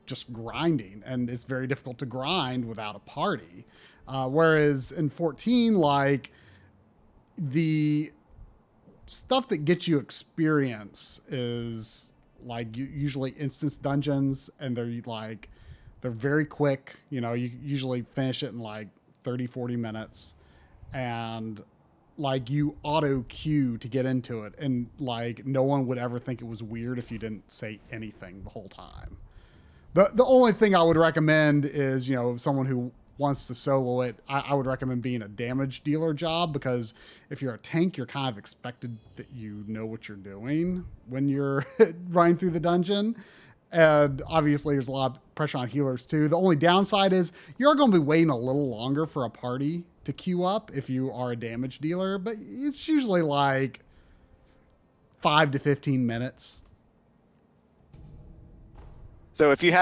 just grinding, and it's very difficult to grind without a party. Whereas in 14, like, the stuff that gets you experience is like usually instance dungeons, and they're very quick. You know, you usually finish it in like 30-40 minutes, and like you auto queue to get into it, and like no one would ever think it was weird if you didn't say anything the whole time. The only thing I would recommend is, you know, someone who wants to solo it, I would recommend being a damage dealer job, because if you're a tank, you're kind of expected that you know what you're doing when you're running through the dungeon. And obviously there's a lot of pressure on healers too. The only downside is you're going to be waiting a little longer for a party to queue up if you are a damage dealer, but it's usually like 5 to 15 minutes. So if you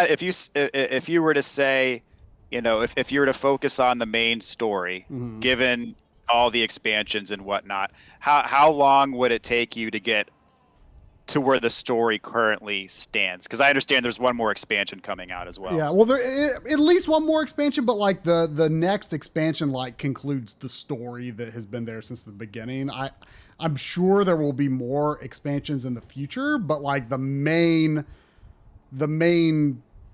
were to say, you know, if you were to focus on the main story, given all the expansions and whatnot, how long would it take you to get to where the story currently stands? Because I understand there's one more expansion coming out as well. Yeah, well, there at least one more expansion, but like the next expansion like concludes the story that has been there since the beginning. I'm sure there will be more expansions in the future, but like the main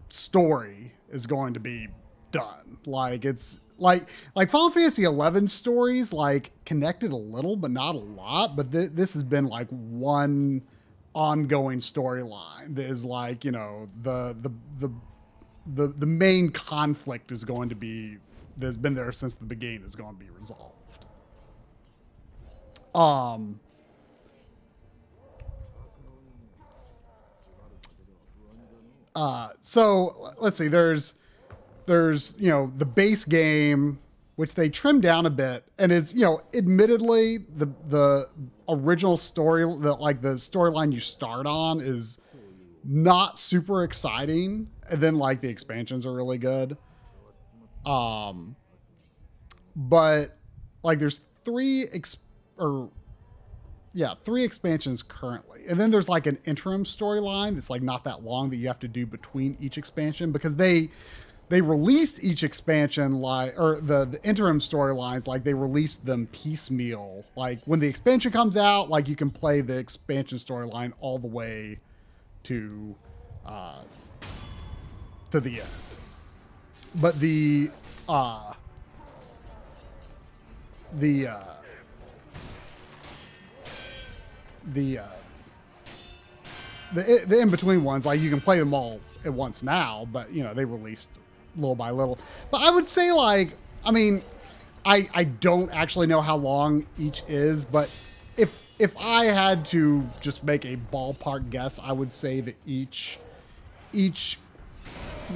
story is going to be done. Like it's like Final Fantasy 11 stories like connected a little, but not a lot. But this has been like one ongoing storyline that is like, you know, the main conflict is going to be, that's been there since the beginning, is going to be resolved. So let's see, there's, you know, the base game, which they trimmed down a bit, and is, you know, admittedly the original story, the storyline you start on is not super exciting. And then like the expansions are really good. But like there's three expansions currently. And then there's like an interim storyline that's like not that long that you have to do between each expansion, because they released each expansion the interim storylines, like they released them piecemeal. Like when the expansion comes out, like you can play the expansion storyline all the way to the end. But the in-between ones, like you can play them all at once now, but you know, they released little by little. But I would say, like, I mean, I don't actually know how long each is, but if I had to just make a ballpark guess, I would say that each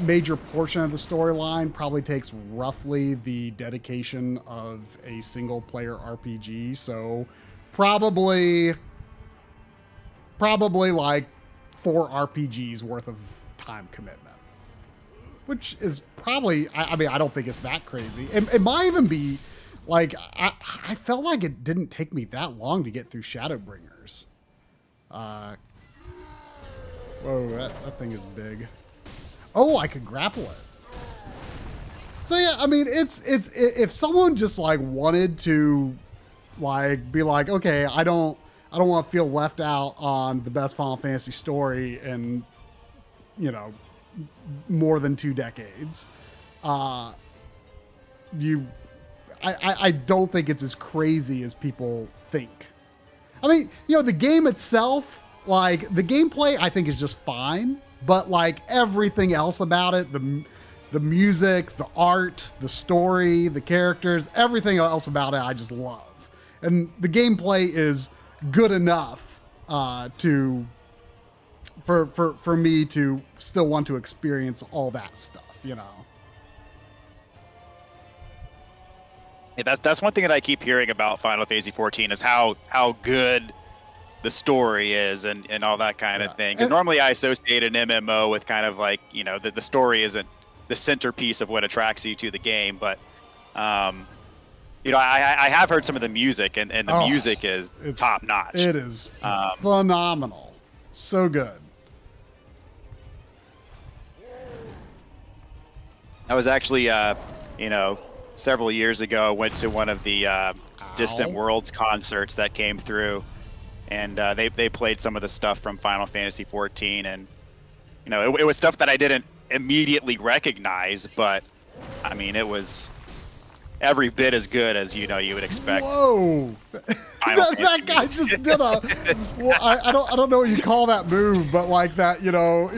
major portion of the storyline probably takes roughly the dedication of a single player RPG. So probably like 4 RPGs worth of time commitment, which is probably, I mean, I don't think it's that crazy. It might even be like, I felt like it didn't take me that long to get through Shadowbringers. Whoa, that thing is big. Oh, I could grapple it. So yeah, I mean, it's if someone just like wanted to like be like, okay, I don't want to feel left out on the best Final Fantasy story in, you know, more than 2 decades. I don't think it's as crazy as people think. I mean, you know, the game itself, like the gameplay, I think is just fine, but like everything else about it, the music, the art, the story, the characters, everything else about it, I just love. And the gameplay is good enough for me to still want to experience all that stuff, you know. Yeah, that's one thing that I keep hearing about Final Fantasy 14 is how good the story is and all that kind of thing. Because normally I associate an MMO with kind of like, you know, the story isn't the centerpiece of what attracts you to the game, but you know, I have heard some of the music, and the music is top notch. It is phenomenal. So good. I was actually, you know, several years ago, went to one of the Distant Worlds concerts that came through, and they played some of the stuff from Final Fantasy 14, and you know, it was stuff that I didn't immediately recognize, but I mean, it was every bit as good as you would expect. Whoa! that guy just did a. Well, I don't know what you call that move, but like that, you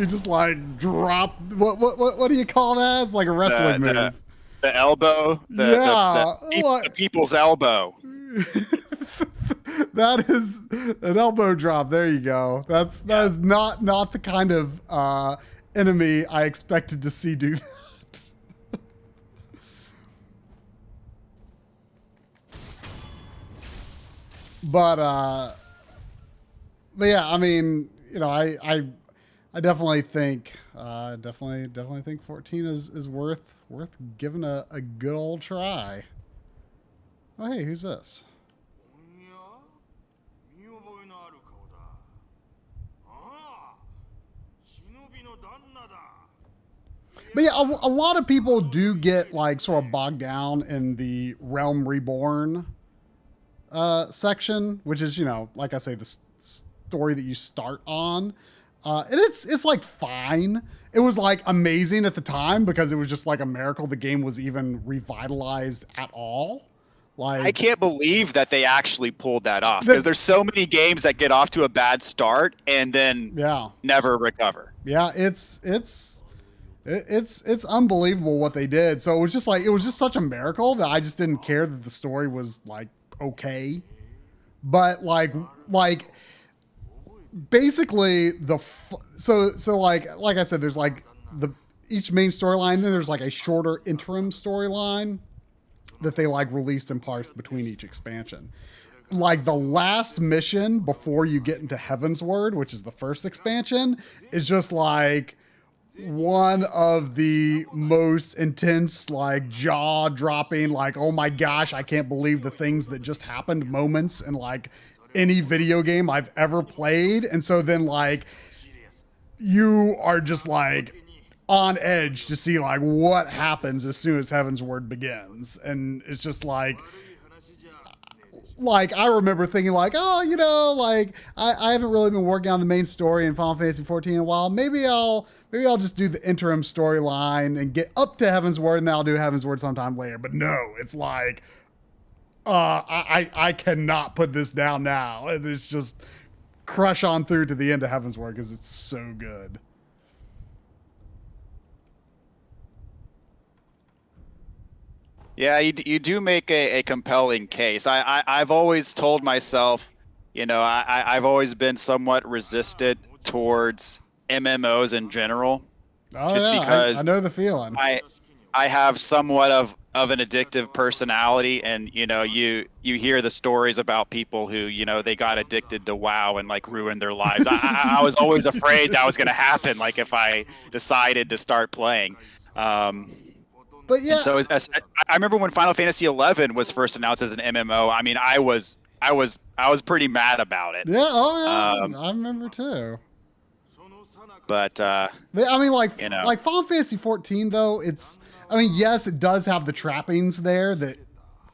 just like drop. What do you call that? It's like a wrestling move. The elbow. The people's elbow. That is an elbow drop. There you go. That is not the kind of enemy I expected to see do that. But yeah, I mean, I definitely think definitely think 14 is worth giving a good old try. Oh, hey, who's this? But yeah, a lot of people do get like sort of bogged down in the Realm Reborn section, which is, like I say, the story that you start on. And it's like fine. It was like amazing at the time because it was just like a miracle the game was even revitalized at all. Like, I can't believe that they actually pulled that off, because there's so many games that get off to a bad start and then never recover. Yeah, it's unbelievable what they did. So it was just such a miracle that I just didn't care that the story was like okay. But like basically so like I said, there's like each main storyline, then there's like a shorter interim storyline that they like released in parts between each expansion. Like the last mission before you get into Heavensward, which is the first expansion, is just like one of the most intense, like jaw-dropping, like, oh my gosh, I can't believe the things that just happened moments in like any video game I've ever played. And so then like you are just like on edge to see like what happens as soon as Heavensward begins. And it's just like I remember thinking like, oh, like I haven't really been working on the main story in Final Fantasy 14 in a while. Maybe I'll just do the interim storyline and get up to Heavensward, and then I'll do Heavensward sometime later. But no, it's like, I cannot put this down now. And it's just crush on through to the end of Heavensward because it's so good. Yeah, you do make a compelling case. I've always told myself, I've always been somewhat resistant towards MMOs in general. Oh, just because I know the feeling. I have somewhat of an addictive personality, and you hear the stories about people who they got addicted to WoW and like ruined their lives. I was always afraid that was going to happen, like if I decided to start playing. But yeah, and so I remember when Final Fantasy XI was first announced as an MMO. I mean, I was pretty mad about it. Yeah, oh yeah, I remember too. But I mean, like Final Fantasy 14 though, yes, it does have the trappings there that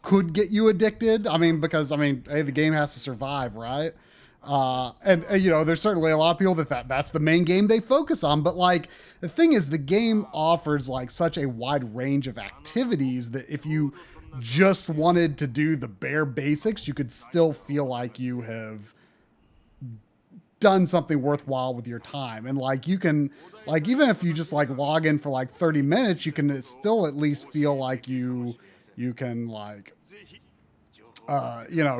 could get you addicted. I mean, because hey, the game has to survive, right? And there's certainly a lot of people that's the main game they focus on. But like the thing is, the game offers like such a wide range of activities that if you just wanted to do the bare basics, you could still feel like you have done something worthwhile with your time. And like you can, like, even if you just like log in for like 30 minutes, you can still at least feel like you can like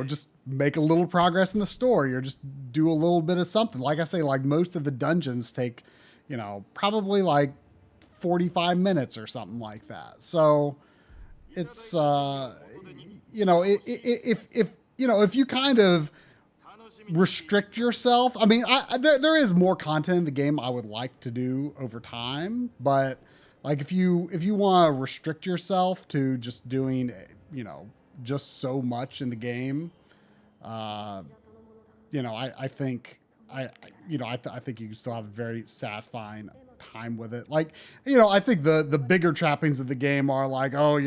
just make a little progress in the story or just do a little bit of something. Like I say, like most of the dungeons take, probably like 45 minutes or something like that. So it's, if you kind of restrict yourself, I mean, there is more content in the game I would like to do over time, but like if you want to restrict yourself to just doing, just so much in the game, I think I think you can still have a very satisfying time with it. Like, I think the bigger trappings of the game are like, oh,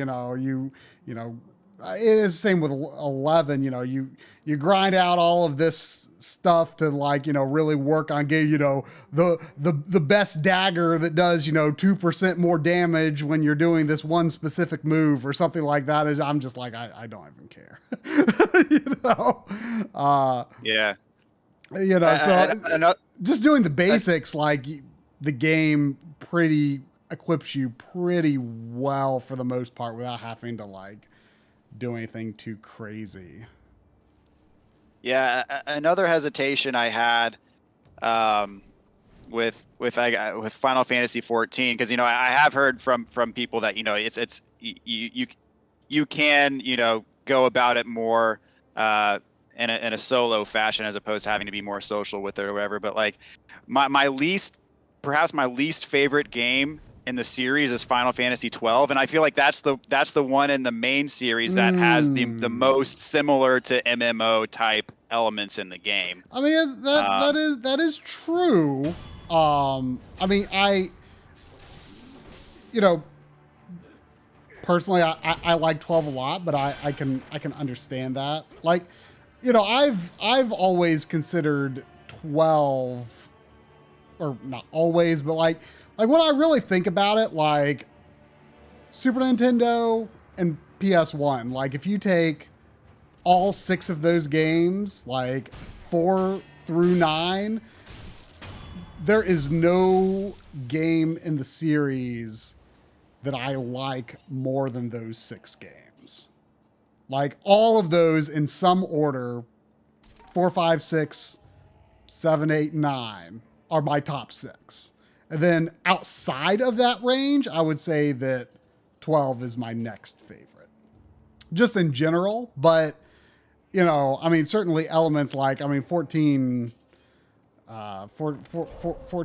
it's the same with 11. You know, you grind out all of this stuff to like, you know, really work on getting, you know, the best dagger that does, you know, 2% more damage when you're doing this one specific move or something like that. I'm just like, I don't even care. You know? Yeah. You know, so just doing the basics, like the game equips you pretty well for the most part without having to like do anything too crazy. Yeah, another hesitation I had with Final Fantasy 14, because you know I have heard from people that you know it's you can, you know, go about it more in a solo fashion as opposed to having to be more social with it or whatever. But like perhaps my least favorite game in the series is Final Fantasy 12, and I feel like that's the one in the main series that has the most similar to MMO type elements in the game. I mean, that is true. I mean, you know, personally, I like 12 a lot, but I can understand that. Like, you know, I've always considered 12, or not always, but like when I really think about it, like Super Nintendo and PS1, like if you take all 6 of those games, like 4 through 9, there is no game in the series that I like more than those 6 games. Like all of those in some order, 4, 5, 6, 7, 8, 9 are my top 6. And then outside of that range, I would say that 12 is my next favorite. Just in general, but you know, I mean, certainly elements like, I mean, 14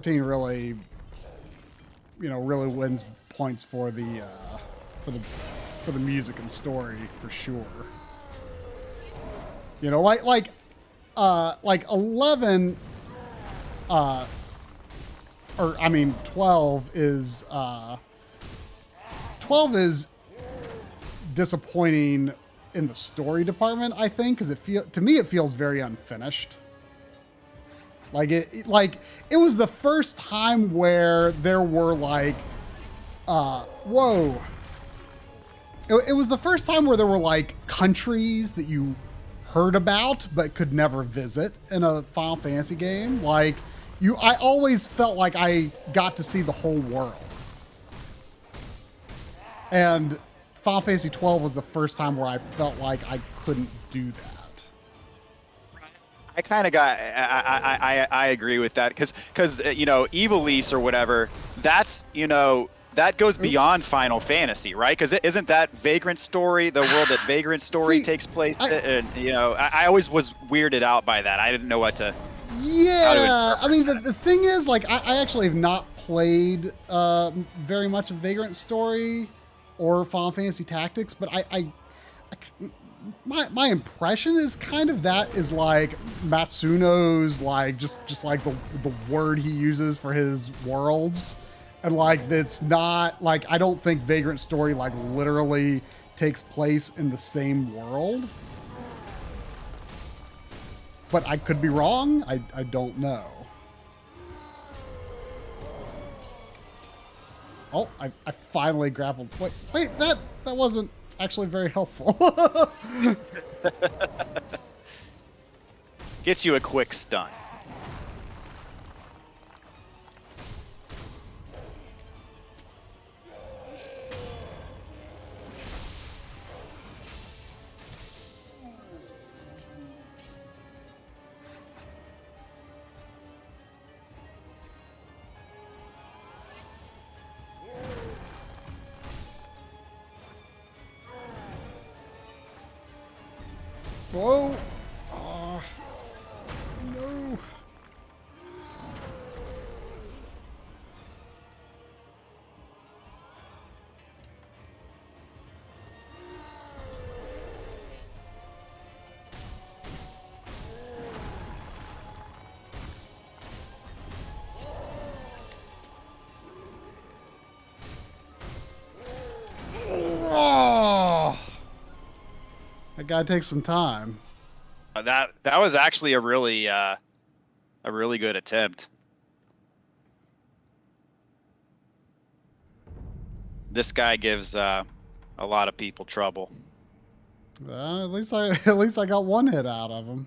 really, you know, really wins points for the music and story for sure. You know, like 11, or I mean 12 is disappointing in the story department, I think, because to me it feels very unfinished. Like it was the first time where there were like it was the first time where there were like countries that you heard about but could never visit in a Final Fantasy game. Like I always felt like I got to see the whole world. And Final Fantasy 12 was the first time where I felt like I couldn't do that. I kind of got, I agree with that because you know, Evilise or whatever, that's, you know, that goes beyond Final Fantasy, right? Because isn't that Vagrant Story, the world that Vagrant Story takes place? And, you know, I always was weirded out by that. I didn't know what to. Yeah, I mean, the thing is, like, I actually have not played very much of Vagrant Story or Final Fantasy Tactics, but my impression is kind of that is like Matsuno's like just like the word he uses for his worlds, and like it's not like, I don't think Vagrant Story like literally takes place in the same world. But I could be wrong. I don't know. Oh, I finally grappled. Wait, that wasn't actually very helpful. Gets you a quick stun. Whoa. No. Oh. That guy takes some time. That was actually a really good attempt. This guy gives a lot of people trouble. At least I got one hit out of him.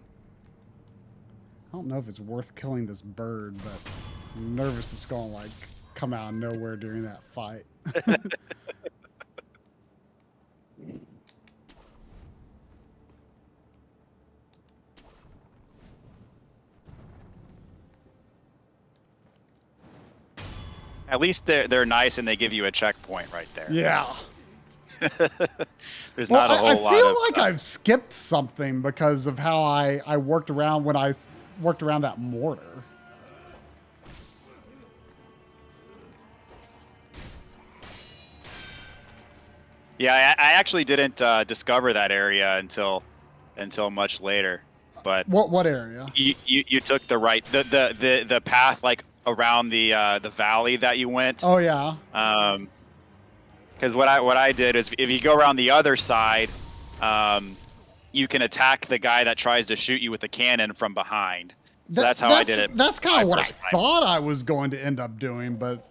I don't know if it's worth killing this bird, but I'm nervous it's gonna like come out of nowhere during that fight. At least they're nice and they give you a checkpoint right there. Yeah. There's not a whole lot of... I feel like I've skipped something because of how I worked around when I worked around that mortar. Yeah, I actually didn't discover that area until much later. But what area? You took the right the path like around the valley that you went. Oh yeah. Because what I did is if you go around the other side, you can attack the guy that tries to shoot you with a cannon from behind. So that's how I did it. That's kind of what I thought I was going to end up doing, but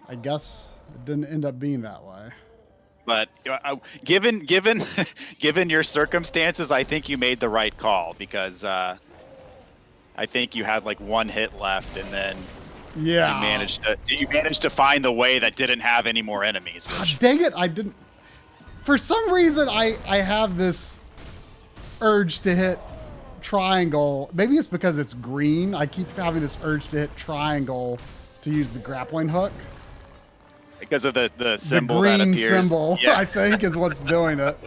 I guess it didn't end up being that way. But given your circumstances, I think you made the right call because I think you had like one hit left, and then you managed to find the way that didn't have any more enemies. Which... Dang it! I didn't. For some reason, I have this urge to hit triangle. Maybe it's because it's green. I keep having this urge to hit triangle to use the grappling hook. Because of the symbol that appears. The green symbol, yeah. I think, is what's doing it.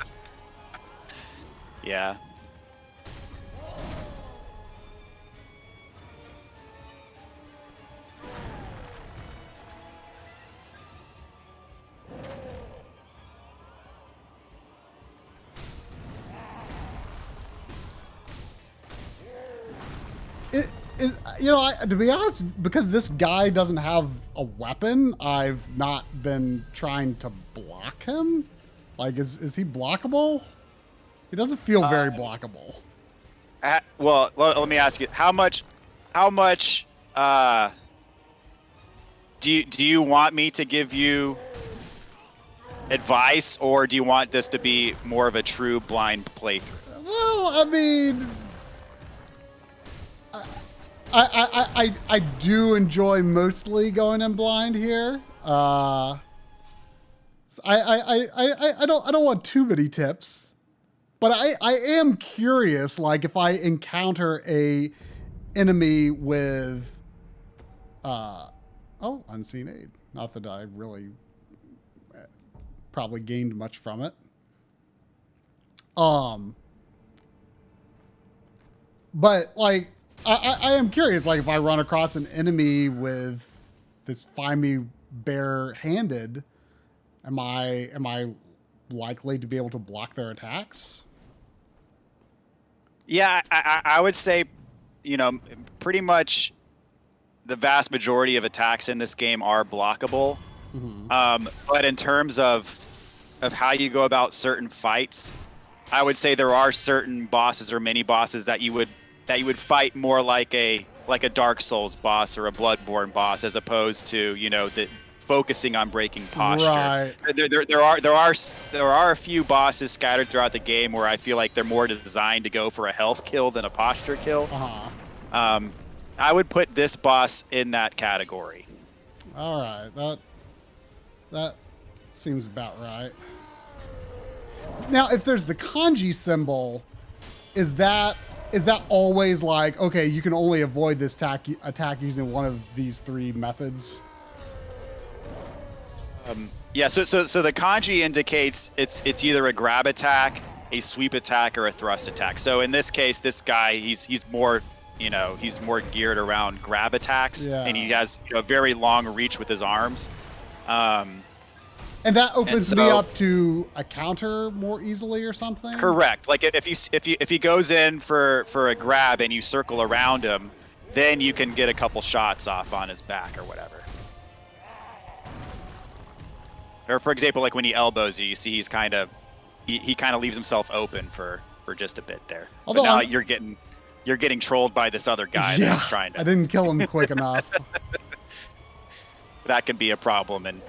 Yeah. To be honest, because this guy doesn't have a weapon, I've not been trying to block him. Like, is he blockable? He doesn't feel very blockable. Well, let me ask you, how much do you want me to give you advice, or do you want this to be more of a true blind playthrough? Well, I mean, I do enjoy mostly going in blind here. I don't want too many tips, but I am curious. Like if I encounter a enemy with unseen aid. Not that I really probably gained much from it. But like. I am curious, like if I run across an enemy with this find me bare-handed, am I likely to be able to block their attacks? Yeah, I would say, pretty much the vast majority of attacks in this game are blockable. Mm-hmm. But in terms of how you go about certain fights, I would say there are certain bosses or mini bosses that you would fight more like a Dark Souls boss or a Bloodborne boss, as opposed to focusing on breaking posture. Right. There are a few bosses scattered throughout the game where I feel like they're more designed to go for a health kill than a posture kill. Uh-huh. I would put this boss in that category. All right, that seems about right. Now, if there's the kanji symbol, is that always like, okay, you can only avoid this attack using one of these three methods? Yeah, so the kanji indicates it's either a grab attack, a sweep attack, or a thrust attack. So in this case, this guy, he's more geared around grab attacks, and he has a very long reach with his arms. And that opens me up to a counter more easily or something? Correct. Like if he goes in for a grab and you circle around him, then you can get a couple shots off on his back or whatever. Or for example, like when he elbows you, you see he's kind of he kind of leaves himself open for just a bit there. Although but now you're getting trolled by this other guy that's trying to. I didn't kill him quick enough. That can be a problem in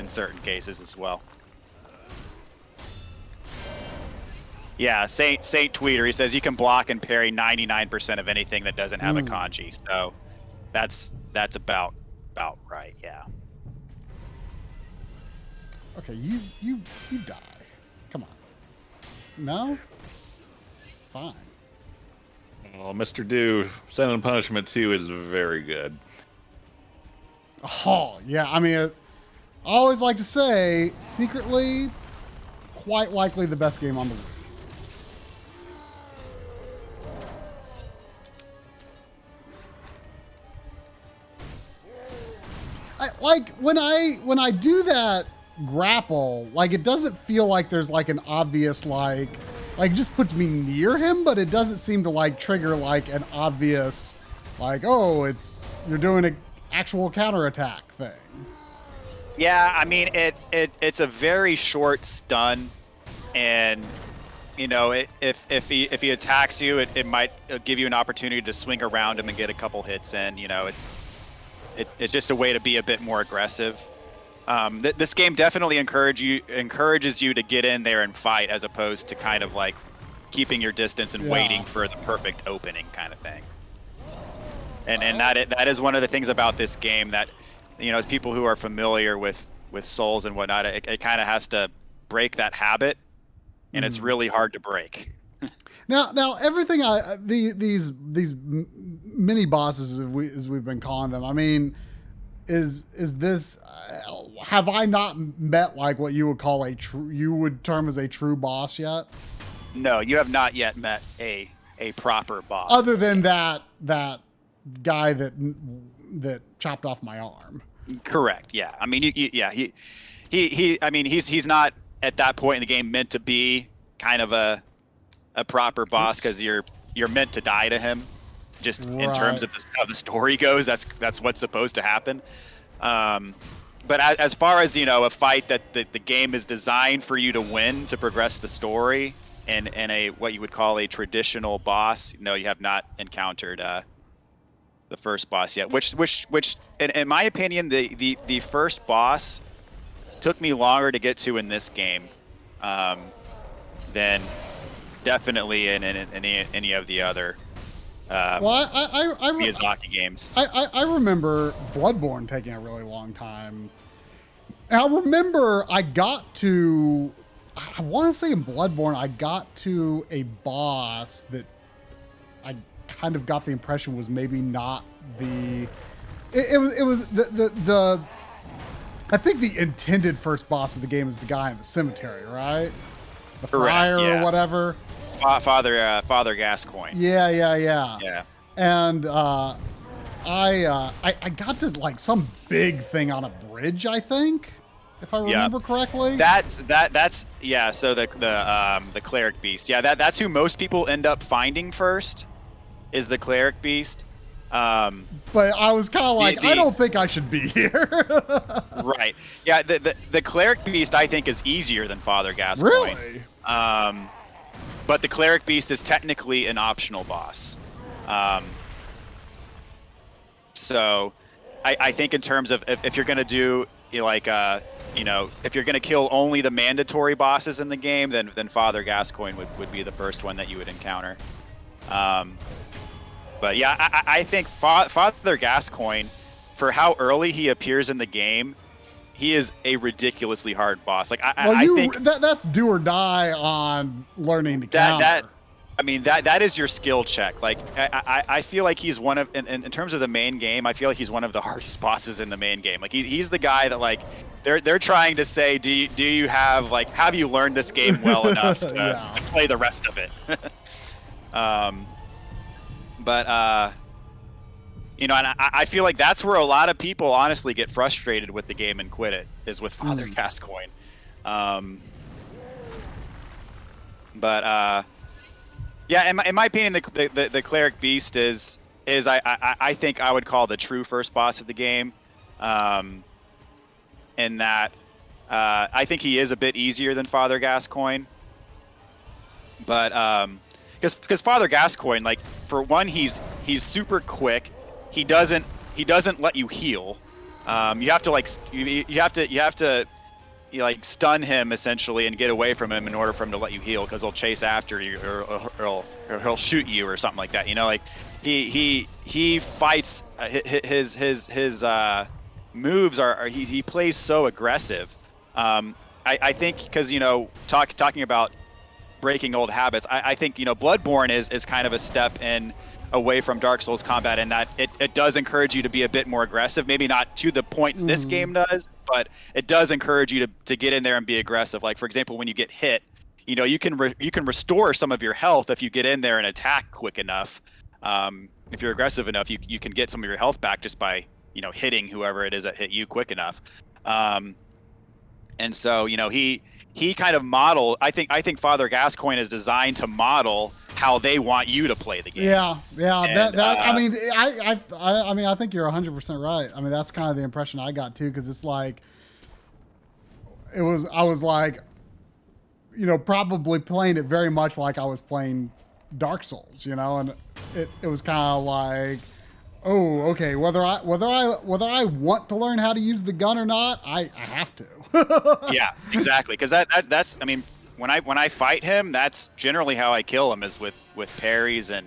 certain cases as well. Yeah, Saint Tweeter, he says you can block and parry 99% of anything that doesn't have a kanji. So that's about right, yeah. Okay, you die. Come on. No? Fine. Oh, Mr. Do, Sin and Punishment 2 is very good. Oh, yeah. I mean, I always like to say, secretly, quite likely the best game on the Wii. Like when I do that grapple, like it doesn't feel like there's like an obvious like it just puts me near him, but it doesn't seem to like trigger like an obvious like, oh, you're doing an actual counterattack thing. Yeah, I mean it's a very short stun, and you know if he attacks you, it might give you an opportunity to swing around him and get a couple hits in. You know, it's just a way to be a bit more aggressive. This game definitely encourages you to get in there and fight, as opposed to kind of like keeping your distance and waiting for the perfect opening kind of thing. And that is one of the things about this game that, you know, as people who are familiar with Souls and whatnot, it kind of has to break that habit, and it's really hard to break. Now everything these mini bosses as we've been calling them, I mean, is this have I not met like what you would call you would term as a true boss yet? No, you have not yet met a proper boss. Other than that guy that chopped off my arm. Correct. Yeah. I mean, I mean, he's not at that point in the game meant to be kind of a proper boss, because you're meant to die to him. Just in terms of how the story goes, that's what's supposed to happen. But as far as, you know, a fight that the game is designed for you to win to progress the story, and a what you would call a traditional boss, no, you have not encountered the first boss yet. Which in my opinion, the first boss took me longer to get to in this game than definitely in any of the other Miyazaki games. I remember Bloodborne taking a really long time. And I remember I want to say in Bloodborne, I got to a boss that I kind of got the impression was maybe not it was the I think the intended first boss of the game is the guy in the cemetery, right? The friar or whatever. Father Gascoigne. Yeah. And I got to like some big thing on a bridge, I think, if I remember correctly. That's yeah. So the cleric beast. Yeah, that's who most people end up finding first, is the cleric beast. But I was kind of like, I don't think I should be here. Right. Yeah. The cleric beast, I think, is easier than Father Gascoigne. Really? But the cleric beast is technically an optional boss. So I think in terms of if you're going to do like you know, if you're going to kill only the mandatory bosses in the game, then Father Gascoigne would be the first one that you would encounter. But yeah, I think Father Gascoigne, for how early he appears in the game, he is a ridiculously hard boss. Like I think that's do or die on learning to counter. I mean, that is your skill check. Like I feel like he's one of in terms of the main game, I feel like he's one of the hardest bosses in the main game. Like he's the guy that like they're trying to say, do you have you learned this game well enough to play the rest of it? But you know, and I feel like that's where a lot of people honestly get frustrated with the game and quit it, is with Father Gascoigne. But yeah, in my opinion, the cleric beast is I think I would call the true first boss of the game. In that I think he is a bit easier than Father Gascoigne. But because Father Gascoigne, like for one, he's super quick. He doesn't let you heal. You have to like you have to like stun him essentially and get away from him in order for him to let you heal, because he'll chase after you or he'll shoot you or something like that. You know, like he fights his moves are he plays so aggressive. I think because, you know, talking about breaking old habits, I think, you know, Bloodborne is kind of a step in away from Dark Souls combat in that it does encourage you to be a bit more aggressive. Maybe not to the point this game does, but it does encourage you to get in there and be aggressive. Like, for example, when you get hit, you know, you can restore some of your health if you get in there and attack quick enough. If you're aggressive enough, you can get some of your health back just by, you know, hitting whoever it is that hit you quick enough. And so, you know, he kind of model. I think Father Gascoigne is designed to model how they want you to play the game. Yeah. And, I mean, I mean, I think you're 100% right. I mean, that's kind of the impression I got too, because it's like, I was like, you know, probably playing it very much like I was playing Dark Souls, you know, and it was kind of like, oh, okay, whether I want to learn how to use the gun or not, I have to. Yeah, exactly. Because that's, I mean, when I fight him, that's generally how I kill him, is with parries and,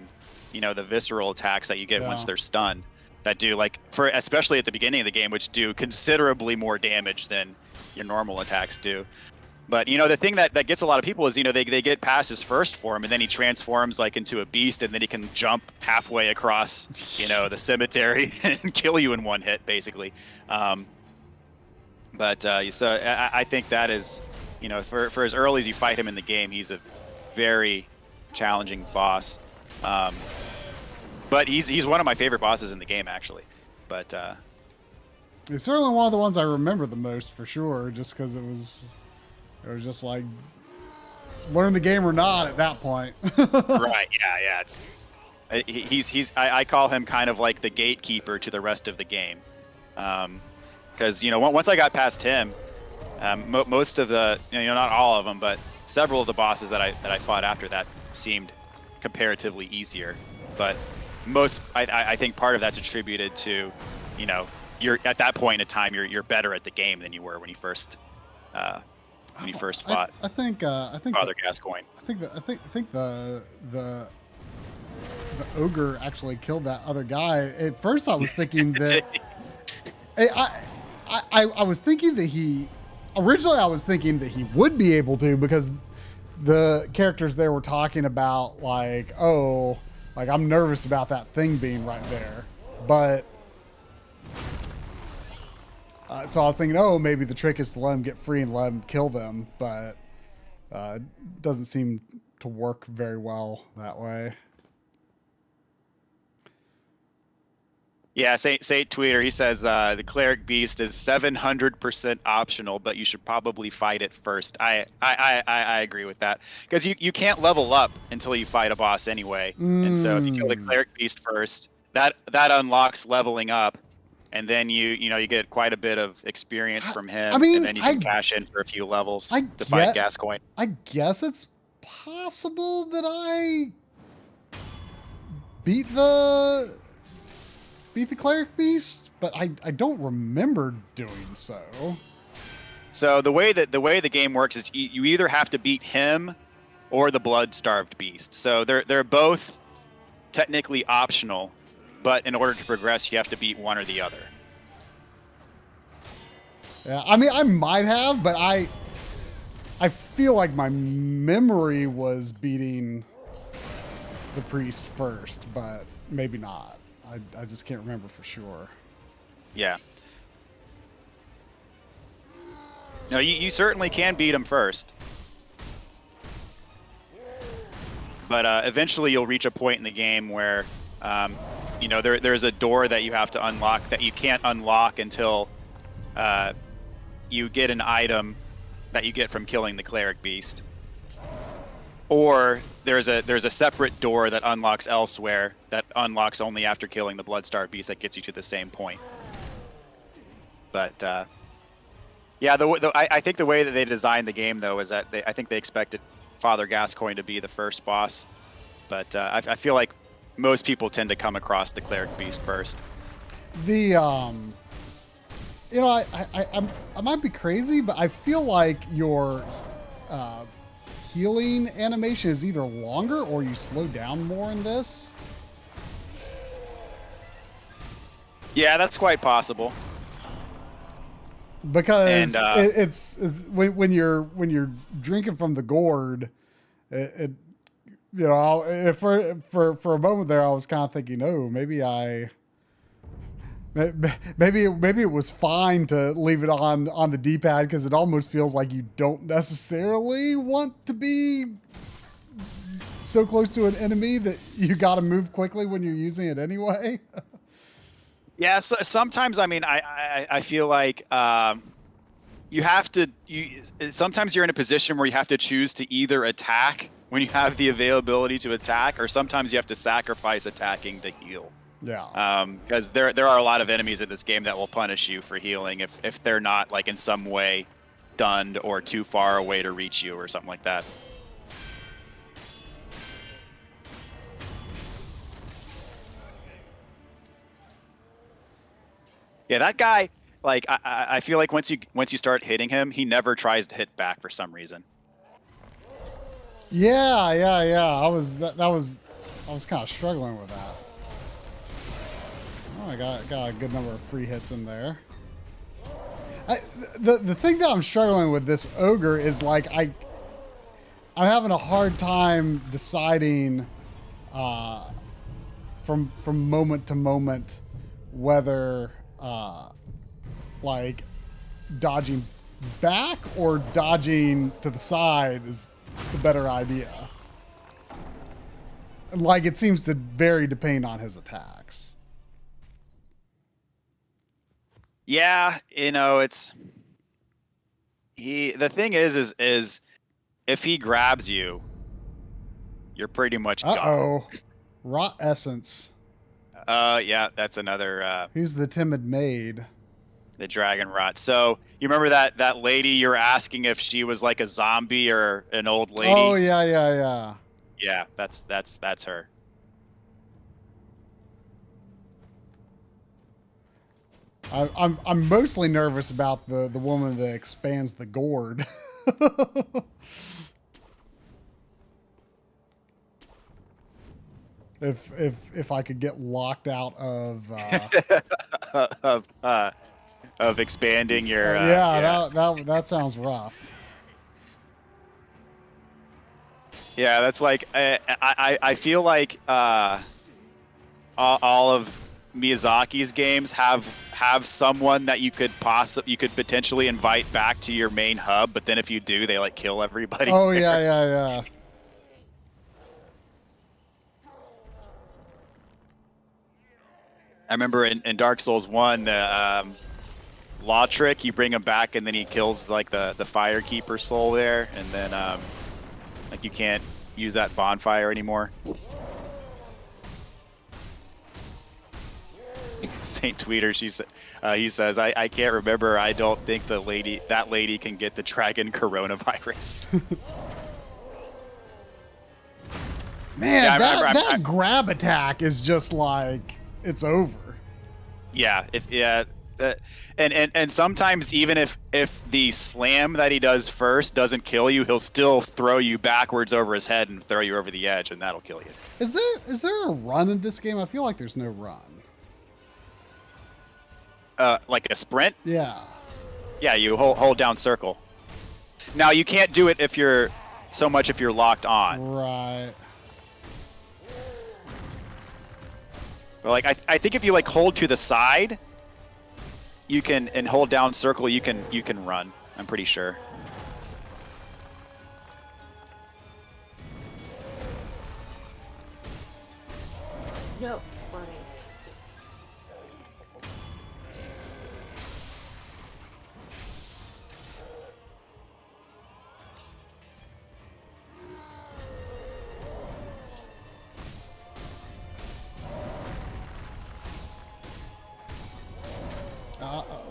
you know, the visceral attacks that you get once they're stunned, that do, like, for especially at the beginning of the game, which do considerably more damage than your normal attacks do. But, you know, the thing that gets a lot of people is, you know, they get past his first form, and then he transforms like into a beast, and then he can jump halfway across, you know, the cemetery and kill you in one hit, basically. So I think that is, you know, for as early as you fight him in the game, he's a very challenging boss. But he's one of my favorite bosses in the game, actually. But it's certainly one of the ones I remember the most, for sure, just because it was just like, learn the game or not at that point. Right, yeah. I call him kind of like the gatekeeper to the rest of the game. Because, you know, once I got past him, most of the, you know, not all of them, but several of the bosses that I fought after that seemed comparatively easier. But I think part of that's attributed to, you know, you're at that point in time, you're better at the game than you were when you first fought. I think Father Gascoigne. I think the ogre actually killed that other guy. At first, I was thinking that. I was thinking that originally I was thinking that he would be able to, because the characters there were talking about, like, oh, like, I'm nervous about that thing being right there, but so I was thinking, oh, maybe the trick is to let him get free and let him kill them, but it doesn't seem to work very well that way. Yeah, Saint Tweeter, he says the cleric beast is 700% optional, but you should probably fight it first. I agree with that, because you can't level up until you fight a boss anyway. And so if you kill the cleric beast first, that unlocks leveling up, and then you get quite a bit of experience from him. I mean, and then you can cash in for a few levels to fight Gascoigne. I guess it's possible that I beat the cleric beast, but I don't remember doing so. So the way the game works is you either have to beat him or the blood-starved beast. So they're both technically optional, but in order to progress, you have to beat one or the other. Yeah, I mean, I might have, but I feel like my memory was beating the priest first, but maybe not. I just can't remember for sure. Yeah. No, you certainly can beat him first. But eventually you'll reach a point in the game where, you know, there's a door that you have to unlock that you can't unlock until you get an item that you get from killing the cleric beast. Or there's a separate door that unlocks elsewhere that unlocks only after killing the blood-starved beast that gets you to the same point. But yeah, I think the way that they designed the game, though, is that I think they expected Father Gascoigne to be the first boss, but I feel like most people tend to come across the Cleric Beast first. The you know, I might be crazy, but I feel like your healing animation is either longer or you slow down more in this. Yeah, that's quite possible. Because And, it's when you're drinking from the gourd, it you know, if for a moment there I was kind of thinking, oh, maybe it was fine to leave it on the D-pad because it almost feels like you don't necessarily want to be so close to an enemy that you got to move quickly when you're using it anyway. Yeah, so sometimes, I mean, I feel like you have to. Sometimes you're in a position where you have to choose to either attack when you have the availability to attack, or sometimes you have to sacrifice attacking to heal. Yeah. Because there are a lot of enemies in this game that will punish you for healing if they're not like in some way stunned or too far away to reach you or something like that. Yeah, that guy, like I feel like once you start hitting him, he never tries to hit back for some reason. Yeah. I was kind of struggling with that. Oh, I got a good number of free hits in there. The thing that I'm struggling with this ogre is like I'm having a hard time deciding from moment to moment whether like dodging back or dodging to the side is the better idea. Like it seems to vary depending on his attacks. Yeah, you know, the thing is if he grabs you, you're pretty much gone. Uh-oh. Rot essence. Yeah, that's another Who's the timid maid? the dragon rot. So you remember that lady you were asking if she was like a zombie or an old lady? Oh yeah. Yeah, that's her. I'm mostly nervous about the woman that expands the gourd. If I could get locked out of Of expanding your yeah. That sounds rough. Yeah, that's like I feel like all of Miyazaki's games have someone that you could potentially invite back to your main hub, but then if you do, they like kill everybody. Oh there. yeah. I remember in Dark Souls 1, the Law Trick, you bring him back and then he kills like the Firekeeper soul there, and then like you can't use that bonfire anymore. Saint Tweeter, he says, I can't remember. I don't think that lady can get the dragon coronavirus. Man, yeah, that grab attack is just like it's over. Yeah, and sometimes even if the slam that he does first doesn't kill you, he'll still throw you backwards over his head and throw you over the edge, and that'll kill you. Is there a run in this game? I feel like there's no run. Like a sprint? Yeah. Yeah, you hold down circle. Now you can't do it if you're locked on. Right. But like I think if you like hold to the side, you can, and hold down circle, you can run. I'm pretty sure. No, funny. Uh-oh.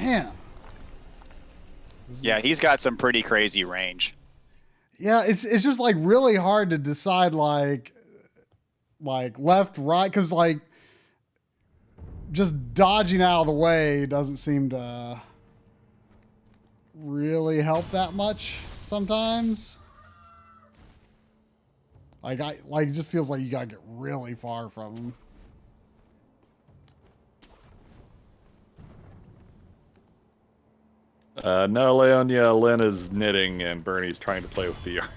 Man. Yeah, he's got some pretty crazy range. Yeah, it's just like really hard to decide like left, right, because like just dodging out of the way doesn't seem to really help that much sometimes. Like it just feels like you gotta get really far from him. No, Leonia, Lynn is knitting and Bernie's trying to play with the yarn.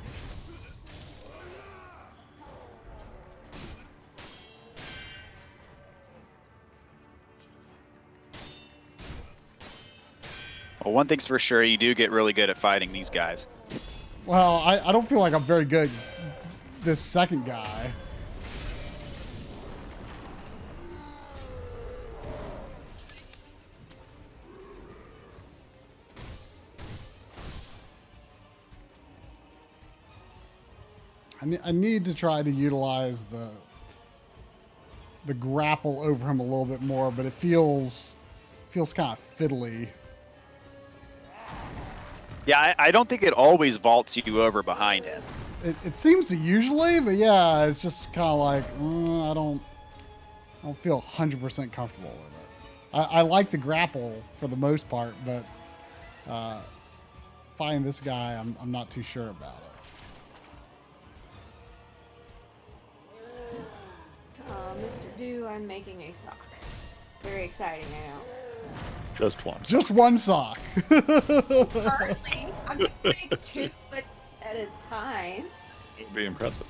Well, one thing's for sure, you do get really good at fighting these guys. Well, I don't feel like I'm very good this second guy. I need to try to utilize the grapple over him a little bit more, but it feels kind of fiddly. Yeah, I don't think it always vaults you over behind him. It seems to usually, but yeah, it's just kind of like I don't feel 100% comfortable with it. I like the grapple for the most part, but fighting this guy, I'm not too sure about it. Mr. Do, I'm making a sock. Very exciting, I know. Just one. Just one sock. Currently, I'm gonna make 2 at a time. It would be impressive.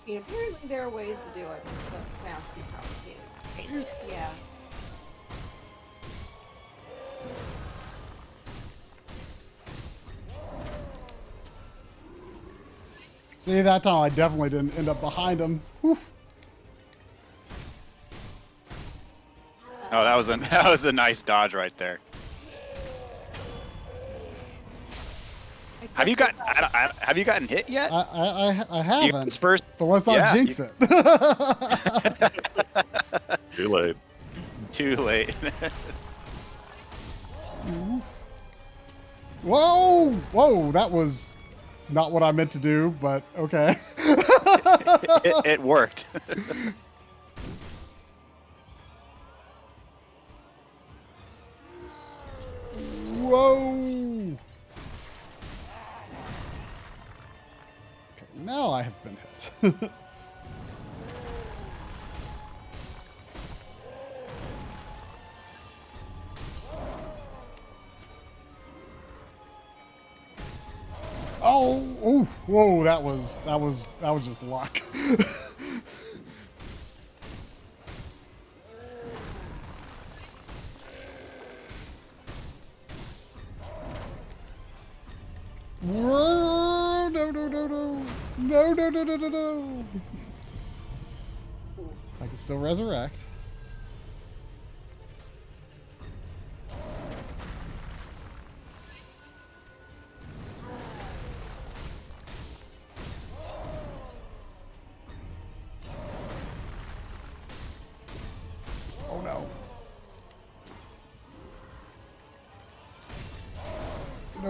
You know, apparently there are ways to do it, but it sounds too complicated. Yeah. See, that time I definitely didn't end up behind him. Whew. Oh, that was a nice dodge right there. Have you gotten hit yet? I haven't. His first, But let's not yeah, jinx it. Too late. Too late. Whoa! Whoa, that was not what I meant to do, but okay. it worked. Whoa! Okay, now I have been hit. Oh, whoa, that was just luck. Whoa, no. I can still resurrect. Oh no. No.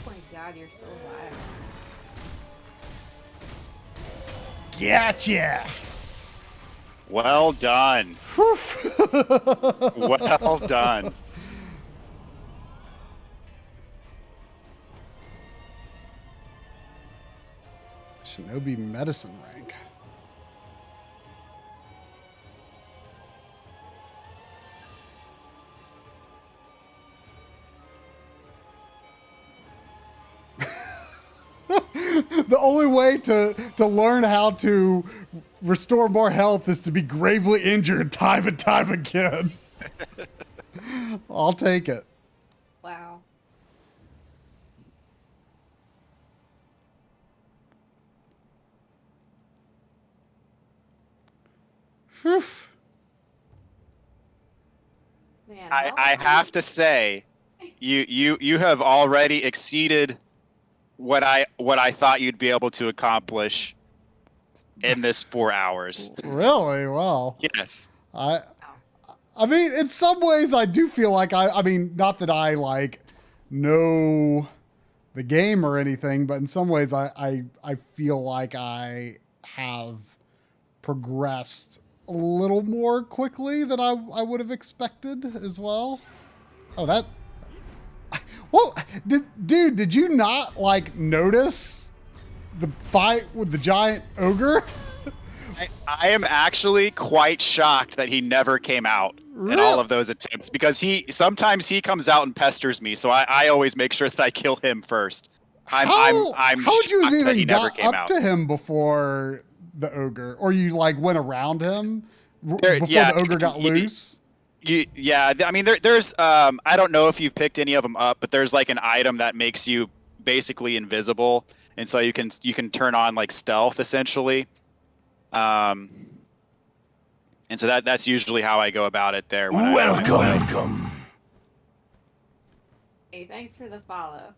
Oh my god, you're so alive. Gotcha. Well done. Well done. Shinobi medicine rank. The only way to learn how to restore more health is to be gravely injured time and time again. I'll take it. Wow. Whew. Man, I have to say, you have already exceeded what I thought you'd be able to accomplish in this 4 hours. Really? Well, Yes. I mean, in some ways, I do feel like I mean, not that I like know the game or anything, but in some ways, I feel like I have progressed a little more quickly than I would have expected as well. Oh, that. Well, dude, did you not like notice the fight with the giant ogre? I am actually quite shocked that he never came out in all of those attempts, because sometimes he comes out and pesters me, so I always make sure that I kill him first. I'm how would you have shocked that he even never got came up out. to him before the ogre, or you like went around him before yeah, the ogre got loose? Yeah, I mean, there's I don't know if you've picked any of them up, but there's like an item that makes you basically invisible, and so you can turn on like stealth essentially. And so that's usually how I go about it there. Welcome. Hey, thanks for the follow.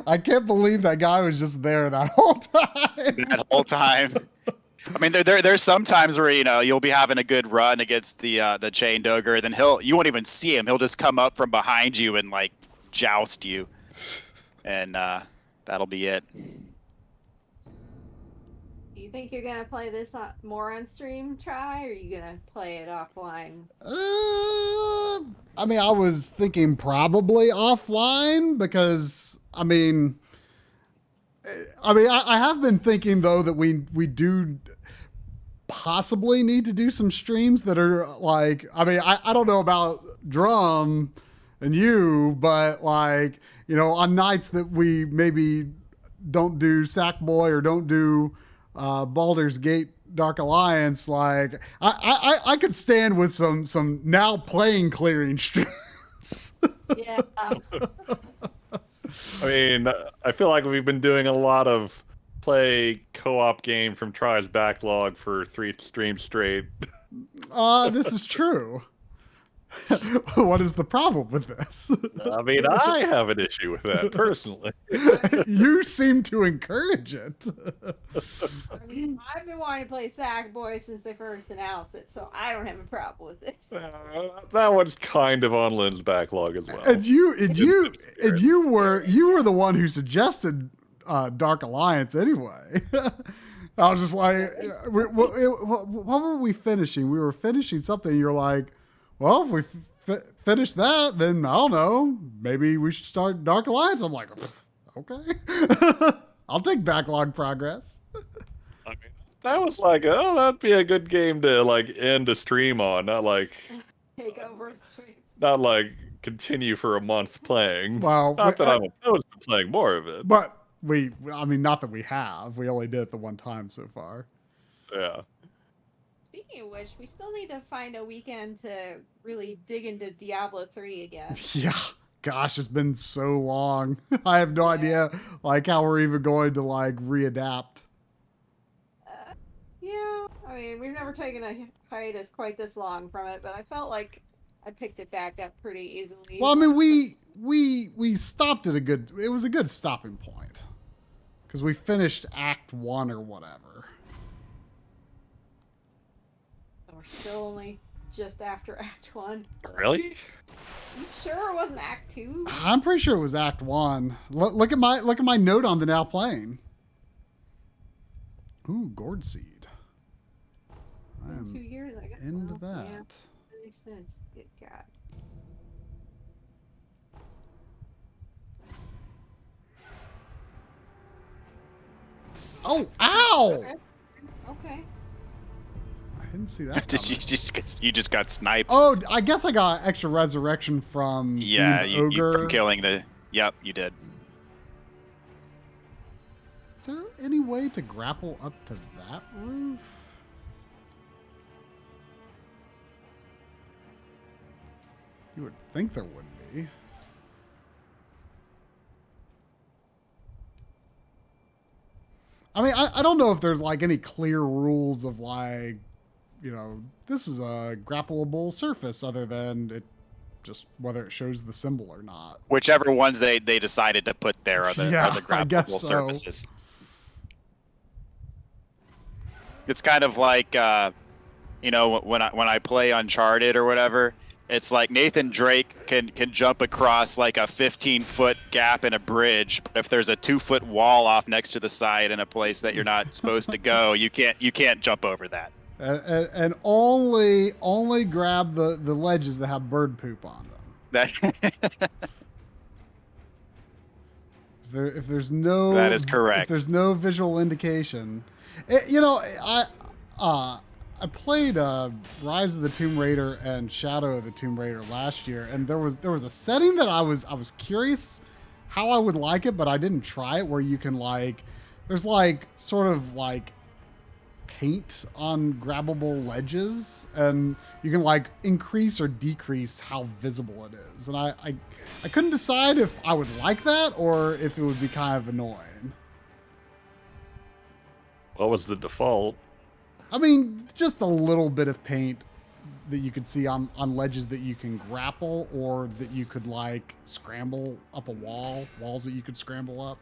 I can't believe that guy was just there that whole time. That whole time. I mean, there's some times where you'll be having a good run against the chained ogre, then you won't even see him. He'll just come up from behind you and like joust you, and that'll be it. Do you think you're gonna play this more on stream, Try, or are you gonna play it offline? I mean, I was thinking probably offline because I mean, I have been thinking though that we do possibly need to do some streams that are like, I mean, I don't know about Drum and you, but like, on nights that we maybe don't do Sackboy or don't do Baldur's Gate Dark Alliance, like I could stand with some now playing clearing streams. Yeah. I mean, I feel like we've been doing a lot of play co-op game from Try's backlog for 3 streams straight. This is true. What is the problem with this? I mean, I have an issue with that personally. You seem to encourage it. I mean, I've been wanting to play Sackboy since they first announced it, so I don't have a problem with it. That one's kind of on Lynn's backlog as well. And you were the one who suggested Dark Alliance anyway. I was just like, what were we finishing? We were finishing something. You're like, well, if we finish that, then I don't know. Maybe we should start Dark Alliance. I'm like, okay. I'll take backlog progress. I mean, that was like, oh, that'd be a good game to like end a stream on, not like Take over the stream. not like continue for a month playing. Well, not that I'm opposed to playing more of it. But I mean, not that we have. We only did it the one time so far. Yeah. Speaking of which, we still need to find a weekend to really dig into Diablo 3 again. Yeah. Gosh, it's been so long. I have no idea like how we're even going to like readapt. Yeah, I mean, we've never taken a hiatus quite this long from it, but I felt like I picked it back up pretty easily. Well, I mean, we stopped at it was a good stopping point. Because we finished Act 1 or whatever. We're still only just after Act 1. Really? You sure it wasn't Act 2? I'm pretty sure it was Act 1. Look at my note on the now playing. Ooh, gourd seed. I'm 2 years, I guess. into Well, that. yeah, that makes sense. Good God. Oh, ow! Okay. I didn't see that. you just got sniped. Oh, I guess I got extra resurrection from yeah, being the you ogre. from killing the. Yep, you did. Is there any way to grapple up to that roof? You would think there would be. I mean, I don't know if there's like any clear rules of like, this is a grappleable surface other than it just whether it shows the symbol or not. Whichever ones they decided to put there are the I guess grabbable so. surfaces. It's kind of like you know, when I play Uncharted or whatever, it's like Nathan Drake can jump across like a 15-foot gap in a bridge, but if there's a 2-foot wall off next to the side in a place that you're not supposed to go, you can't jump over that. And only grab the ledges that have bird poop on them. If there's no, that is correct. If there's no visual indication, you know, I played Rise of the Tomb Raider and Shadow of the Tomb Raider last year, and there was a setting that I was curious how I would like it, but I didn't try it. Where you can like, there's like sort of like paint on grabbable ledges, and you can like increase or decrease how visible it is. And I couldn't decide if I would like that or if it would be kind of annoying. What was the default? I mean, just a little bit of paint that you could see on ledges that you can grapple, or that you could like scramble up a walls that you could scramble up.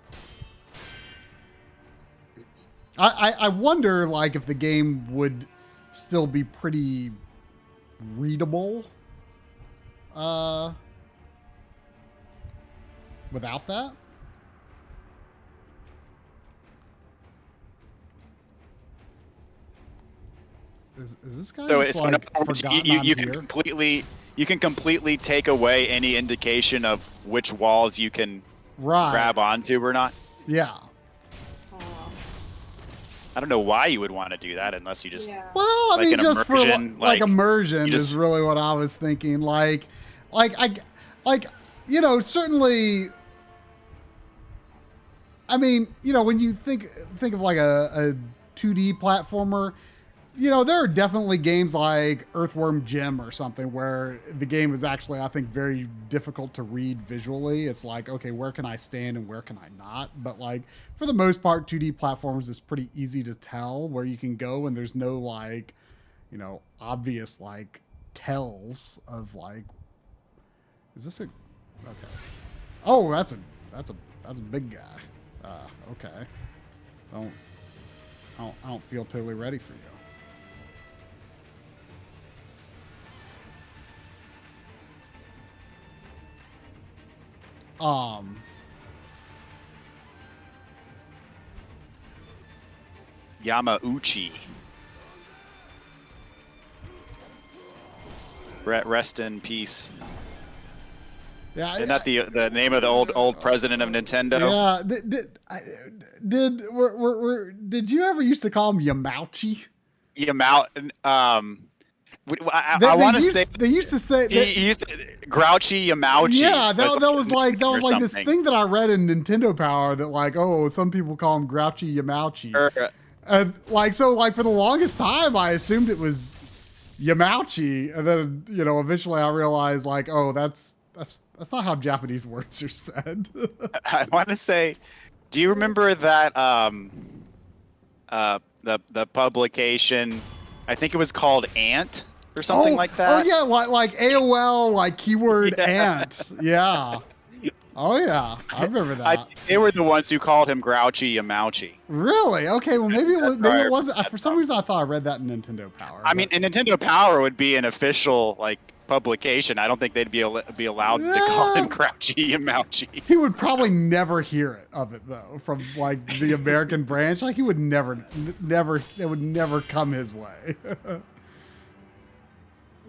I wonder like if the game would still be pretty readable without that. Is this guy So just, it's like forgotten you I'm can here? completely take away any indication of which walls you can Right. grab onto or not. Yeah. I don't know why you would want to do that unless you just Yeah. Well, I Like mean, an just for immersion, like like, immersion you just- is really what I was thinking. Like you know, certainly. I mean, you know, when you think of like a 2D platformer, you know, there are definitely games like Earthworm Jim or something where the game is actually, I think, very difficult to read visually. It's like, okay, where can I stand and where can I not? But like, for the most part, 2D platforms is pretty easy to tell where you can go, and there's no like, you know, obvious like tells of like, is this a, okay. Oh, that's a big guy. Okay. I don't feel totally ready for you. Yamauchi. Rest in peace. Yeah, Isn't that the name of the old president of Nintendo? Yeah. Did you ever used to call him Yamauchi? I want to say they used to say he used to, Grouchy Yamauchi. Yeah, that was like this something. thing that I read in Nintendo Power that like, oh, some people call him Grouchy Yamauchi. And like, so like for the longest time I assumed it was Yamauchi, and then, you know, eventually I realized like, oh, that's not how Japanese words are said. I want to say, do you remember that the publication? I think it was called Ant or something like that. Oh yeah, like AOL, like keyword ant. Yeah. Oh yeah, I remember that. They were the ones who called him Grouchy Yamauchi. Really? Okay, well maybe it was, That's right. it wasn't. For some reason, I thought I read that in Nintendo Power. I mean, and Nintendo Power would be an official like publication. I don't think they'd be allowed to call him Grouchy Yamauchi. He would probably never hear it of it though, from like the American branch. Like he would never, it would never come his way.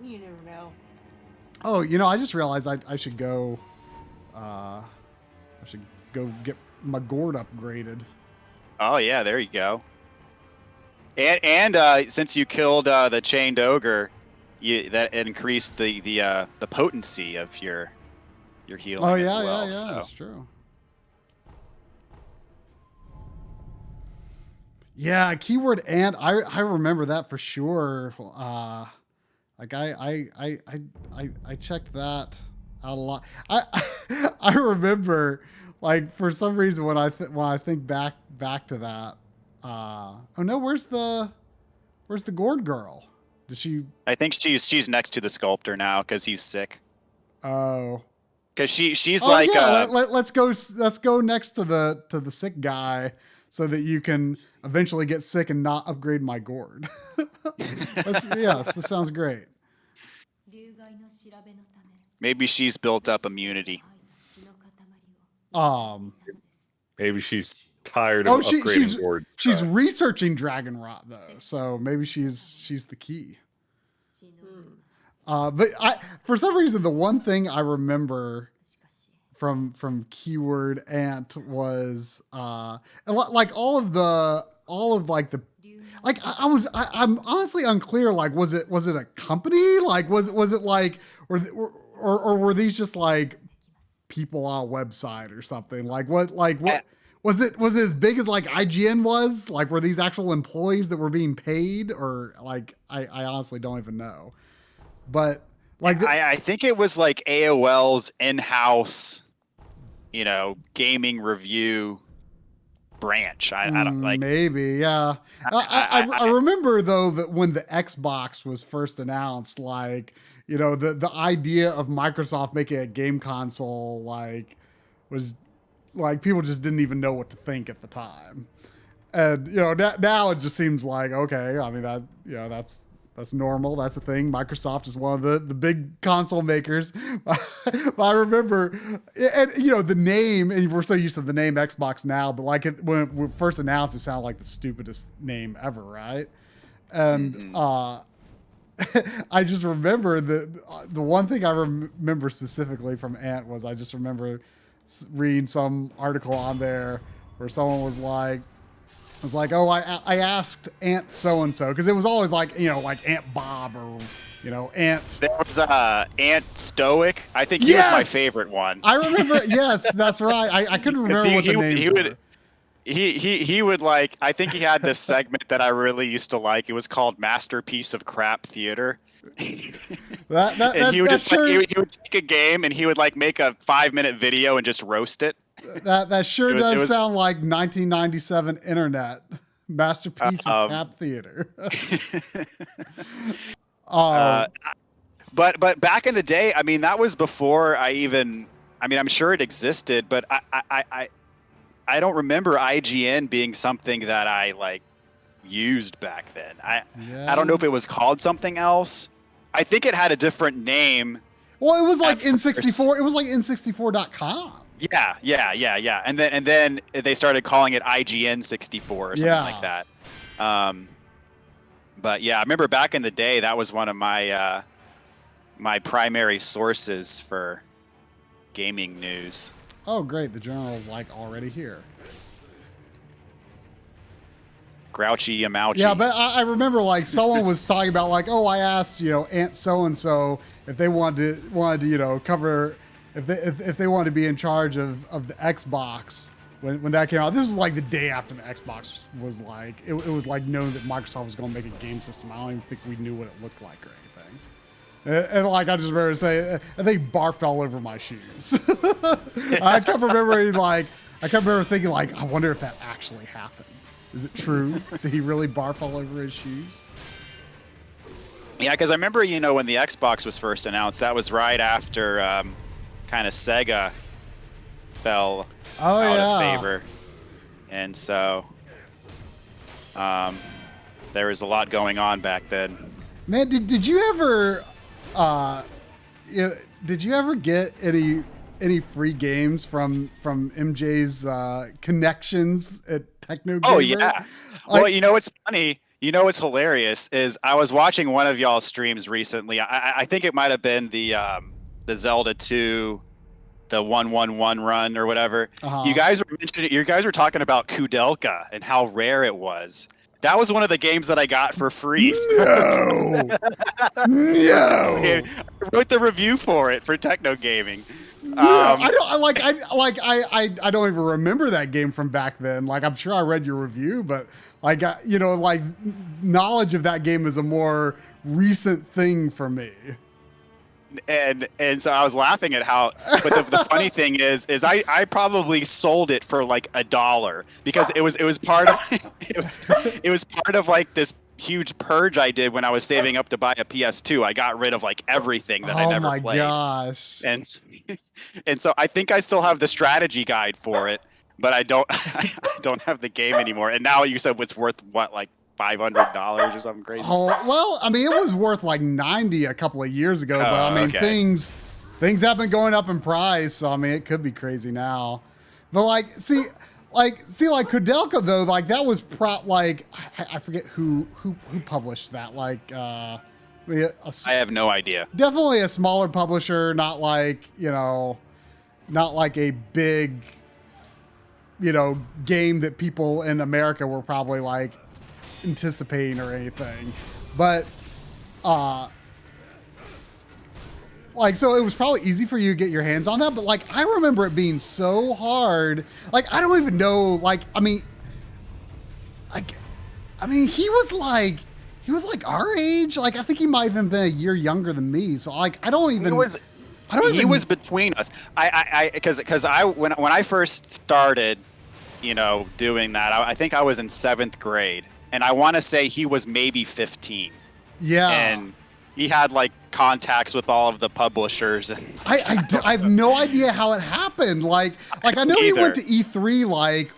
You never know. Oh, you know, I just realized I should go. I should go get my gourd upgraded. Oh yeah, there you go. And since you killed the chained ogre, that increased the potency of your healing. Oh as yeah, well, yeah, so. that's true. Yeah, keyword and I remember that for sure. Like I checked that out a lot. I remember, like, for some reason when I think back to that. Oh no, where's the gourd girl? Did she? I think she's next to the sculptor now because he's sick. Oh. Because she's Oh, like yeah. Let's go next to the sick guy so that you can eventually get sick and not upgrade my gourd. Yes, this sounds great. maybe she's built up immunity. Maybe she's tired of upgrading boards. She's researching dragon rot though, so maybe she's the key. But for some reason, the one thing I remember from Keyword Ant was like I'm honestly unclear. Like, was it a company? Like, was it like, or were these just like people on a website or something? Like what was it as big as like IGN was? Like, were these actual employees that were being paid, or like I honestly don't even know. But like I think it was like AOL's in-house, gaming review branch. I don't like. Maybe, yeah. I remember though that when the Xbox was first announced, like, the idea of Microsoft making a game console like was like people just didn't even know what to think at the time. And now it just seems like, okay, I mean that's normal. That's a thing. Microsoft is one of the big console makers. But I remember, and the name, and we're so used to the name Xbox now, but like when it was first announced, it sounded like the stupidest name ever, right? And I just remember the one thing I remember specifically from Ant was I just remember reading some article on there where someone was like, oh, I asked Aunt so-and-so, because it was always like, like Aunt Bob or, Aunt. There was Aunt Stoic. I think he was my favorite one. I remember, yes, that's right. I couldn't remember what the names were. He would like, I think he had this segment that I really used to like. It was called Masterpiece of Crap Theater. And he would just he would take a game and he would like make a 5-minute video and just roast it. That sure does sound like 1997 internet. Masterpiece of Crap Theater. But back in the day, I mean, that was before I'm sure it existed, but I don't remember IGN being something that I like used back then. I don't know if it was called something else. I think it had a different name. Well, it was like N64. It was like N64.com. Yeah. And then they started calling it IGN 64 or something like that. But yeah, I remember back in the day that was one of my my primary sources for gaming news. Oh, great! The journal is like already here. Grouchy Amouchy. Yeah, but I remember like someone was talking about like, oh, I asked Aunt so and so if they wanted to cover if they wanted to be in charge of the Xbox when that came out. This was like the day after the Xbox was like it was like known that Microsoft was going to make a game system. I don't even think we knew what it looked like or anything. And like I just remember saying, I think he barfed all over my shoes. I kept remember thinking like, I wonder if that actually happened. Is it true? Did he really barf all over his shoes? Yeah, because I remember, when the Xbox was first announced, that was right after kind of Sega fell out of favor. And so there was a lot going on back then. Man, did you ever get any free games from MJ's connections at Techno Gamer? Oh yeah. Well, what's funny? What's hilarious is I was watching one of y'all's streams recently. I think it might have been the Zelda 2, the 111 run or whatever. Uh-huh. You guys were talking about Kudelka and how rare it was. That was one of the games that I got for free. No. I wrote the review for it for Techno Gaming. I don't even remember that game from back then. Like, I'm sure I read your review, but like, knowledge of that game is a more recent thing for me. And so I was laughing at how, but the funny thing is I probably sold it for like $1 because it was part of it was part of like this huge purge I did when I was saving up to buy a PS2. I got rid of like everything that I never played. Oh my gosh. And so I think I still have the strategy guide for it, but I don't I don't have the game anymore. And now you said it's worth what, like $500 or something crazy? Oh, well, I mean, it was worth like 90 a couple of years ago, but I mean, okay. things have been going up in price, so I mean, it could be crazy now. But like Kudelka though, like that was I forget who published that. Like, I have no idea. Definitely a smaller publisher, not like a big, game that people in America were probably like anticipating or anything. But so it was probably easy for you to get your hands on that, but like I remember it being so hard. Like I don't even know, he was like our age. Like I think he might have even been a year younger than me. So like he was between us. Because when I first started, doing that, I think I was in 7th grade, and I want to say he was maybe 15. Yeah. And he had like contacts with all of the publishers. I have no idea how it happened. Like I know he went to E3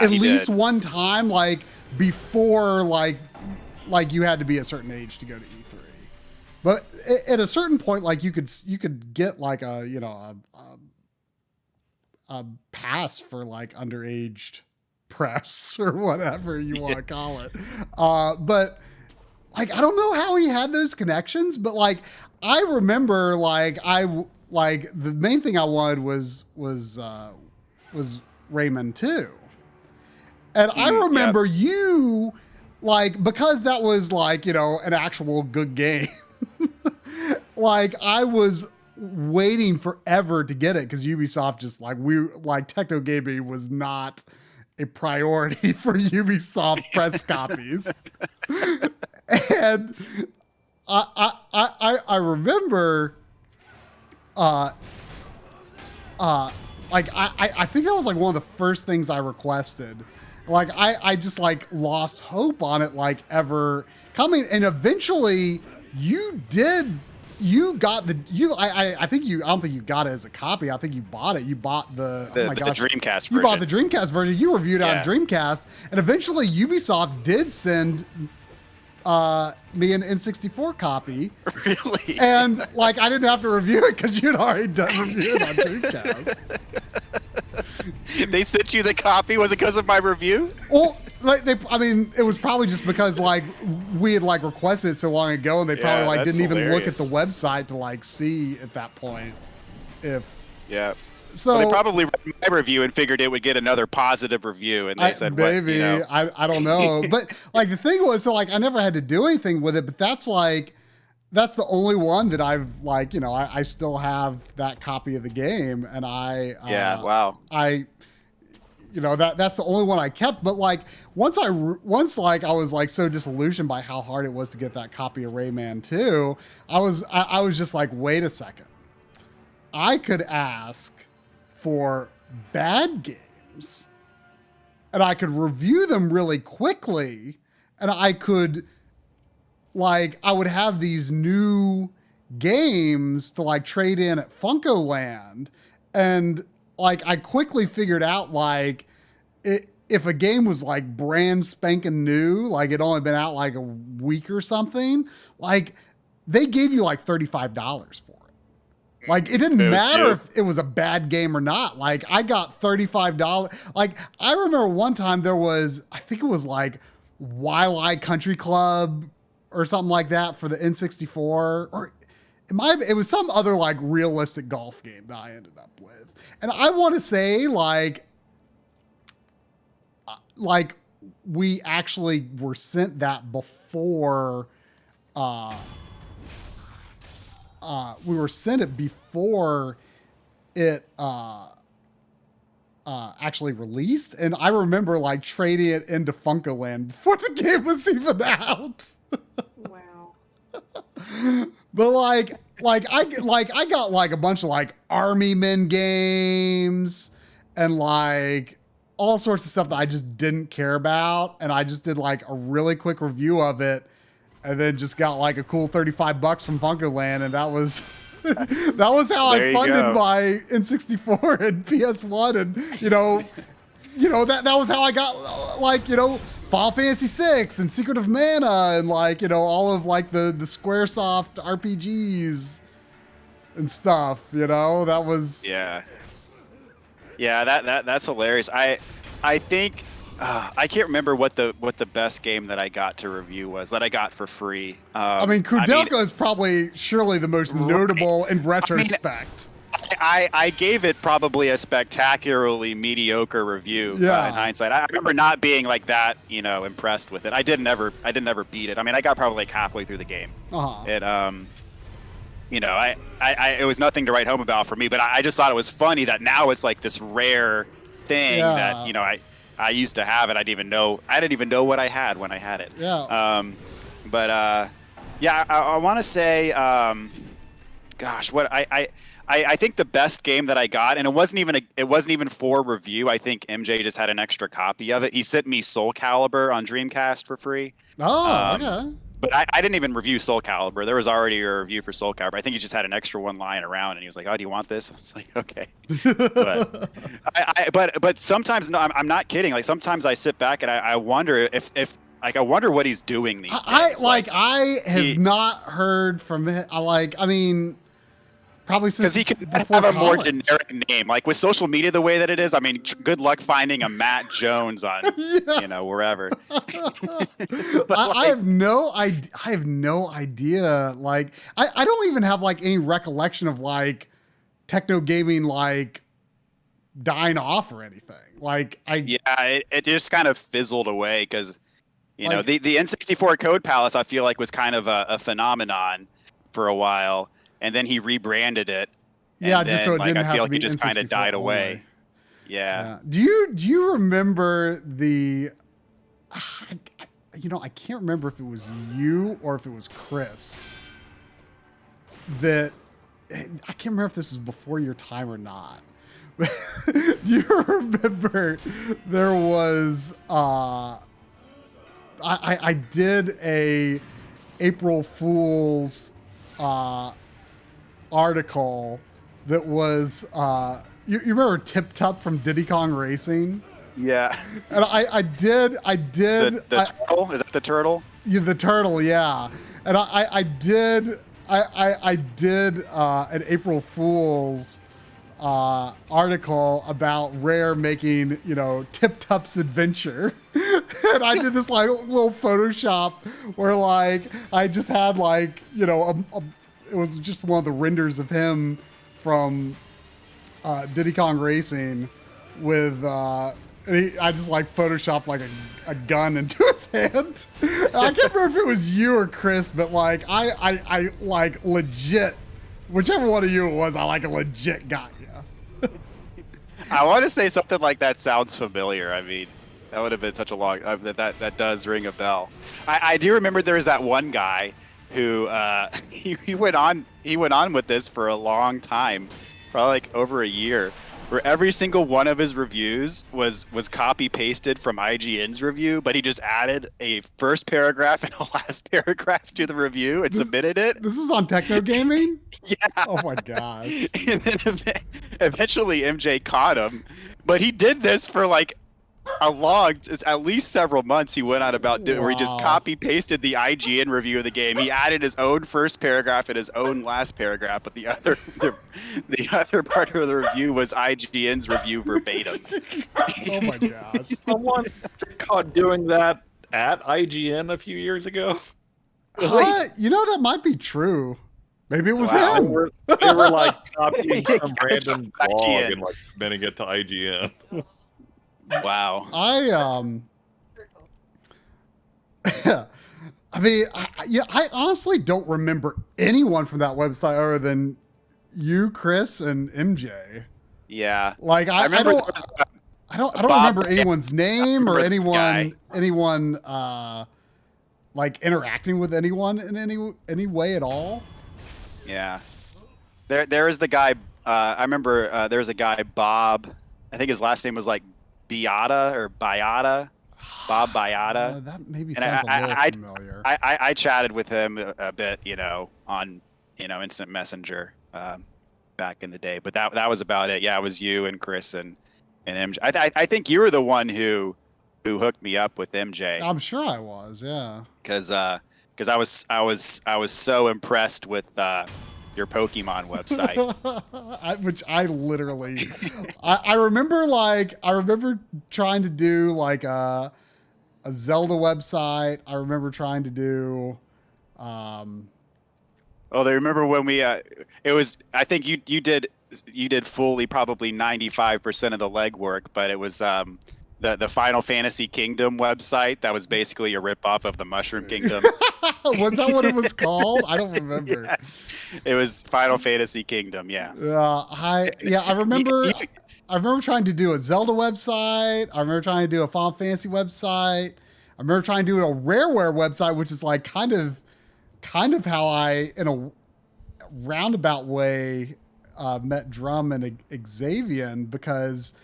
at least one time, like before like you had to be a certain age to go to E3. But at a certain point, like you could get like a pass for like underage press or whatever you want to call it. But like, I don't know how he had those connections, but like, I remember the main thing I wanted was Rayman 2. And I remember you, like, because that was like, an actual good game. Like I was waiting forever to get it because Ubisoft just techno gaming was not a priority for Ubisoft press copies. And I remember, I think that was like one of the first things I requested. Like I just like lost hope on it like ever coming, and eventually you did. I don't think you got it as a copy. I think you bought it. You bought the Dreamcast version. You bought the Dreamcast version. You reviewed it on Dreamcast, and eventually Ubisoft did send me an N64 copy. Really? And like I didn't have to review it because you'd already done reviewed it on Dreamcast. They sent you the copy? Was it because of my review? Well, it was probably just because like we had like requested it so long ago, and they probably like didn't even look at the website to like see at that point if. Yeah. So well, they probably read my review and figured it would get another positive review, and they said, maybe, what, I don't know. But like the thing was, so like I never had to do anything with it, but that's the only one that I've like, I still have that copy of the game, and wow. That's the only one I kept. But like once I was like so disillusioned by how hard it was to get that copy of Rayman 2, I was just like, wait a second, I could ask for bad games and I could review them really quickly, and I would have these new games to like trade in at Funkoland. And like I quickly figured out like if a game was like brand spanking new, like it only been out like a week or something, like they gave you like $35 for it. Like it didn't matter if it was a bad game or not. Like I got $35. Like I remember one time I think it was like Wildlife Country Club or something like that for the N64, or it was some other like realistic golf game that I ended up with. And I want to say like we actually were sent that before we were sent it before it actually released. And I remember like trading it into Funkoland before the game was even out. Wow. But I got like a bunch of like Army Men games and like all sorts of stuff that I just didn't care about, and I just did like a really quick review of it, and then just got like a cool $35 from Funkoland, and that was that was how I funded my N64 and PS1, and that was how I got like Final Fantasy VI and Secret of Mana and like all of like the Squaresoft RPGs and stuff. That was that's hilarious. I think I can't remember what the best game that I got to review was that I got for free. I mean, Krudelka is probably surely the most notable in retrospect. I gave it probably a spectacularly mediocre review in hindsight. I remember not being like that, impressed with it. I didn't ever beat it. I mean, I got probably like halfway through the game. It it was nothing to write home about for me, but I just thought it was funny that now it's like this rare thing that I used to have it. I didn't even know what I had when I had it. Yeah. I want to say, gosh, what I think the best game that I got, and it wasn't even for review. I think MJ just had an extra copy of it. He sent me Soul Calibur on Dreamcast for free. Oh, okay. But I didn't even review Soul Calibur. There was already a review for Soul Calibur. I think he just had an extra one lying around, and he was like, "Oh, do you want this?" I was like, "Okay." But sometimes, no, I'm not kidding. Like sometimes I sit back and I wonder if I wonder what he's doing these days. I have not heard from him. Probably since he could have college. a more generic name. Like with social media the way that it is, I mean, good luck finding a Matt Jones on, wherever. I have no idea. Like, I don't even have like any recollection of like techno gaming like dying off or anything. Like it just kind of fizzled away because the N64 Code Palace I feel like was kind of a phenomenon for a while. And then he rebranded it. Just so it didn't have to be. I feel like it just kind of died only. away. Yeah. Do you remember the? I can't remember if it was you or if it was Chris. I can't remember if this was before your time or not. But do you remember there was? I did a April Fool's. Article that was you remember Tip Tup from Diddy Kong Racing? Yeah. And I did the turtle? Is that the turtle? Yeah, the turtle, yeah. And I did an April Fool's article about Rare making, Tip Tup's Adventure. And I did this like little Photoshop where like I just had like, it was just one of the renders of him from Diddy Kong Racing with I just like photoshopped like a gun into his hand. I can't remember if it was you or Chris, but like I like legit, whichever one of you it was, I like a legit got you. I want to say something like that sounds familiar. I mean, that would have been such a long that does ring a bell. I do remember there was that one guy who he went on with this for a long time, probably like over a year, where every single one of his reviews was copy pasted from IGN's review, but he just added a first paragraph and a last paragraph to the review and submitted it. This is on Techno Gaming? Yeah. Oh my gosh. And then eventually MJ caught him, but he did this for like it's at least several months. He went on about doing where he just copy pasted the IGN review of the game. He added his own first paragraph and his own last paragraph, but the other part of the review was IGN's review verbatim. Oh my gosh! Someone caught doing that at IGN a few years ago. That might be true. Maybe it was him. They were like copying some random blog and like submitting it to IGN. Wow. I honestly don't remember anyone from that website other than you, Chris, and MJ. Yeah. Like I don't remember anyone's name or anyone like interacting with anyone in any way at all. Yeah. There is the guy I remember there was a guy, Bob. I think his last name was like Biata or Biata, Bob Biata. That maybe And sounds a little I familiar. I chatted with him a bit, on Instant Messenger back in the day, but that was about it. Yeah, it was you and Chris and MJ. I think you were the one who hooked me up with MJ. I'm sure I was, yeah. Because I was so impressed with your Pokemon website. Which I literally, I remember trying to do like a Zelda website. I remember trying to do, Oh, they remember when we it was, I think you did fully probably 95% of the legwork, but it was the Final Fantasy Kingdom website that was basically a ripoff of the Mushroom Kingdom. was that what it was called? I don't remember. Yes, it was Final Fantasy Kingdom. Yeah. I remember. I remember trying to do a Zelda website. I remember trying to do a Final Fantasy website. I remember trying to do a Rareware website, which is like kind of how I, in a roundabout way, met Drum and Xavier, because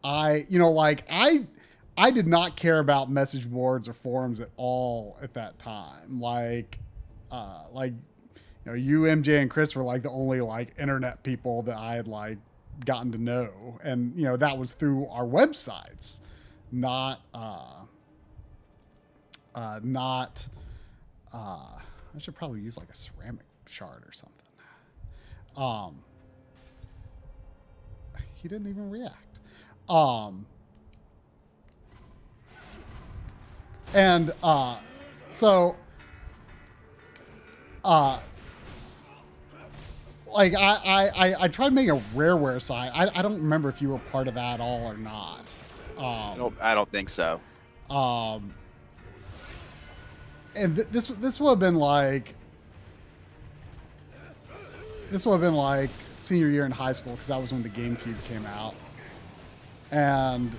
I did not care about message boards or forums at all at that time. You, MJ, and Chris were like the only like internet people that I had like gotten to know, and that was through our websites, not I should probably use like a ceramic shard or something. He didn't even react. Like I tried making a Rareware site. I don't remember if you were part of that at all or not. I don't think so. And this would have been like senior year in high school, because that was when the GameCube came out. And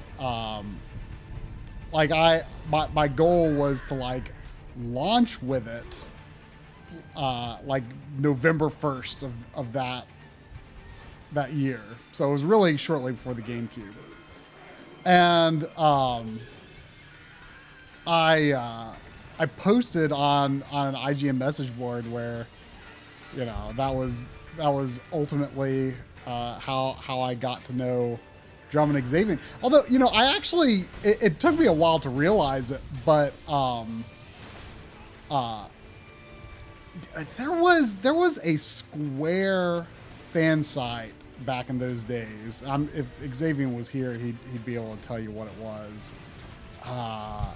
my goal was to like launch with it like November 1st of that year. So it was really shortly before the GameCube. And I posted on an IGN message board where, that was ultimately how I got to know Drum and Xavier. Although, I actually, it took me a while to realize it, but there was a Square fan site back in those days. If Xavier was here, he'd be able to tell you what it was. I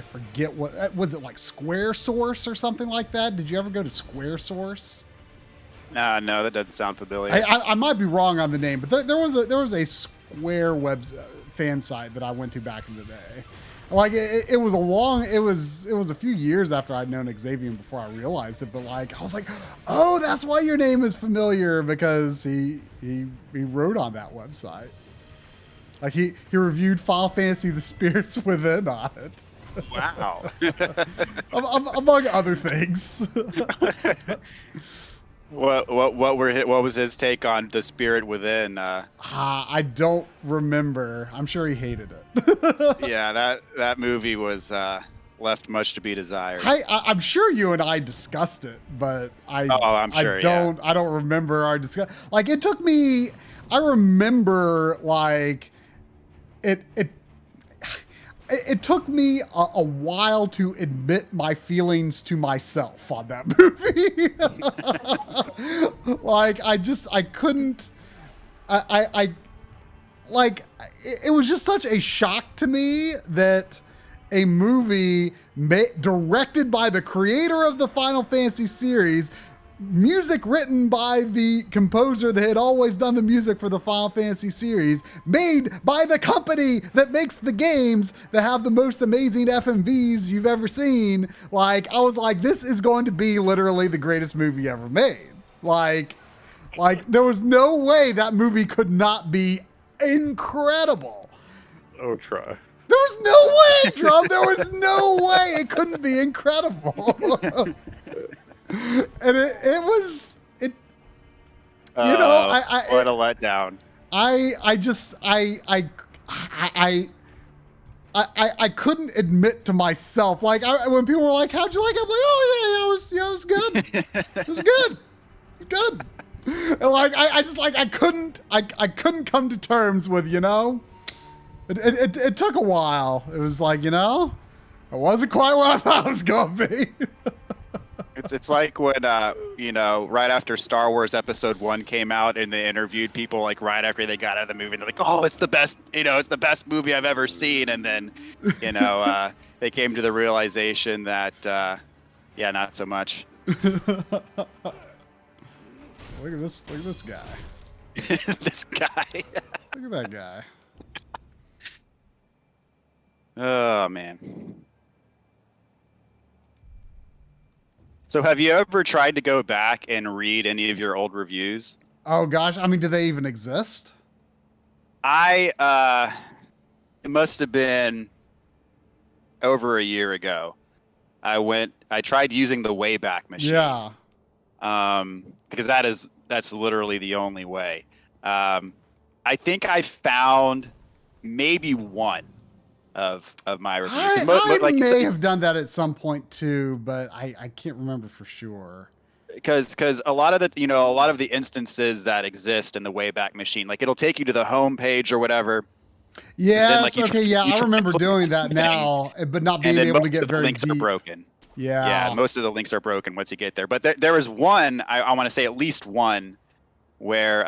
forget what was it, like Square Source or something like that. Did you ever go to Square Source? No, that doesn't sound familiar. I might be wrong on the name, but there was a Square web fan site that I went to back in the day. Like it was a few years after I'd known Xavier before I realized it, but like I was like, oh, that's why your name is familiar, because he wrote on that website. Like he reviewed Final Fantasy: The Spirits Within on it. Wow. Among other things. What was his take on The Spirit Within? I don't remember. I'm sure he hated it. Yeah, that movie was left much to be desired. I'm sure you and I discussed it, but I'm sure, I don't remember our discussion. Like it took me. I remember like it took me a while to admit my feelings to myself on that movie. Like I couldn't, it was just such a shock to me that a movie directed by the creator of the Final Fantasy series, music written by the composer that had always done the music for the Final Fantasy series, made by the company that makes the games that have the most amazing FMVs you've ever seen. Like, I was like, this is going to be literally the greatest movie ever made. Like there was no way that movie could not be incredible. Oh, try. There was no way, Drum. There was no way it couldn't be incredible. And it was what a letdown. I I couldn't admit to myself, like, when people were like, how'd you like it? I'm like, oh yeah, it was good. It was good. It was good. And like, I just like, I couldn't come to terms with, you know, it took a while. It was like, you know, it wasn't quite what I thought it was going to be. It's like when you know, right after Star Wars Episode 1 came out and they interviewed people like right after they got out of the movie, and they're like, oh, it's the best, you know, it's the best movie I've ever seen, and then, you know, they came to the realization that yeah, not so much. Look at this guy. This guy. Look at that guy. Oh man. So have you ever tried to go back and read any of your old reviews? Oh gosh, I mean, do they even exist? It must have been over a year ago. I tried using the Wayback Machine. Yeah. Because that's literally the only way. I think I found maybe one of my reviews. I Like you may said, have done that at some point too, but I can't remember for sure. because a lot of the instances that exist in the Wayback Machine, like it'll take you to the home page or whatever. Yeah, like, you okay, yeah, you I try remember to click doing on that something, now, but not being and then able to most get of the very links are deep. broken. Yeah. Yeah, most of the links are broken once you get there. But there was one, I want to say at least one, where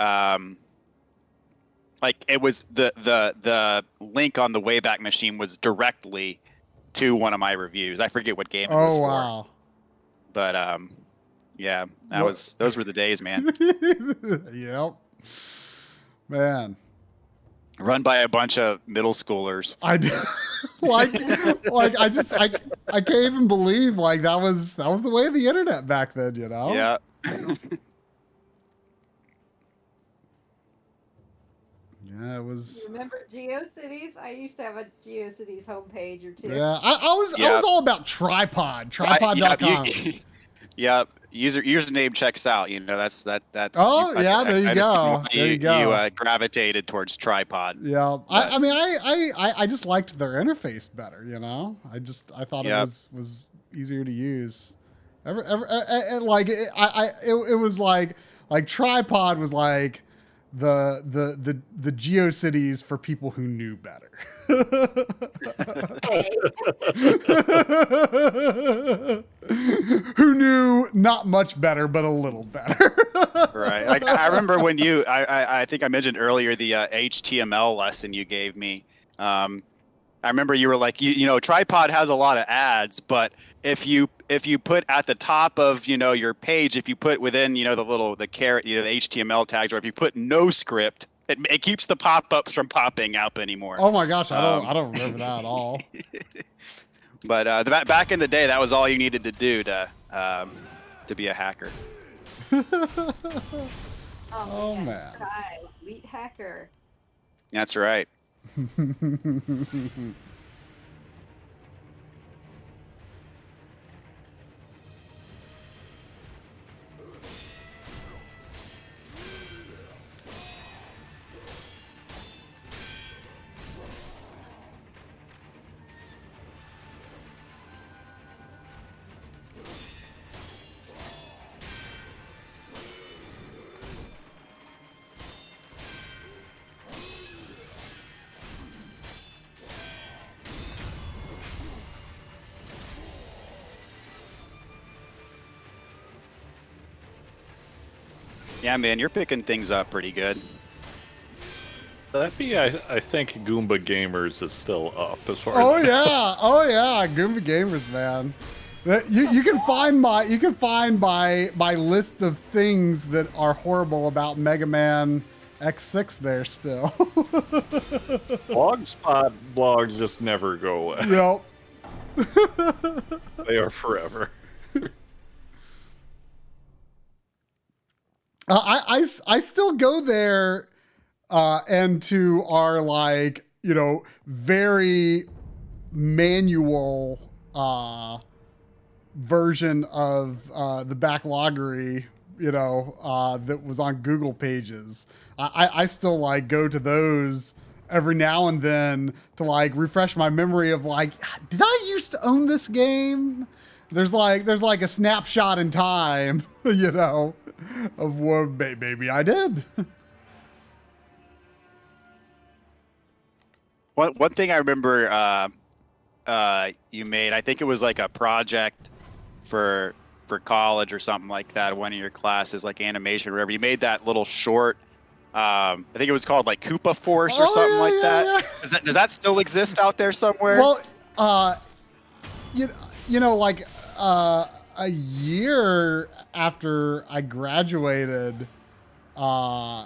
like it was the link on the Wayback Machine was directly to one of my reviews. I forget what game it was Oh for. wow. But yeah, those were the days, man. Yep. Man. Run by a bunch of middle schoolers. I like I can't even believe like that was the way of the internet back then, you know? Yeah. Yeah, it was. You remember GeoCities? I used to have a GeoCities homepage or two. Yeah, I was all about tripod.com. Yeah, username checks out. You know, that's. Oh, yeah, there you go. There you go. You gravitated towards tripod. Yeah, I mean, I just liked their interface better. You know, I thought it was easier to use. It was like tripod was like the GeoCities for people who knew better. Who knew not much better, but a little better. Right. I remember when I think I mentioned earlier the HTML lesson you gave me. I remember you were like, you know, tripod has a lot of ads, but if you put at the top of, you know, your page, if you put within, you know, the caret, you know, the HTML tags, or if you put no script, it keeps the pop-ups from popping up anymore. Oh my gosh, I don't remember that at all. But back in the day, that was all you needed to do to be a hacker. Oh man. Elite hacker. That's right. Yeah, man, you're picking things up pretty good. I think Goomba Gamers is still up as far Oh as yeah, Goomba Gamers, man. You can find my list of things that are horrible about Mega Man X6 there still. Blogspot blogs just never go away. Yep. They are forever. I still go there and to our, like, you know, very manual version of the Backloggery, you know, that was on Google Pages. I still like go to those every now and then to like refresh my memory of like, did I used to own this game? There's like a snapshot in time, you know, of what maybe I did. One thing I remember you made, I think it was like a project for college or something like that, one of your classes, like animation or whatever. You made that little short. I think it was called like Koopa Force or something like that. Yeah. Does that still exist out there somewhere? Well, you know, like a year after I graduated, there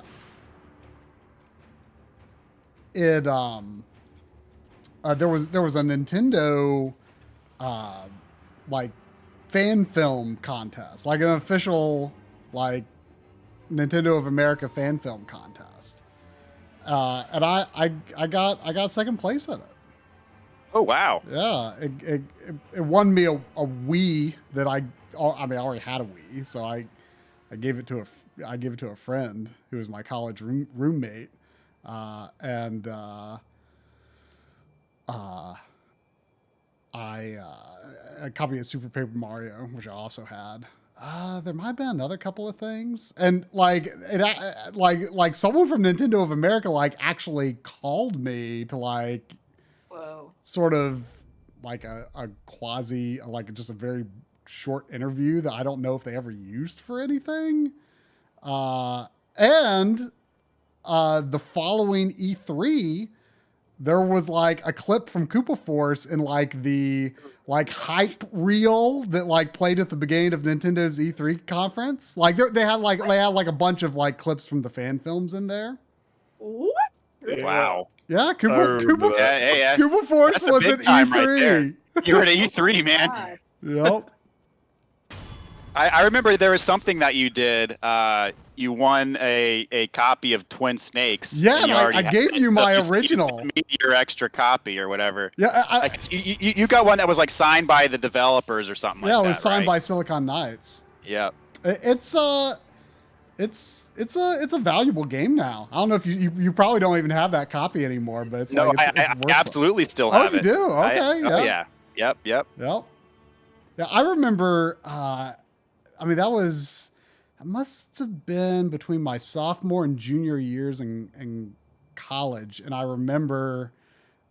was a Nintendo like fan film contest, like an official like Nintendo of America fan film contest, and I got second place at it. Oh wow! Yeah, it won me a Wii that I already had a Wii, so I gave it to a friend who was my college roommate, and a copy of Super Paper Mario, which I also had. There might have been another couple of things, and like someone from Nintendo of America like actually called me to like, whoa, sort of like a quasi, like just a very short interview that I don't know if they ever used for anything. And the following E3, there was like a clip from Koopa Force in like the like hype reel that like played at the beginning of Nintendo's E3 conference. Like they had like a bunch of like clips from the fan films in there. What? Wow. Yeah, Koopa Force That's the was big at time E3. right there. You were at E3, man. God. Yep. I remember there was something that you did. You won a copy of Twin Snakes. Yeah, and I gave you my original. You sent me your extra copy or whatever. Yeah, you got one that was like signed by the developers or something like that. Yeah, it was signed right? by Silicon Knights. Yeah. It's a valuable game now. I don't know if you probably don't even have that copy anymore, but it's no, like it's I worth absolutely still Oh, have you it. do? Okay, yeah. Yep. Yeah, I remember. I mean, that must have been between my sophomore and junior years in college, and I remember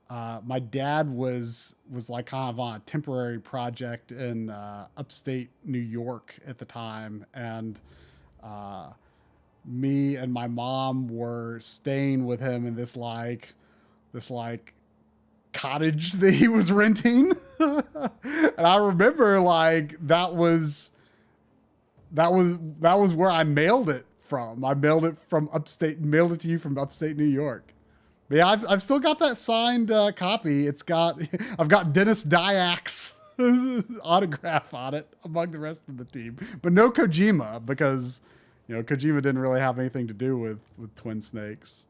my dad was like kind of on a temporary project in upstate New York at the time, and me and my mom were staying with him in this cottage that he was renting. And I remember like that was where I mailed it from. I mailed it to you from upstate New York. But yeah, I've still got that signed copy. I've got Dennis Dyak's autograph on it among the rest of the team, but no Kojima, because Kojima didn't really have anything to do with Twin Snakes.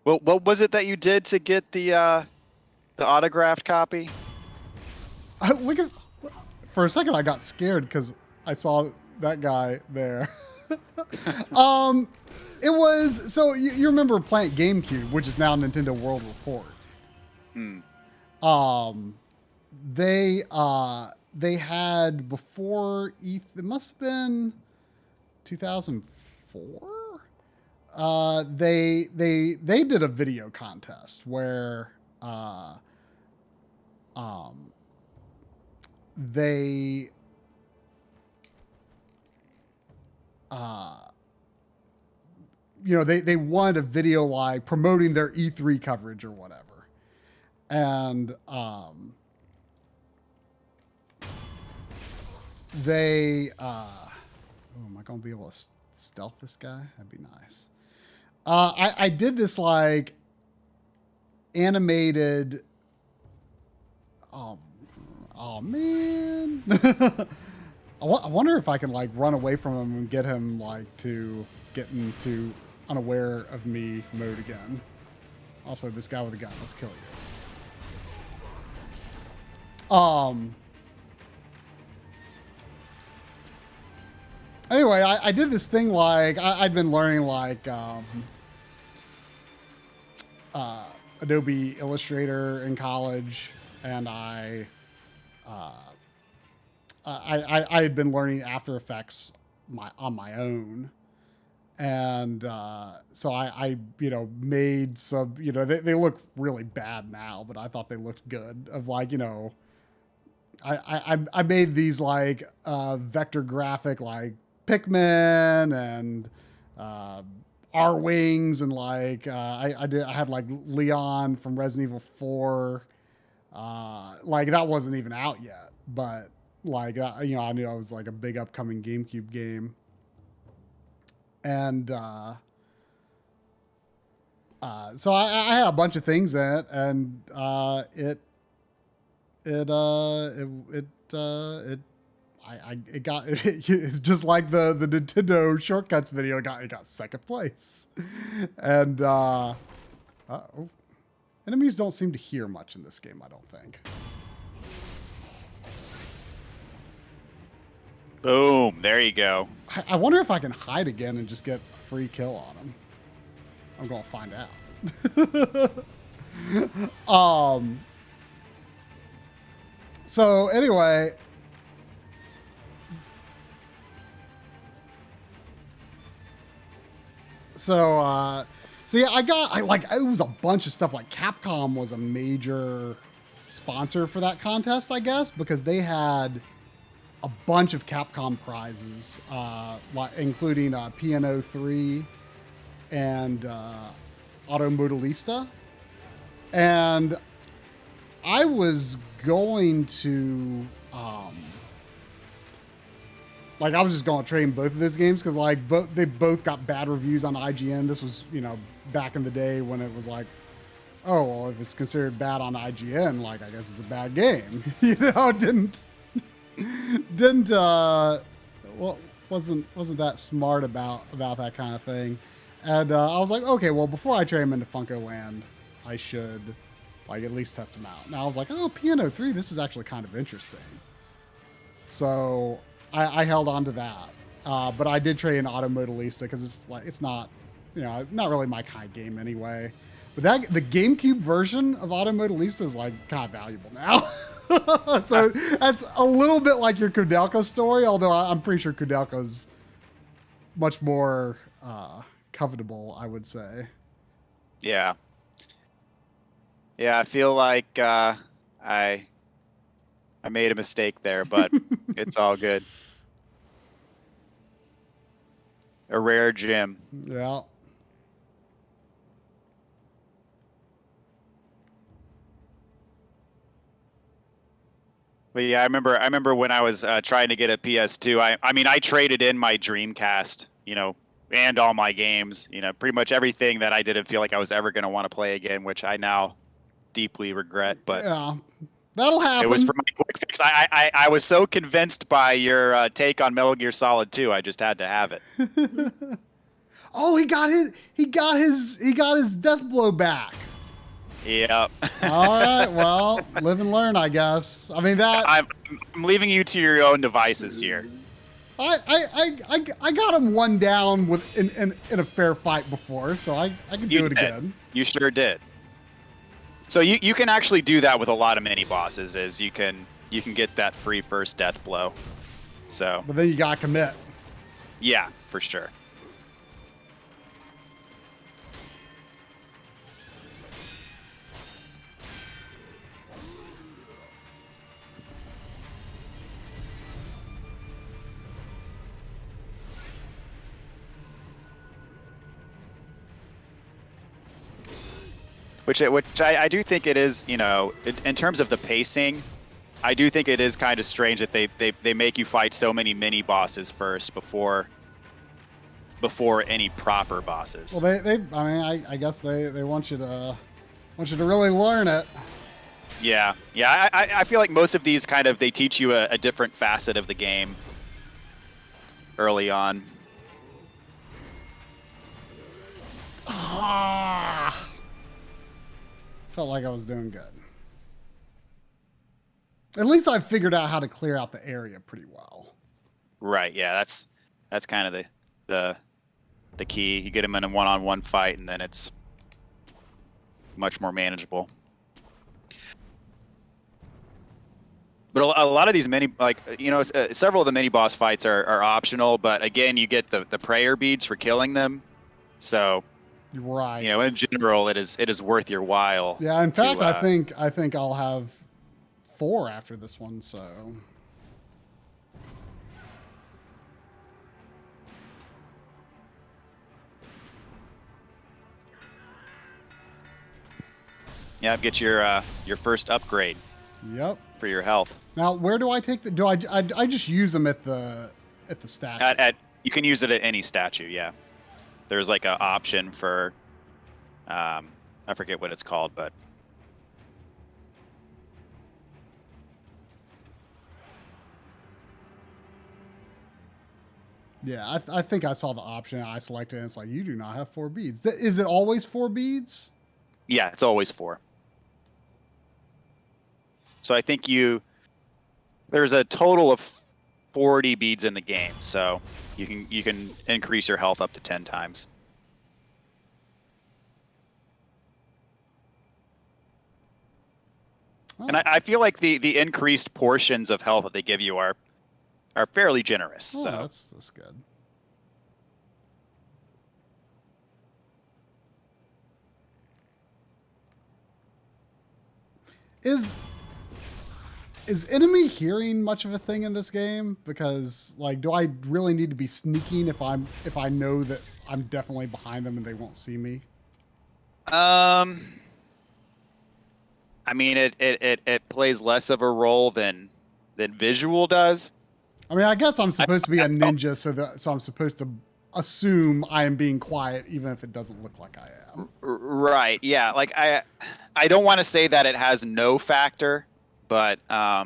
Well, what was it that you did to get the autographed copy? For a second, I got scared because I saw that guy there. It was, so you remember playing GameCube, which is now Nintendo World Report. They had before it must have been 2004. They did a video contest where they they wanted a video like promoting their E3 coverage or whatever, and am I gonna be able to stealth this guy? That'd be nice. I did this like animated. Oh man. I wonder if I can like run away from him and get him like to get into unaware of me mode again. Also, this guy with a gun. Let's kill you. Anyway, I did this thing like I'd been learning like Adobe Illustrator in college, and I had been learning After Effects on my own. And so I made some, they look really bad now, but I thought they looked good. Of like, I made these like vector graphic like Pikmin and R-Wings, and like I had like Leon from Resident Evil 4. Like that wasn't even out yet, but like I knew I was like a big upcoming GameCube game. And so I had a bunch of things in it, and it got just like the Nintendo shortcuts video. It got second place, and enemies don't seem to hear much in this game, I don't think. Boom! There you go. I wonder if I can hide again and just get a free kill on him. I'm gonna find out. So anyway, so yeah, it was a bunch of stuff. Like Capcom was a major sponsor for that contest, I guess, because they had a bunch of Capcom prizes, including Piano 3 and Auto Modellista. And I was going to, I was just going to trade both of those games because, like, they both got bad reviews on IGN. This was, back in the day when it was like, oh, well, if it's considered bad on IGN, like, I guess it's a bad game. It wasn't that smart about that kind of thing. And I was like, okay, well, before I trade him into Funko Land, I should like at least test him out. And I was like, oh, Piano 3, this is actually kind of interesting. So I held on to that. But I did trade in Auto Modellista because it's not really my kind of game anyway. But the GameCube version of Auto Modellista is like kind of valuable now. So that's a little bit like your Kudelka story, although I'm pretty sure Kudelka's much more covetable, I would say. Yeah. Yeah, I feel like I made a mistake there, but it's all good. A rare gem. Yeah. But yeah, I remember when I was trying to get a PS2. I traded in my Dreamcast, and all my games. Pretty much everything that I didn't feel like I was ever going to want to play again, which I now deeply regret. But yeah, that'll happen. It was for my quick fix. I was so convinced by your take on Metal Gear Solid 2, I just had to have it. Oh, he got his death blow back. Yep. All right. Well, live and learn, I guess. I mean that. I'm leaving you to your own devices here. I got him one down in a fair fight before, so I can do it again. You sure did. So you can actually do that with a lot of mini bosses, is you can get that free first death blow. So. But then you gotta commit. Yeah, for sure. Which I do think it is, in terms of the pacing, I do think it is kind of strange that they make you fight so many mini bosses first before any proper bosses. Well, I guess they want you to really learn it. Yeah. I feel like most of these they teach you a different facet of the game early on. Felt like I was doing good. At least I figured out how to clear out the area pretty well. Right. Yeah. That's kind of the key. You get them in a one-on-one fight, and then it's much more manageable. But a lot of these mini, like, several of the mini boss fights are optional, but again, you get the prayer beads for killing them. So, Right. in general, it is worth your while. Yeah, in fact, I think I'll have 4 after this one, so. Yeah, get your first upgrade. Yep. For your health. Now, where do I take the? Do I just use them at the statue? You can use it at any statue. Yeah, there's like an option for, I forget what it's called, but. Yeah, I think I saw the option. I selected it, and it's like, you do not have 4 beads. Is it always 4 beads? Yeah, it's always 4. So I think there's a total of 40 beads in the game, so you can increase your health up to 10 times. Oh. And I feel like the increased portions of health that they give you are fairly generous. Oh, so that's good. Is enemy hearing much of a thing in this game? Because, like, do I really need to be sneaking if I know that I'm definitely behind them and they won't see me? I mean, it plays less of a role than visual does. I mean, I guess I'm supposed to be a ninja, so I'm supposed to assume I am being quiet, even if it doesn't look like I am. Right? Yeah. Like I don't want to say that it has no factor. But there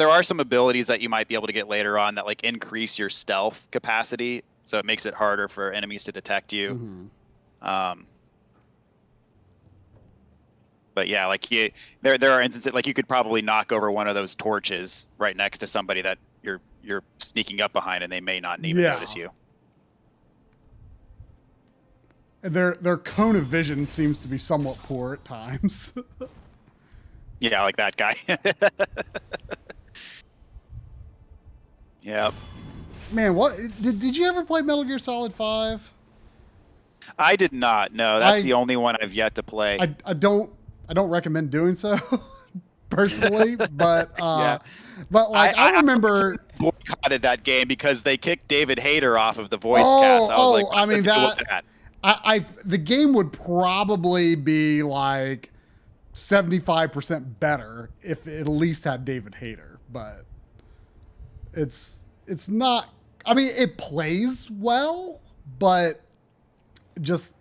are some abilities that you might be able to get later on that like increase your stealth capacity, so it makes it harder for enemies to detect you. Mm-hmm. But yeah, like there are instances like you could probably knock over one of those torches right next to somebody that you're sneaking up behind, and they may not even notice you. And their cone of vision seems to be somewhat poor at times. Yeah, like that guy. Yep. Man, what did you ever play Metal Gear Solid 5? I did not. No, that's the only one I've yet to play. I don't recommend doing so personally, but yeah. But like I remember I boycotted that game because they kicked David Hayter off of the voice cast. I was like, what's the deal with that? The game would probably be like 75% better if it at least had David Hayter, but it's not. I mean, it plays well, but just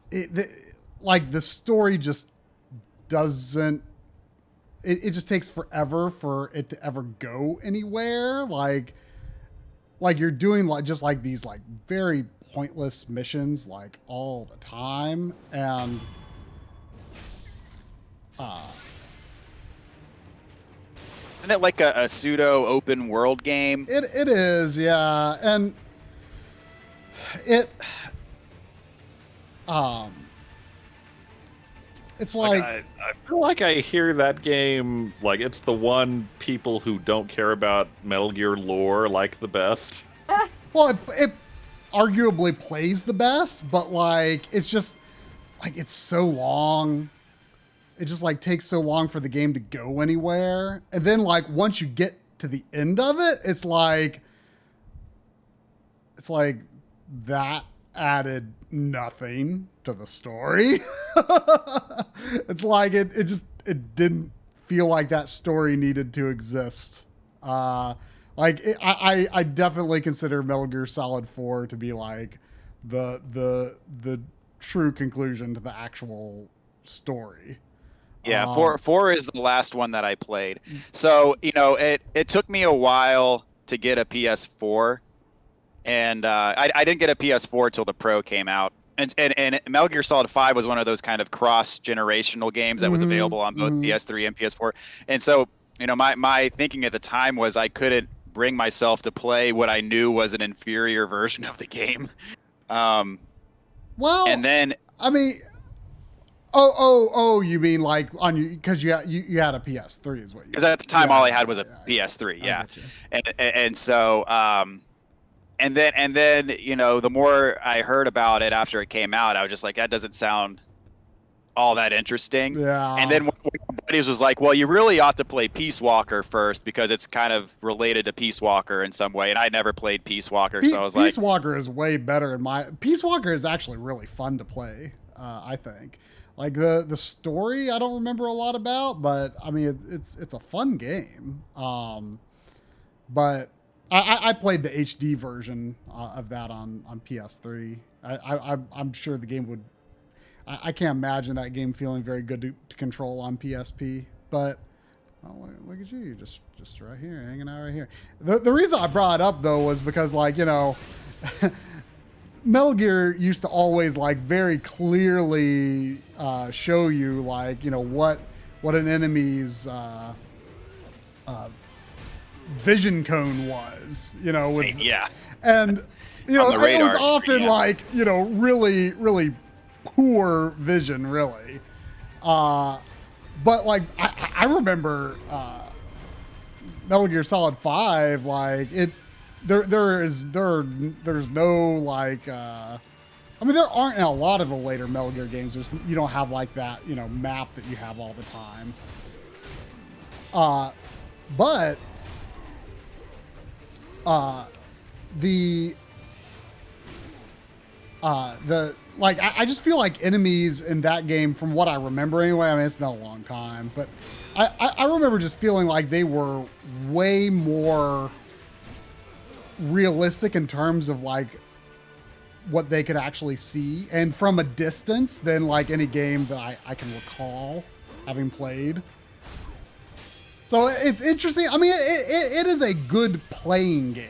the story just doesn't. It just takes forever for it to ever go anywhere. Like you're doing just these very pointless missions all the time, and isn't it like a pseudo open world game? It is, yeah, and it's like I feel like I hear that game like it's the one people who don't care about Metal Gear lore like the best. Well, it arguably plays the best, but it's just it's so long. It just takes so long for the game to go anywhere. And then once you get to the end of it, it's like that added nothing to the story. It's it didn't feel like that story needed to exist. I definitely consider Metal Gear Solid 4 to be the true conclusion to the actual story. Yeah, four is the last one that I played. So, it took me a while to get a PS4, and I didn't get a PS4 till the Pro came out. And Metal Gear Solid 5 was one of those kind of cross-generational games that was available on both PS3 and PS4. And so, my thinking at the time was I couldn't bring myself to play what I knew was an inferior version of the game. Well, and then I mean, Oh, you mean like on you because you had a PS3 is what you? Because at the time, all I had was a PS3. Yeah, and so and then you know, the more I heard about it after it came out, I was just like, that doesn't sound all that interesting. Yeah. And then one of my buddies was like, well, you really ought to play Peace Walker first because it's kind of related to Peace Walker in some way. And I never played Peace Walker, so I was like, Peace Walker is way better Peace Walker is actually really fun to play. I think. Like the story, I don't remember a lot about, but I mean it's a fun game. But I played the HD version of that on PS3. I'm sure the game would. I can't imagine that game feeling very good to control on PSP. But oh, look at you, just right here, hanging out right here. The reason I brought it up though was because, like, you know, Metal Gear used to always like very clearly show you, like, you know, what an enemy's vision cone was, you know, with, and you know, it was often like, you know, really poor vision, really. But like I remember Metal Gear Solid 5, like there's no like I mean, there aren't in a lot of the later Metal Gear games. You don't have like that, you know, map that you have all the time. But like I just feel like enemies in that game, from what I remember anyway, I mean, it's been a long time, but I remember just feeling like they were way more realistic in terms of like what they could actually see, and from a distance, than like any game that I can recall having played. So it's interesting. I mean, it is a good playing game,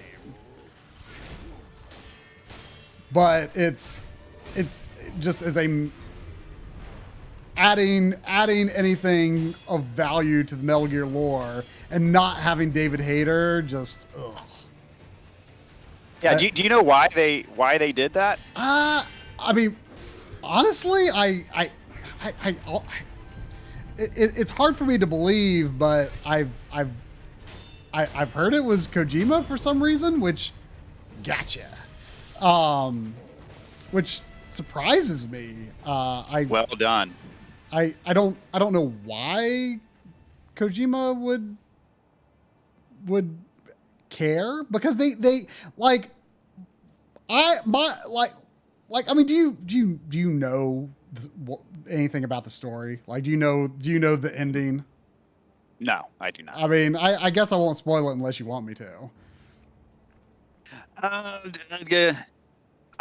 but it just is adding anything of value to the Metal Gear lore and not having David Hayter, just ugh. Yeah, do you know why they did that? I mean, honestly, it's hard for me to believe, but I've heard it was Kojima for some reason, which gotcha. Which surprises me. Well done. I don't know why Kojima would care, because they like I mean, do you know anything about the story? Like, do you know the ending? No, I do not. I mean, I guess I won't spoil it unless you want me to. I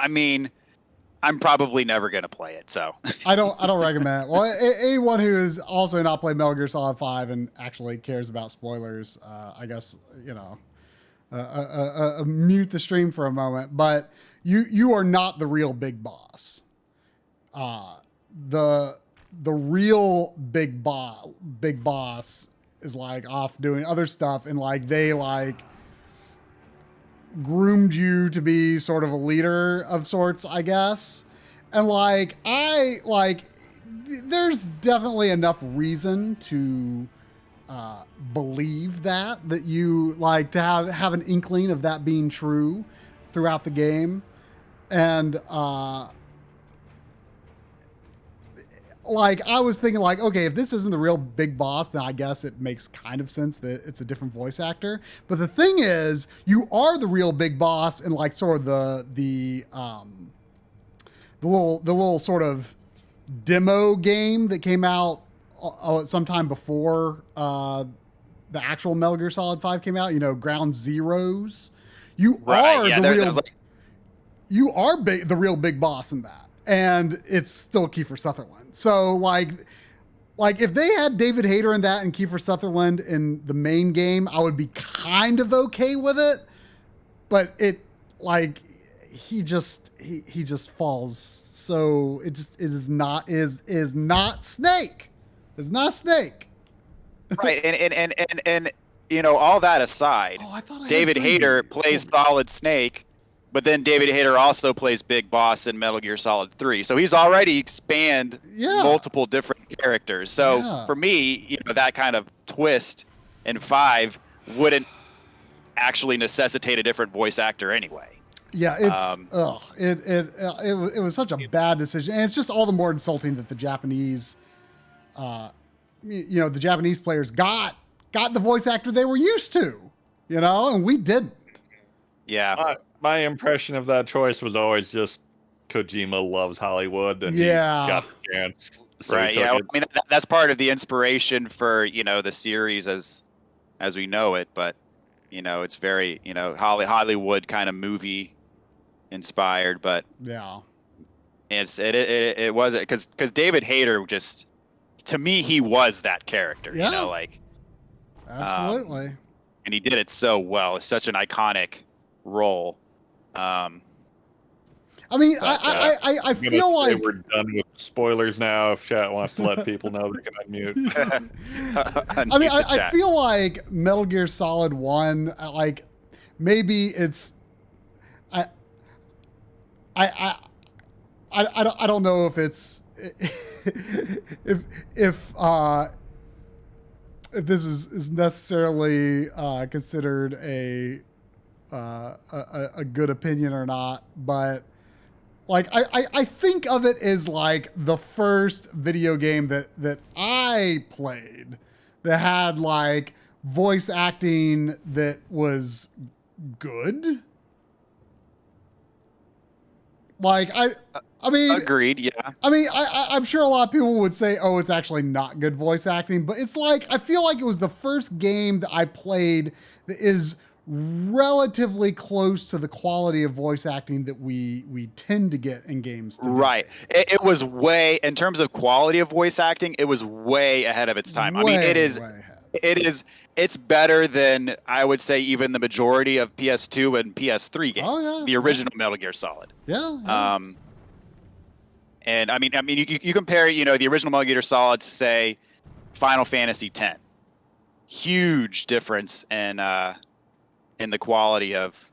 mean, I'm probably never gonna play it, so I don't recommend it. Well, anyone who has also not played Metal Gear Solid 5 and actually cares about spoilers, I guess, you know, mute the stream for a moment. But you are not the real big boss. The real big boss is like off doing other stuff, and like they like groomed you to be sort of a leader of sorts, I guess. And like there's definitely enough reason to believe that you like to have an inkling of that being true throughout the game. And like I was thinking, like, okay, if this isn't the real big boss, then I guess it makes kind of sense that it's a different voice actor. But the thing is, you are the real big boss in like sort of the little sort of demo game that came out sometime before the actual Metal Gear Solid 5 came out. You know, Ground Zeroes. You are the real big boss in that. And it's still Kiefer Sutherland. So like if they had David Hayter in that and Kiefer Sutherland in the main game, I would be kind of okay with it. But it like he just falls. So it is not Snake. It's not Snake. Right. And you know, all that aside, David Hayter plays Solid Snake, But then David Hayter also plays Big Boss in Metal Gear Solid 3. So he's already spanned multiple different characters. So for me, that kind of twist in 5 wouldn't actually necessitate a different voice actor anyway. Yeah, it was such a bad decision, and it's just all the more insulting that the Japanese, the Japanese players got the voice actor they were used to, and we didn't. Yeah. My impression of that choice was always just Kojima loves Hollywood, and he got the chance. So right. Yeah. I mean, that's part of the inspiration for the series as we know it, but it's very Hollywood kind of movie inspired, but it wasn't because David Hayter just, to me, he was that character. Absolutely. And he did it so well. It's such an iconic role. I feel like we're done with spoilers now. If chat wants to let people know, they can unmute. I feel like Metal Gear Solid 1, like maybe it's I don't know if it's if this is necessarily considered a good opinion or not, but like I think of it as like the first video game that I played that had like voice acting that was good. Like I mean, agreed. Yeah. I mean, I'm sure a lot of people would say, "Oh, it's actually not good voice acting," but it's like I feel like it was the first game that I played that is relatively close to the quality of voice acting that we tend to get in games today. Right. It was way, in terms of quality of voice acting, it was way ahead of its time. It's better than, I would say, even the majority of PS2 and PS3 games. The original Metal Gear Solid. Yeah. And I mean, you compare, the original Metal Gear Solid to, say, Final Fantasy X. Huge difference in the quality of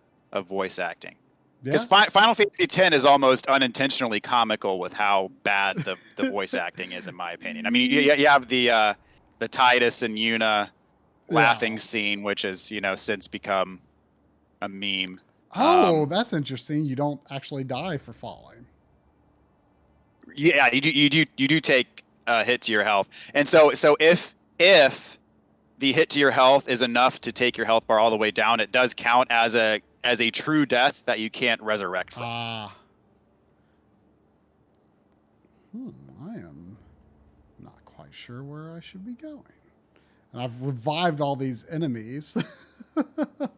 voice acting. Because Final Fantasy X is almost unintentionally comical with how bad the voice acting is, in my opinion. I mean, you have the Tidus and Yuna laughing scene, which has since become a meme. Oh, that's interesting. You don't actually die for falling. Yeah, you do take a hit to your health, and so if the hit to your health is enough to take your health bar all the way down, it does count as a true death that you can't resurrect from. I am not quite sure where I should be going. And I've revived all these enemies. But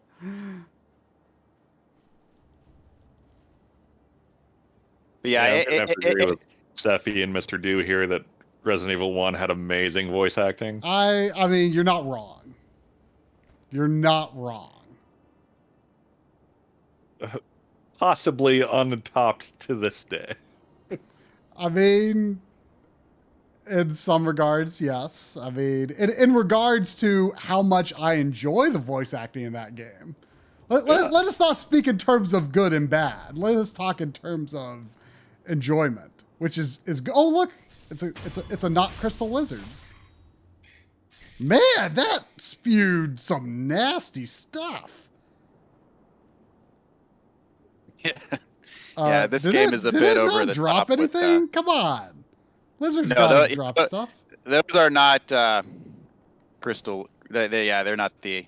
yeah, I have to agree with Steffi and Mr. Do here that Resident Evil 1 had amazing voice acting. I mean, you're not wrong. You're not wrong. Possibly untopped to this day. I mean, in some regards, yes. I mean, in regards to how much I enjoy the voice acting in that game. Let us not speak in terms of good and bad. Let us talk in terms of enjoyment, which is oh look, it's a not crystal lizard. Man, that spewed some nasty stuff. Yeah, this game is a bit over the top. Drop anything? Come on, lizards don't drop stuff. Those are not crystal. They're not the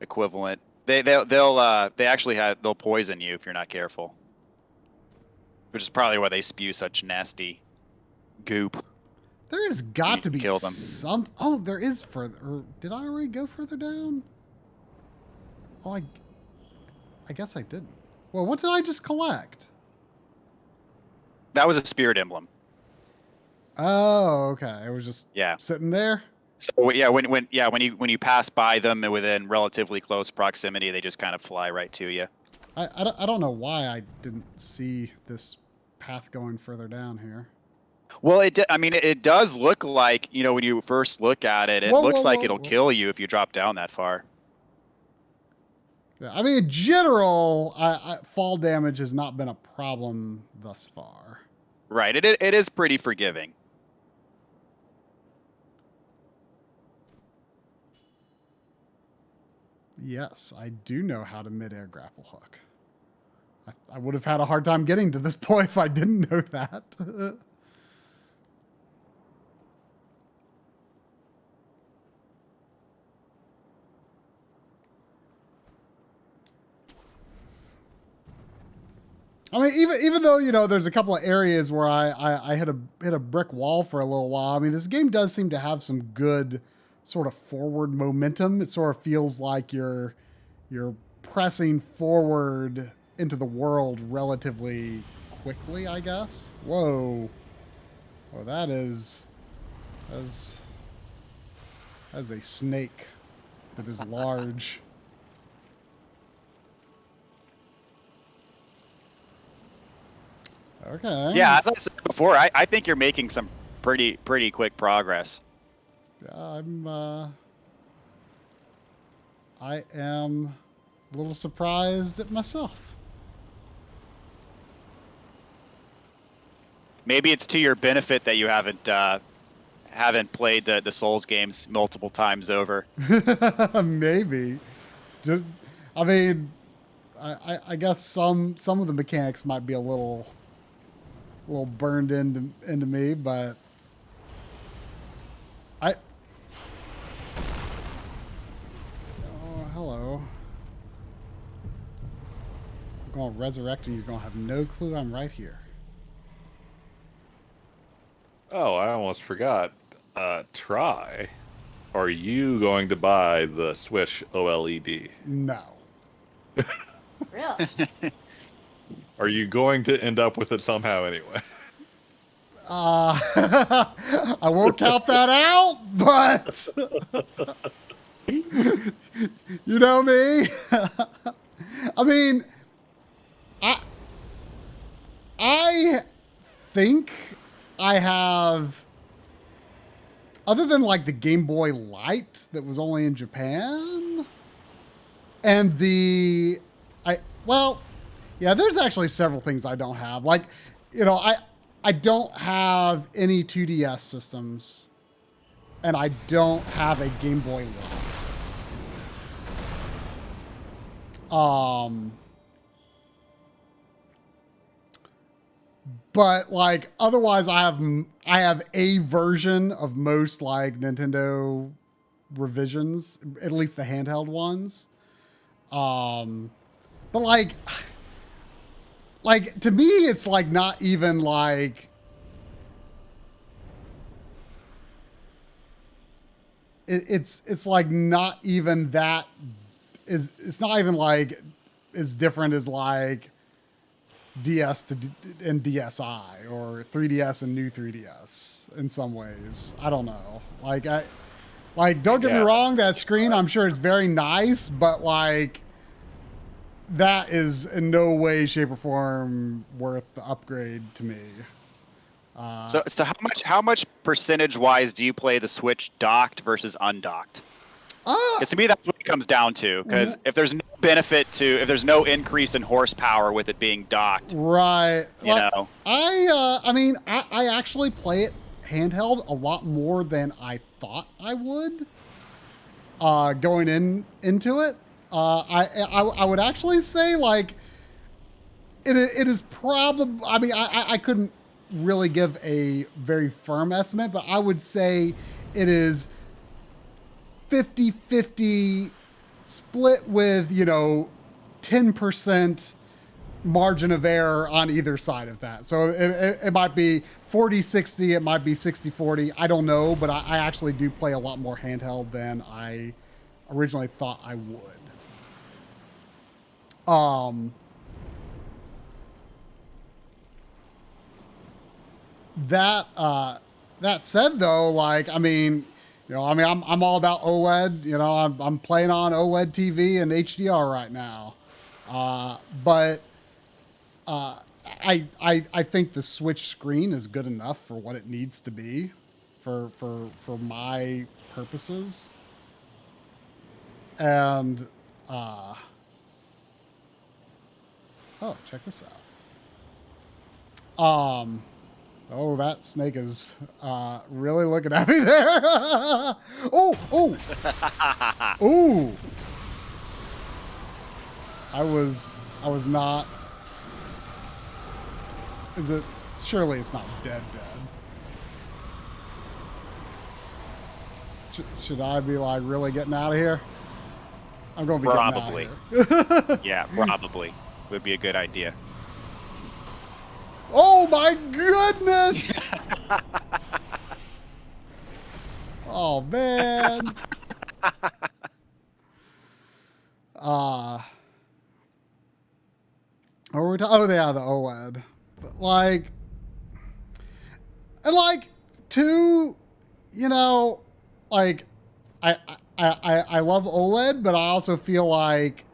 equivalent. They'll poison you if you're not careful. Which is probably why they spew such nasty goop. There has got to be kill them. some. Oh, there is further. Or did I already go further down? Oh, I guess I didn't. Well, what did I just collect? That was a spirit emblem. Oh, okay. It was just sitting there. So yeah, when you pass by them within relatively close proximity, they just kind of fly right to you. I don't know why I didn't see this path going further down here. Well, it does look like, when you first look at it, it looks like it'll kill you if you drop down that far. Yeah, I mean, in general, fall damage has not been a problem thus far. Right. It is pretty forgiving. Yes, I do know how to mid-air grapple hook. I would have had a hard time getting to this point if I didn't know that. I mean, even though, you know, there's a couple of areas where I hit a brick wall for a little while. I mean, this game does seem to have some good sort of forward momentum. It sort of feels like you're pressing forward into the world relatively quickly, I guess. Whoa. Oh, that is a snake that is large. Okay. Yeah, as I said before, I think you're making some pretty quick progress. I am a little surprised at myself. Maybe it's to your benefit that you haven't played the Souls games multiple times over. Maybe. I mean, I guess some of the mechanics might be a little burned into me, but oh, hello. I'm going to resurrect and you're going to have no clue I'm right here. Oh, I almost forgot. Try. Are you going to buy the Swish OLED? No. Really? Are you going to end up with it somehow anyway? I won't count that out, but you know me. I mean, I think I have, other than like the Game Boy Light that was only in Japan, and yeah, there's actually several things I don't have. Like, you know, I don't have any 2DS systems, and I don't have a Game Boy Light. But like otherwise, I have a version of most like Nintendo revisions, at least the handheld ones. But like to me, it's like not even like it's like not even that it's not even like as different as like DS and DSi or 3DS and new 3DS in some ways. I don't know. Don't get me wrong, that screen I'm sure is very nice, but like that is in no way, shape, or form worth the upgrade to me. So how much percentage wise do you play the Switch docked versus undocked? Because to me that's what it comes down to. Because if there's no if there's no increase in horsepower with it being docked, right? You know, I mean, I actually play it handheld a lot more than I thought I would. Going into it. I would actually say like it is probably, I mean, I couldn't really give a very firm estimate, but I would say it is 50-50 split with, you know, 10% margin of error on either side of that. So it might be 40-60, it might be 60-40. I don't know, but I actually do play a lot more handheld than I originally thought I would. That said though, like, I mean, you know, I mean, I'm all about OLED, you know, I'm playing on OLED TV and HDR right now. But I think the Switch screen is good enough for what it needs to be for my purposes. And Oh, check this out. Oh, that snake is really looking at me there. Oh. Ooh. I was not. Is it? Surely it's not dead. Should I be like really getting out of here? I'm going to be probably. Getting out of here. Yeah, probably would be a good idea. Oh my goodness! Oh man. Oh yeah, the OLED. But like, and like two, you know, like I love OLED, but I also feel like,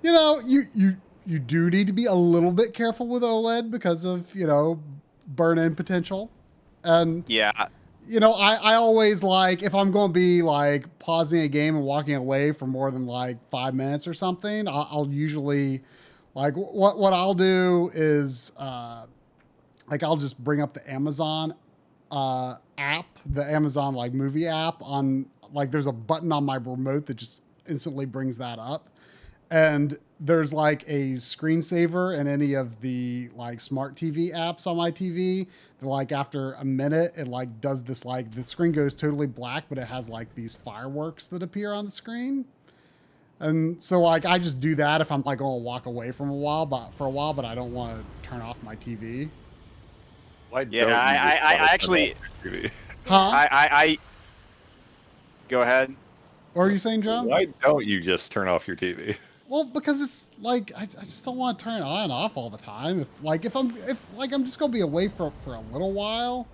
you know, you do need to be a little bit careful with OLED because of, you know, burn-in potential. And yeah, you know, I always like, if I'm going to be like pausing a game and walking away for more than like 5 minutes or something, I'll usually like what I'll do is like I'll just bring up the Amazon app, the Amazon like movie app on, like there's a button on my remote that just instantly brings that up. And there's like a screensaver in any of the like smart TV apps on my TV that like after a minute, it like does this, like the screen goes totally black, but it has like these fireworks that appear on the screen. And so like, I just do that if I'm like going to walk away from for a while, but I don't want to turn off my TV. Why yeah. don't I actually, Huh? I go ahead. What are you saying, John? Why don't you just turn off your TV? Well, because it's like I just don't want to turn it on and off all the time. If I'm just gonna be away for a little while,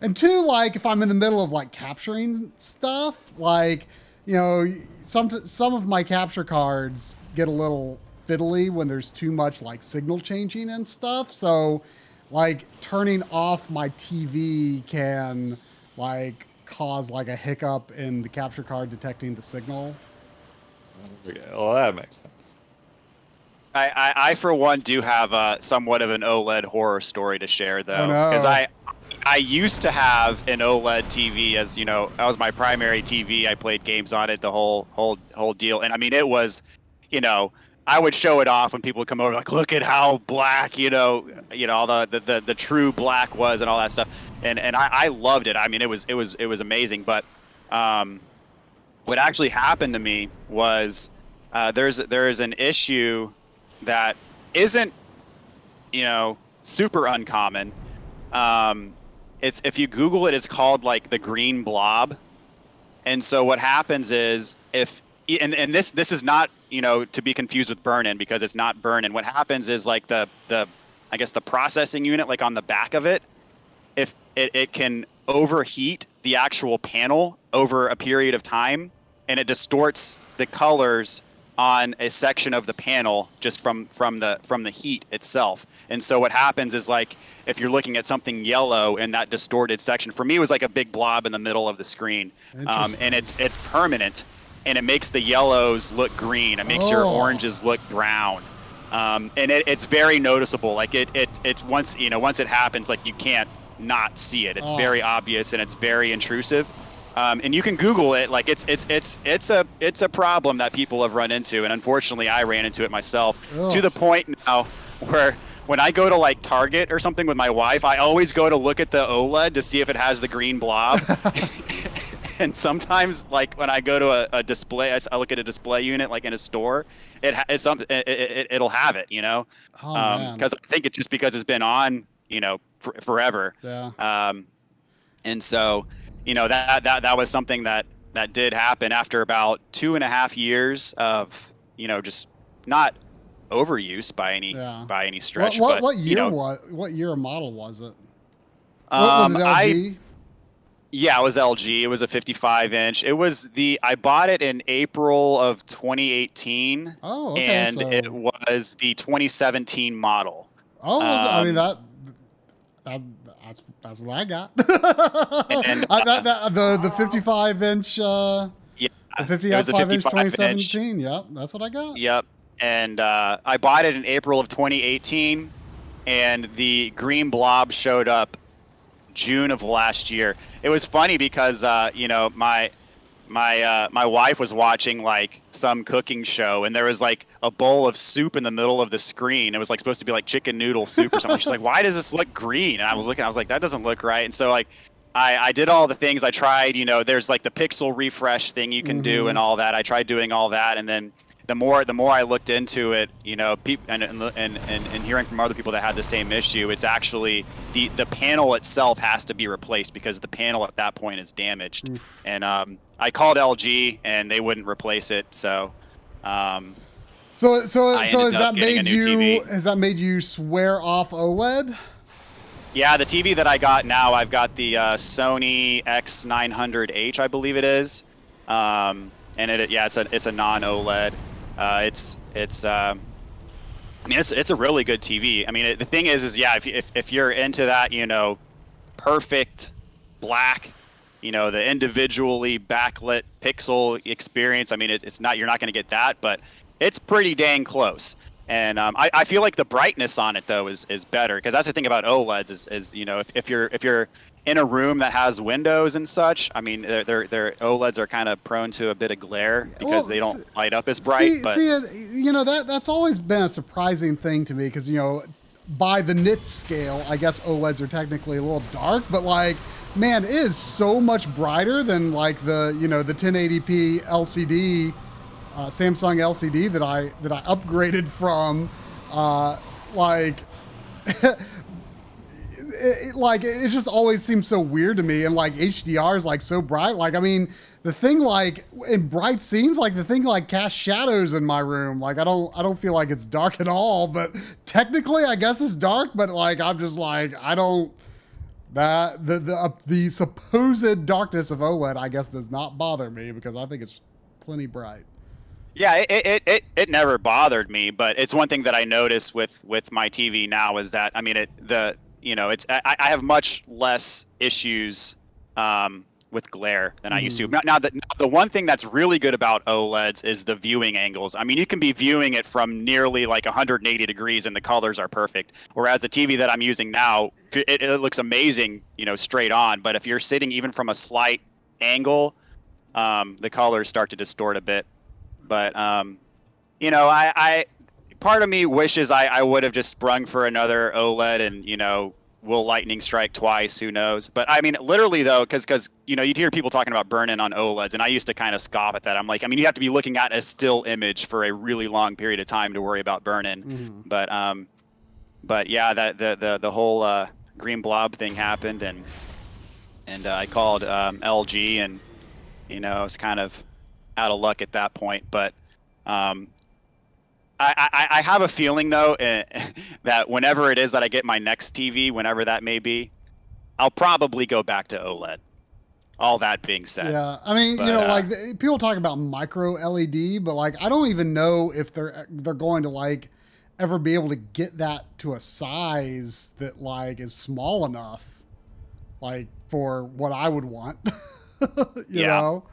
and two, like if I'm in the middle of like capturing stuff, like, you know, some of my capture cards get a little fiddly when there's too much like signal changing and stuff. So, like turning off my TV can like cause like a hiccup in the capture card detecting the signal. Okay, well, that makes sense. I for one do have somewhat of an OLED horror story to share though, because I used to have an OLED TV, as you know, that was my primary TV. I played games on it, the whole deal, and I mean it was, you know, I would show it off when people would come over, like, look at how black, you know, all the true black was and all that stuff, and I loved it. I mean it was amazing, but what actually happened to me was there's an issue that isn't, you know, super uncommon. It's, if you Google it, it's called like the green blob. And so what happens is and this is not, you know, to be confused with burn-in, because it's not burn-in. What happens is like the I guess the processing unit, like on the back of it, if it can overheat the actual panel over a period of time, and it distorts the colors on a section of the panel just from the heat itself. And so what happens is, like, if you're looking at something yellow in that distorted section, for me it was like a big blob in the middle of the screen, and it's permanent, and it makes the yellows look green, it makes your oranges look brown, and it's very noticeable. Like it once it happens, like you can't not see it. It's very obvious and it's very intrusive. And you can Google it. Like it's a problem that people have run into, and unfortunately I ran into it myself, to the point now where when I go to like Target or something with my wife, I always go to look at the OLED to see if it has the green blob. And sometimes, like when I go to a display, I look at a display unit like in a store, it'll have it, you know, because I think it's just because it's been on, you know, forever. Yeah. And so, you know, that was something that did happen after about 2.5 years of, you know, just not overuse by any stretch. What year, you know, what year or model was it? Was it LG? Yeah, it was LG. It was a 55-inch. It was I bought it in April of 2018. Oh, okay. And it was the 2017 model. Oh, I mean that's what I got. And, the 55-inch. Yeah, the 55-inch 2017. Yep, that's what I got. Yep. and I bought it in April of 2018, and the green blob showed up June of last year. It was funny because you know, my wife was watching like some cooking show, and there was like a bowl of soup in the middle of the screen. It was like supposed to be like chicken noodle soup or something. She's like, "Why does this look green?" And I was looking, I was like, "That doesn't look right." And so like I did all the things. I tried, you know, there's like the pixel refresh thing you can do and all that. I tried doing all that, and then the more I looked into it, you know, and hearing from other people that had the same issue, it's actually the panel itself has to be replaced because the panel at that point is damaged. Oof. And I called LG and they wouldn't replace it. So so has that made you swear off OLED? Yeah, the TV that I got now, I've got the Sony X900H, I believe it is, and it's a non-OLED. It's I mean, it's a really good TV. I mean, the thing is yeah, if you're into that, you know, perfect black, you know, the individually backlit pixel experience. I mean, you're not going to get that, but it's pretty dang close. And I feel like the brightness on it though is better, because that's the thing about OLEDs is you know, if you're in a room that has windows and such, I mean, their OLEDs are kind of prone to a bit of glare because they don't light up as bright. You know, that's always been a surprising thing to me, because, you know, by the nit scale, I guess OLEDs are technically a little dark, but like, man, it is so much brighter than like the, you know, the 1080p LCD, Samsung LCD that I upgraded from, like. It just always seems so weird to me, and like HDR is like so bright. Like, I mean, the thing like in bright scenes, like the thing like casts shadows in my room. Like I don't feel like it's dark at all, but technically I guess it's dark. But like I'm just like the supposed darkness of OLED I guess does not bother me, because I think it's plenty bright. Yeah, it never bothered me, but it's one thing that I notice with my TV now is that, I mean, you know, I have much less issues with glare than I used to. Now, the one thing that's really good about OLEDs is the viewing angles. I mean, you can be viewing it from nearly like 180 degrees and the colors are perfect. Whereas the TV that I'm using now, it looks amazing, you know, straight on. But if you're sitting even from a slight angle, the colors start to distort a bit. But, you know, I part of me wishes I would have just sprung for another OLED and, you know, will lightning strike twice, who knows? But I mean, literally though, because you know, you'd hear people talking about burn-in on OLEDs, and I used to kind of scoff at that. I'm like, I mean, you have to be looking at a still image for a really long period of time to worry about burn-in. But yeah, that the whole green blob thing happened, and I called LG, and you know, I was kind of out of luck at that point. But I have a feeling though that whenever it is that I get my next TV, whenever that may be, I'll probably go back to OLED. All that being said. Yeah, I mean, you know, like people talk about micro LED, but like I don't even know if they're going to like ever be able to get that to a size that like is small enough, like for what I would want. you know.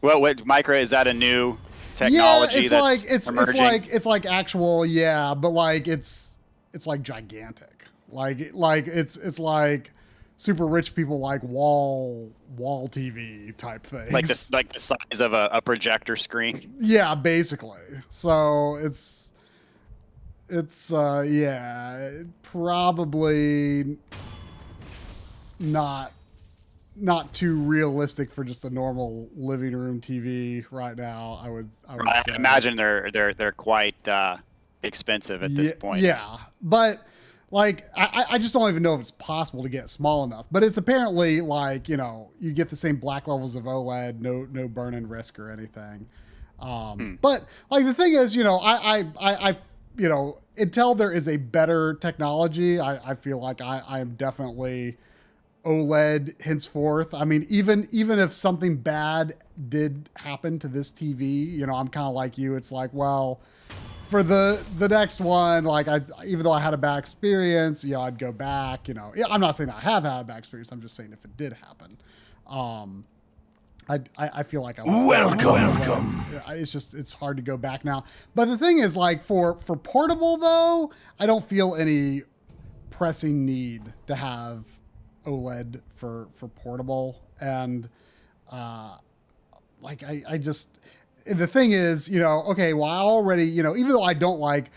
Well, what micro is that? A new technology? Yeah, it's like actual, yeah, but like it's like gigantic. Like it's like super rich people like wall TV type things. Like the size of a projector screen. Yeah, basically. So it's yeah, probably not too realistic for just a normal living room TV right now. I would say. Imagine they're quite expensive at this point. Yeah, but like I just don't even know if it's possible to get small enough. But it's apparently like, you know, you get the same black levels of OLED, no burn-in risk or anything. But like the thing is, you know, I you know, until there is a better technology, I feel like I am definitely OLED henceforth. I mean, even if something bad did happen to this TV, you know, I'm kind of like you. It's like, well, for the next one, like even though I had a bad experience, you know, I'd go back. You know, I'm not saying I have had a bad experience. I'm just saying if it did happen. I feel like I was welcome. It's hard to go back now. But the thing is, like for portable though, I don't feel any pressing need to have OLED for portable. And like I just, the thing is, you know, okay, well I already, you know, even though I don't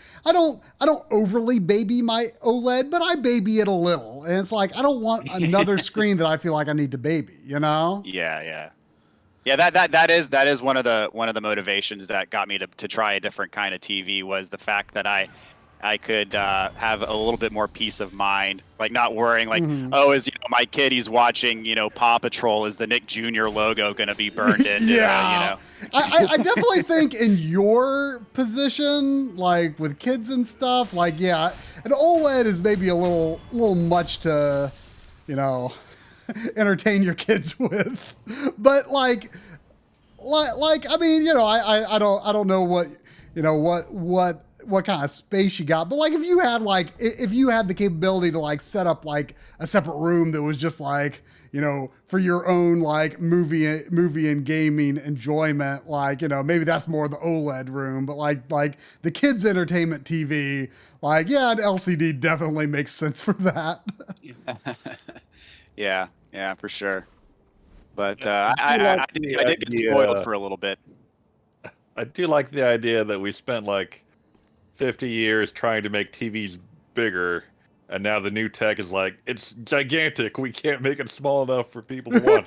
overly baby my OLED, but I baby it a little. And it's like I don't want another screen that I feel like I need to baby, you know? Yeah. That is one of the motivations that got me to try a different kind of TV, was the fact that I could have a little bit more peace of mind, like not worrying, like, oh, is, you know, my kid, he's watching, you know, Paw Patrol, is the Nick Jr. logo going to be burned into, yeah. you know? I definitely think in your position, like with kids and stuff, like, yeah, an OLED is maybe a little much to, you know, entertain your kids with. But like I mean, you know, I don't know what, you know, what kind of space you got, but like if you had the capability to like set up like a separate room that was just like, you know, for your own like movie and gaming enjoyment, like, you know, maybe that's more the OLED room, but like the kids entertainment TV, like, yeah, an LCD definitely makes sense for that. Yeah, for sure. But I did get spoiled for a little bit. I do like the idea that we spent like 50 years trying to make TVs bigger, and now the new tech is like, it's gigantic. We can't make it small enough for people to watch.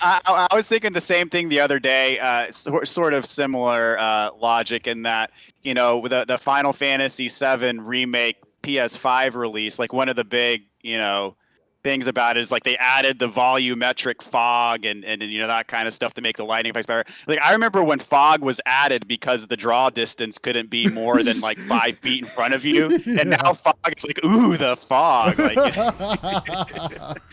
I was thinking the same thing the other day, sort of similar logic in that, you know, with the Final Fantasy VII remake PS5 release, like one of the big, you know, things about it is like they added the volumetric fog and you know, that kind of stuff to make the lighting effects better. Like I remember when fog was added because the draw distance couldn't be more than like 5 feet in front of you, and now fog is like, ooh, the fog, like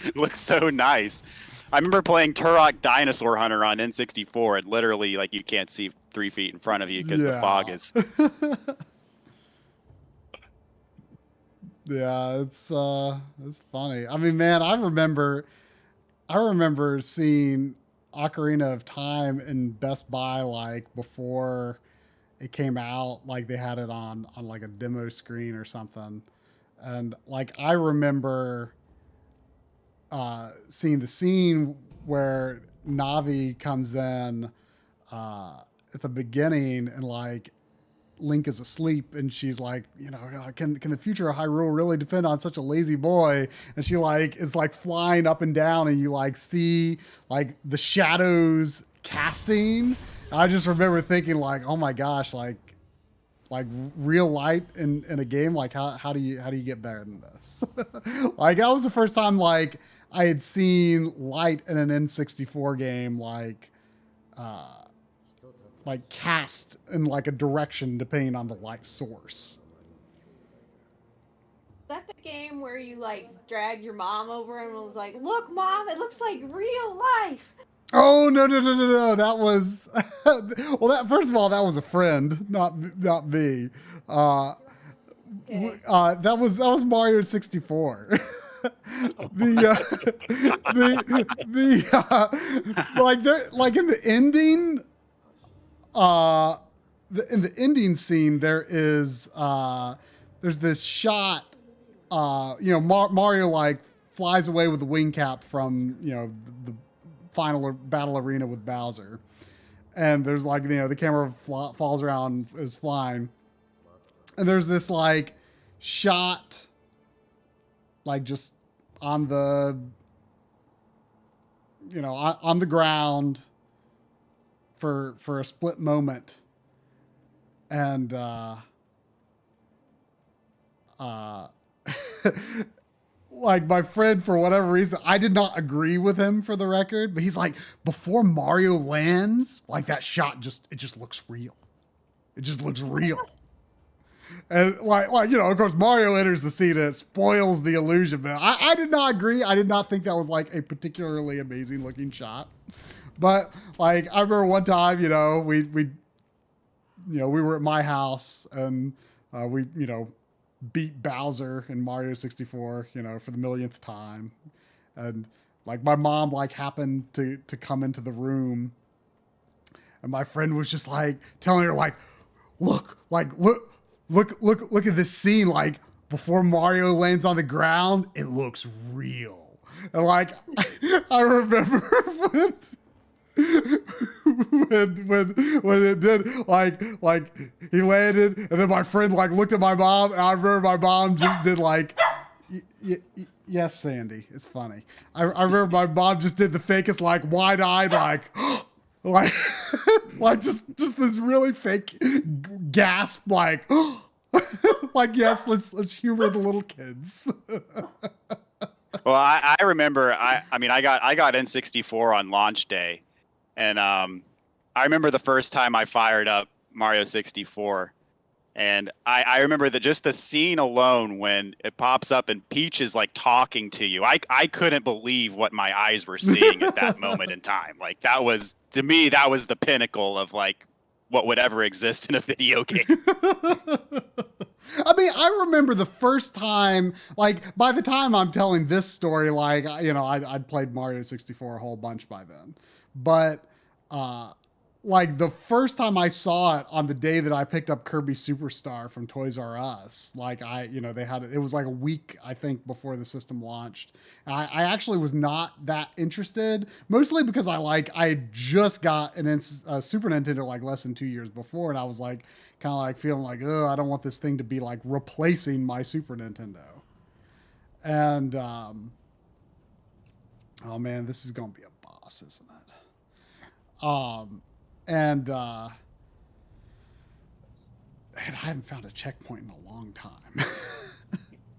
it looks so nice. I remember playing Turok Dinosaur Hunter on N64, and literally like you can't see 3 feet in front of you because the fog is. Yeah, it's funny. I mean, man, I remember seeing Ocarina of Time in Best Buy like before it came out. Like they had it on like a demo screen or something, and like I remember seeing the scene where Navi comes in at the beginning and like Link is asleep and she's like, you know, can the future of Hyrule really depend on such a lazy boy? And she like is like flying up and down and you like see like the shadows casting. I just remember thinking like, oh my gosh, like real light in a game, like how do you get better than this? Like that was the first time like I had seen light in an N64 game like cast in like a direction depending on the light source. Is that the game where you like dragged your mom over and was like, "Look, Mom, it looks like real life"? Oh no! That was well. That first of all, that was a friend, not me. Okay. That was Mario 64. Like there, like in the ending. In the ending scene, there is there's this shot. You know, Mario like flies away with the wing cap from, you know, the final battle arena with Bowser, and there's like, you know, the camera falls around is flying, and there's this like shot, like just on the, you know, on the ground for a split moment, and like my friend, for whatever reason, I did not agree with him for the record, but he's like, before Mario lands, like that shot it just looks real. It just looks real. And like, you know, of course Mario enters the scene and it spoils the illusion, but I did not agree. I did not think that was like a particularly amazing looking shot. But like, I remember one time, you know, we were at my house and we, you know, beat Bowser in Mario 64, you know, for the millionth time. And Like my mom like happened to come into the room, and my friend was just like telling her like, look at this scene, like before Mario lands on the ground, it looks real. And like I remember when it did, like he landed, and then my friend like looked at my mom, and I remember my mom just did like, yes, Sandy, it's funny. I remember my mom just did the fakest like wide-eyed like like like just this really fake gasp like like, yes, let's humor the little kids. Well, I remember I got N64 on launch day, and I remember the first time I fired up Mario 64, and I remember that just the scene alone when it pops up and Peach is like talking to you. I couldn't believe what my eyes were seeing at that moment in time. Like that was, to me, that was the pinnacle of like what would ever exist in a video game. I mean, I remember the first time, like, by the time I'm telling this story, like, you know, I'd played Mario 64 a whole bunch by then. But, like, the first time I saw it on the day that I picked up Kirby Superstar from Toys R Us, like, they had it was like a week, I think, before the system launched. I actually was not that interested, mostly because I had just got a Super Nintendo, like, less than 2 years before, and I was, like, kind of like feeling like, oh, I don't want this thing to be like replacing my Super Nintendo. And oh man, this is gonna be a boss, isn't it? And I haven't found a checkpoint in a long time.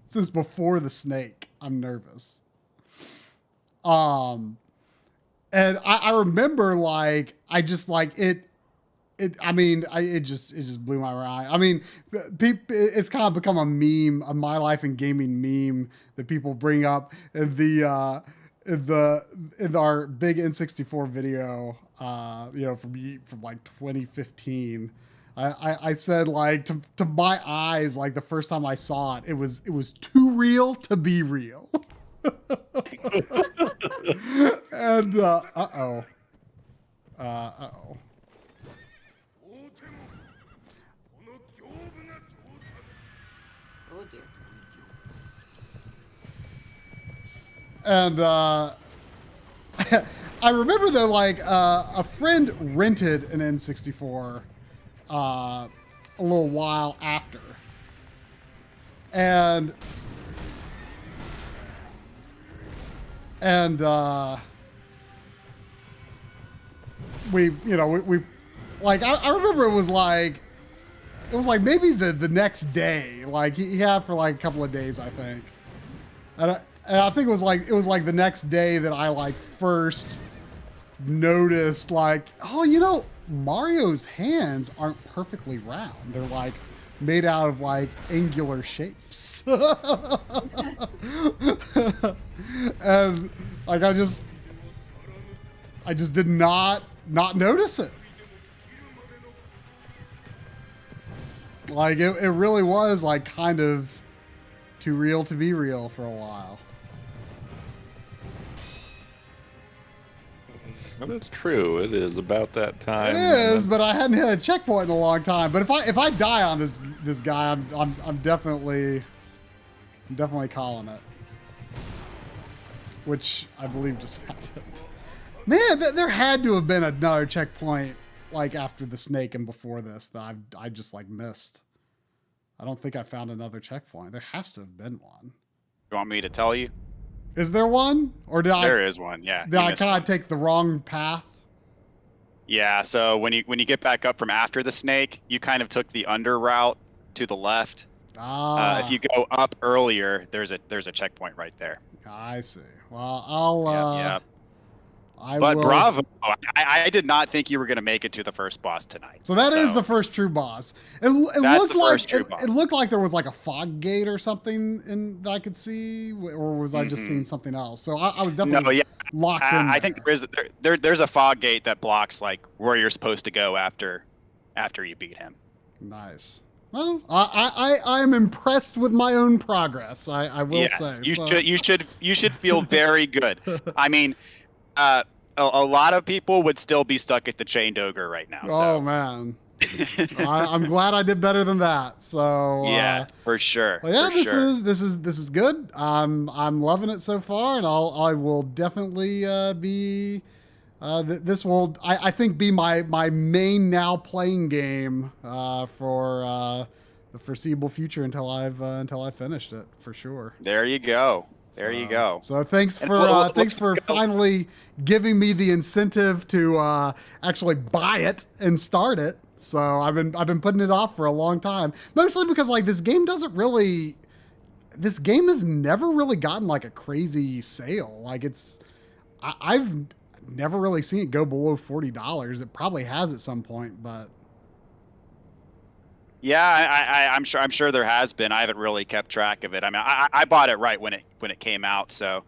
Since before the snake. I'm nervous. And I remember like I just like it just blew my mind. I mean, it's kind of become a meme, a My Life in Gaming meme that people bring up in our big N64 video, from like 2015. I said like to my eyes, like the first time I saw it, it was too real to be real. And uh-oh. Oh dear. And I remember though, like a friend rented an N64 a little while after, and we like I remember it was like maybe the next day, like he had for like a couple of days, I think. And I think it was like the next day that I like first noticed like, oh, you know, Mario's hands aren't perfectly round. They're like made out of like angular shapes. And like I just did not notice it. Like it really was like kind of too real to be real for a while. Well, that's true. It is about that time. It is, but I hadn't hit a checkpoint in a long time. But if I die on this guy, I'm definitely calling it. Which I believe just happened. Man, there had to have been another checkpoint like after the snake and before this that I just like missed. I don't think I found another checkpoint. There has to have been one. You want me to tell you? Is there one? Or There is one, yeah. Did I kind of take the wrong path? Yeah, so when you get back up from after the snake, you kind of took the under route to the left. If you go up earlier, there's a checkpoint right there. I see. Well, I'll Yep. I But will... bravo! I did not think you were going to make it to the first boss tonight. So that is the first true boss. It looked like there was like a fog gate or something that I could see, or was I just seeing something else? So I was definitely locked in. I think there's a fog gate that blocks like where you're supposed to go after you beat him. Nice. Well, I'm impressed with my own progress. I will say. You should feel very good. I mean, a lot of people would still be stuck at the chained ogre right now. Oh man, I'm glad I did better than that. So yeah, for sure. Well, yeah, for this is good. I'm loving it so far, and I will definitely be. This will, I think, be my main now playing game for the foreseeable future until I've finished it for sure. There you go. There you go. So thanks for finally giving me the incentive to actually buy it and start it. So I've been putting it off for a long time, mostly because like this game has never really gotten like a crazy sale. Like I've never really seen it go below $40. It probably has at some point, but yeah, I'm sure there has been. I haven't really kept track of it. I mean, I bought it right when it came out, so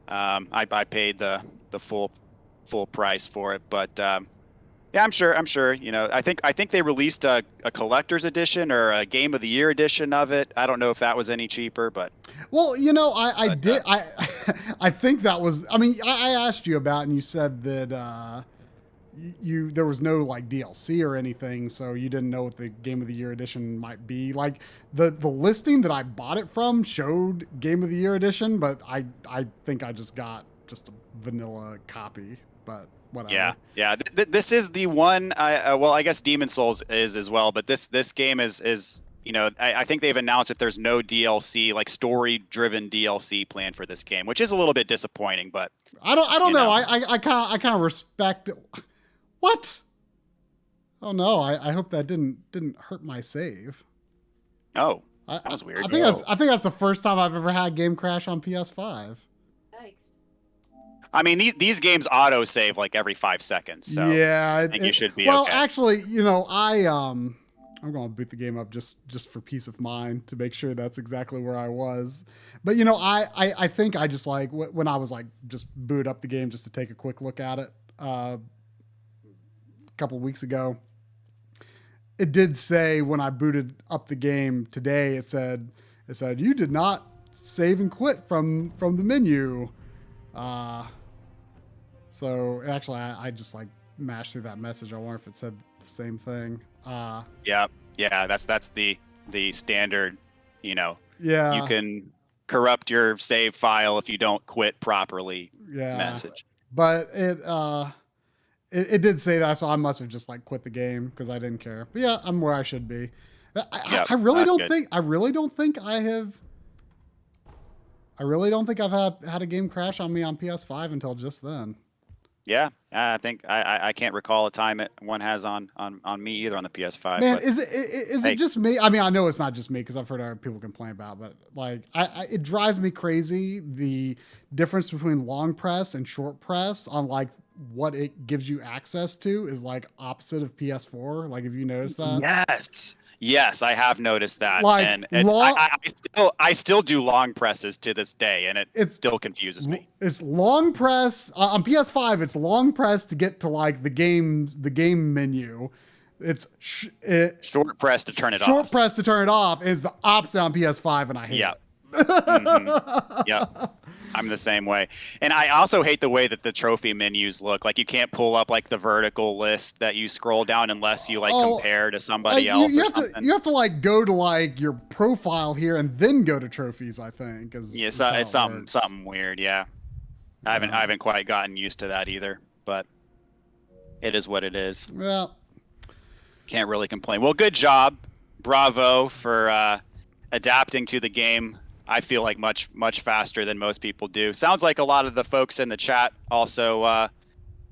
I paid the full price for it. But yeah, I'm sure. You know, I think they released a collector's edition or a Game of the Year edition of it. I don't know if that was any cheaper, but well, you know, I think that was. I mean, I asked you about, and you said that there was no like DLC or anything, so you didn't know what the Game of the Year edition might be. Like the listing that I bought it from showed Game of the Year edition, but I think I just got just a vanilla copy. But whatever. Yeah. This is the one. Well, I guess Demon Souls is as well, but this game is. You know, I think they've announced that there's no DLC, like story-driven DLC planned for this game, which is a little bit disappointing. But I don't know. I kind of respect it. What? Oh no! I hope that didn't hurt my save. Oh, that was weird. I think that's the first time I've ever had game crash on PS5. Yikes. I mean, these games auto save like every 5 seconds. So yeah, I think you should be. Well, okay. Actually, you know, I'm going to boot the game up just for peace of mind to make sure that's exactly where I was. But, you know, I think I just like when I was like just boot up the game just to take a quick look at it a couple weeks ago, it did say when I booted up the game today, it said you did not save and quit from the menu. So actually I just like mashed through that message. I wonder if it said the same thing. Yeah, that's the standard, you know. Yeah. You can corrupt your save file if you don't quit properly. Yeah. Message. But it did say that, so I must have just like quit the game because I didn't care. But yeah, I'm where I should be. I really don't think I've had a game crash on me on PS5 until just then. Yeah, I think I can't recall a time one has on me either on the PS5. Man, but, is it just me? I mean, I know it's not just me because I've heard other people complain about, but like, it drives me crazy the difference between long press and short press on like what it gives you access to is like opposite of PS4. Like, have you noticed that? Yes, I have noticed that. Like, and I still do long presses to this day, and it still confuses me. It's long press on PS5. It's long press to get to like the game menu. It's short press to turn it off. Short press to turn it off is the opposite on PS5, and I hate it. Mm-hmm. Yep. I'm the same way. And I also hate the way that the trophy menus look. Like you can't pull up like the vertical list that you scroll down unless you like compare to somebody else or something. You have to like go to like your profile here and then go to trophies, I think. It's something weird, yeah. I haven't quite gotten used to that either, but it is what it is. Well, can't really complain. Well, good job. Bravo for adapting to the game. I feel like much faster than most people do. Sounds like a lot of the folks in the chat also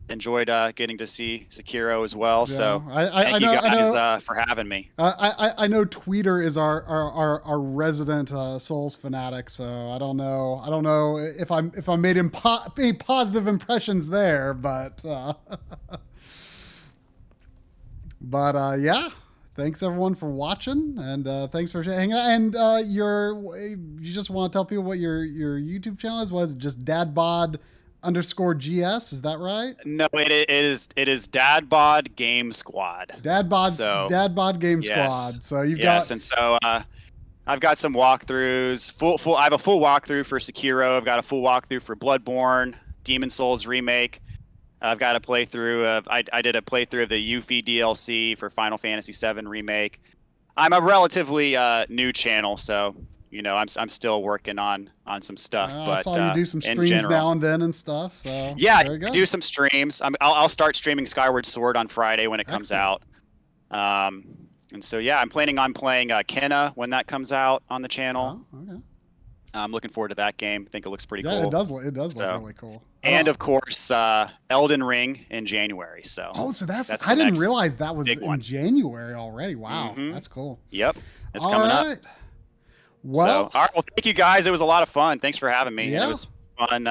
enjoyed getting to see Sekiro as well. Yeah, so thank you guys for having me. I know Tweeter is our resident Souls fanatic, so I don't know if I made any positive impressions there, but yeah. Thanks everyone for watching, and thanks for hanging out. And you just want to tell people what your YouTube channel is? Was it just Dad Bod _GS. Is that right? No, it is Dad Bod Game Squad. Dad Bod Game Squad. So you've got. And so I've got some walkthroughs. I have a full walkthrough for Sekiro. I've got a full walkthrough for Bloodborne, Demon Souls remake. I've got a playthrough of. I did a playthrough of the Yuffie DLC for Final Fantasy VII remake. I'm a relatively new channel, so I'm still working on some stuff. But I saw you do some streams now and then and stuff. So yeah, I do some streams. I'll start streaming Skyward Sword on Friday when it comes out. And so yeah, I'm planning on playing Kenna when that comes out on the channel. Oh, okay. I'm looking forward to that game. I think it looks pretty cool. Yeah, it does look really cool. And of course, Elden Ring in January. So so that's I didn't realize that was in January already. Wow, that's cool. Yep, it's coming up. Well, all right. Well, thank you guys. It was a lot of fun. Thanks for having me. Yeah. It was fun.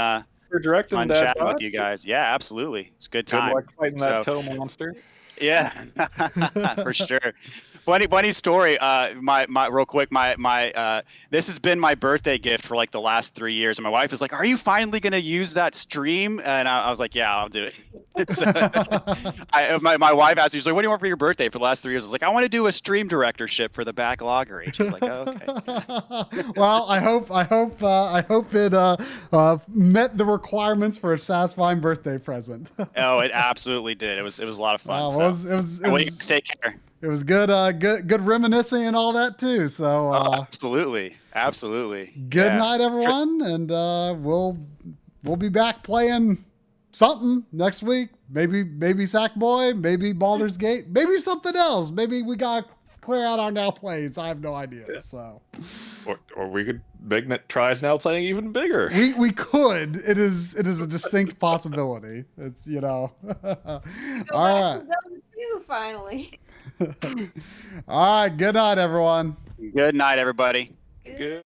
For directing fun that chatting with you guys. Yeah, absolutely. It's a good time. Good luck fighting that toe monster. Yeah, for sure. Funny story. My real quick. This has been my birthday gift for like the last 3 years. And my wife is like, "Are you finally gonna use that stream?" And I was like, "Yeah, I'll do it." So, my wife asked me, she's like, "What do you want for your birthday?" For the last 3 years, I was like, "I want to do a stream directorship for the Backloggery." She's like, "Oh, okay." Well, I hope it met the requirements for a satisfying birthday present. Oh, it absolutely did. It was a lot of fun. Wow, So. it was Take care. It was good reminiscing and all that too. So absolutely. Good night, everyone, and we'll be back playing something next week. Maybe Sackboy, maybe Baldur's Gate, maybe something else. Maybe we gotta clear out our now plays. I have no idea. So, or we could make tries now playing even bigger. We could. It is a distinct possibility. It's all right. Finally. All right. Good night, everyone. Good night, everybody. Good.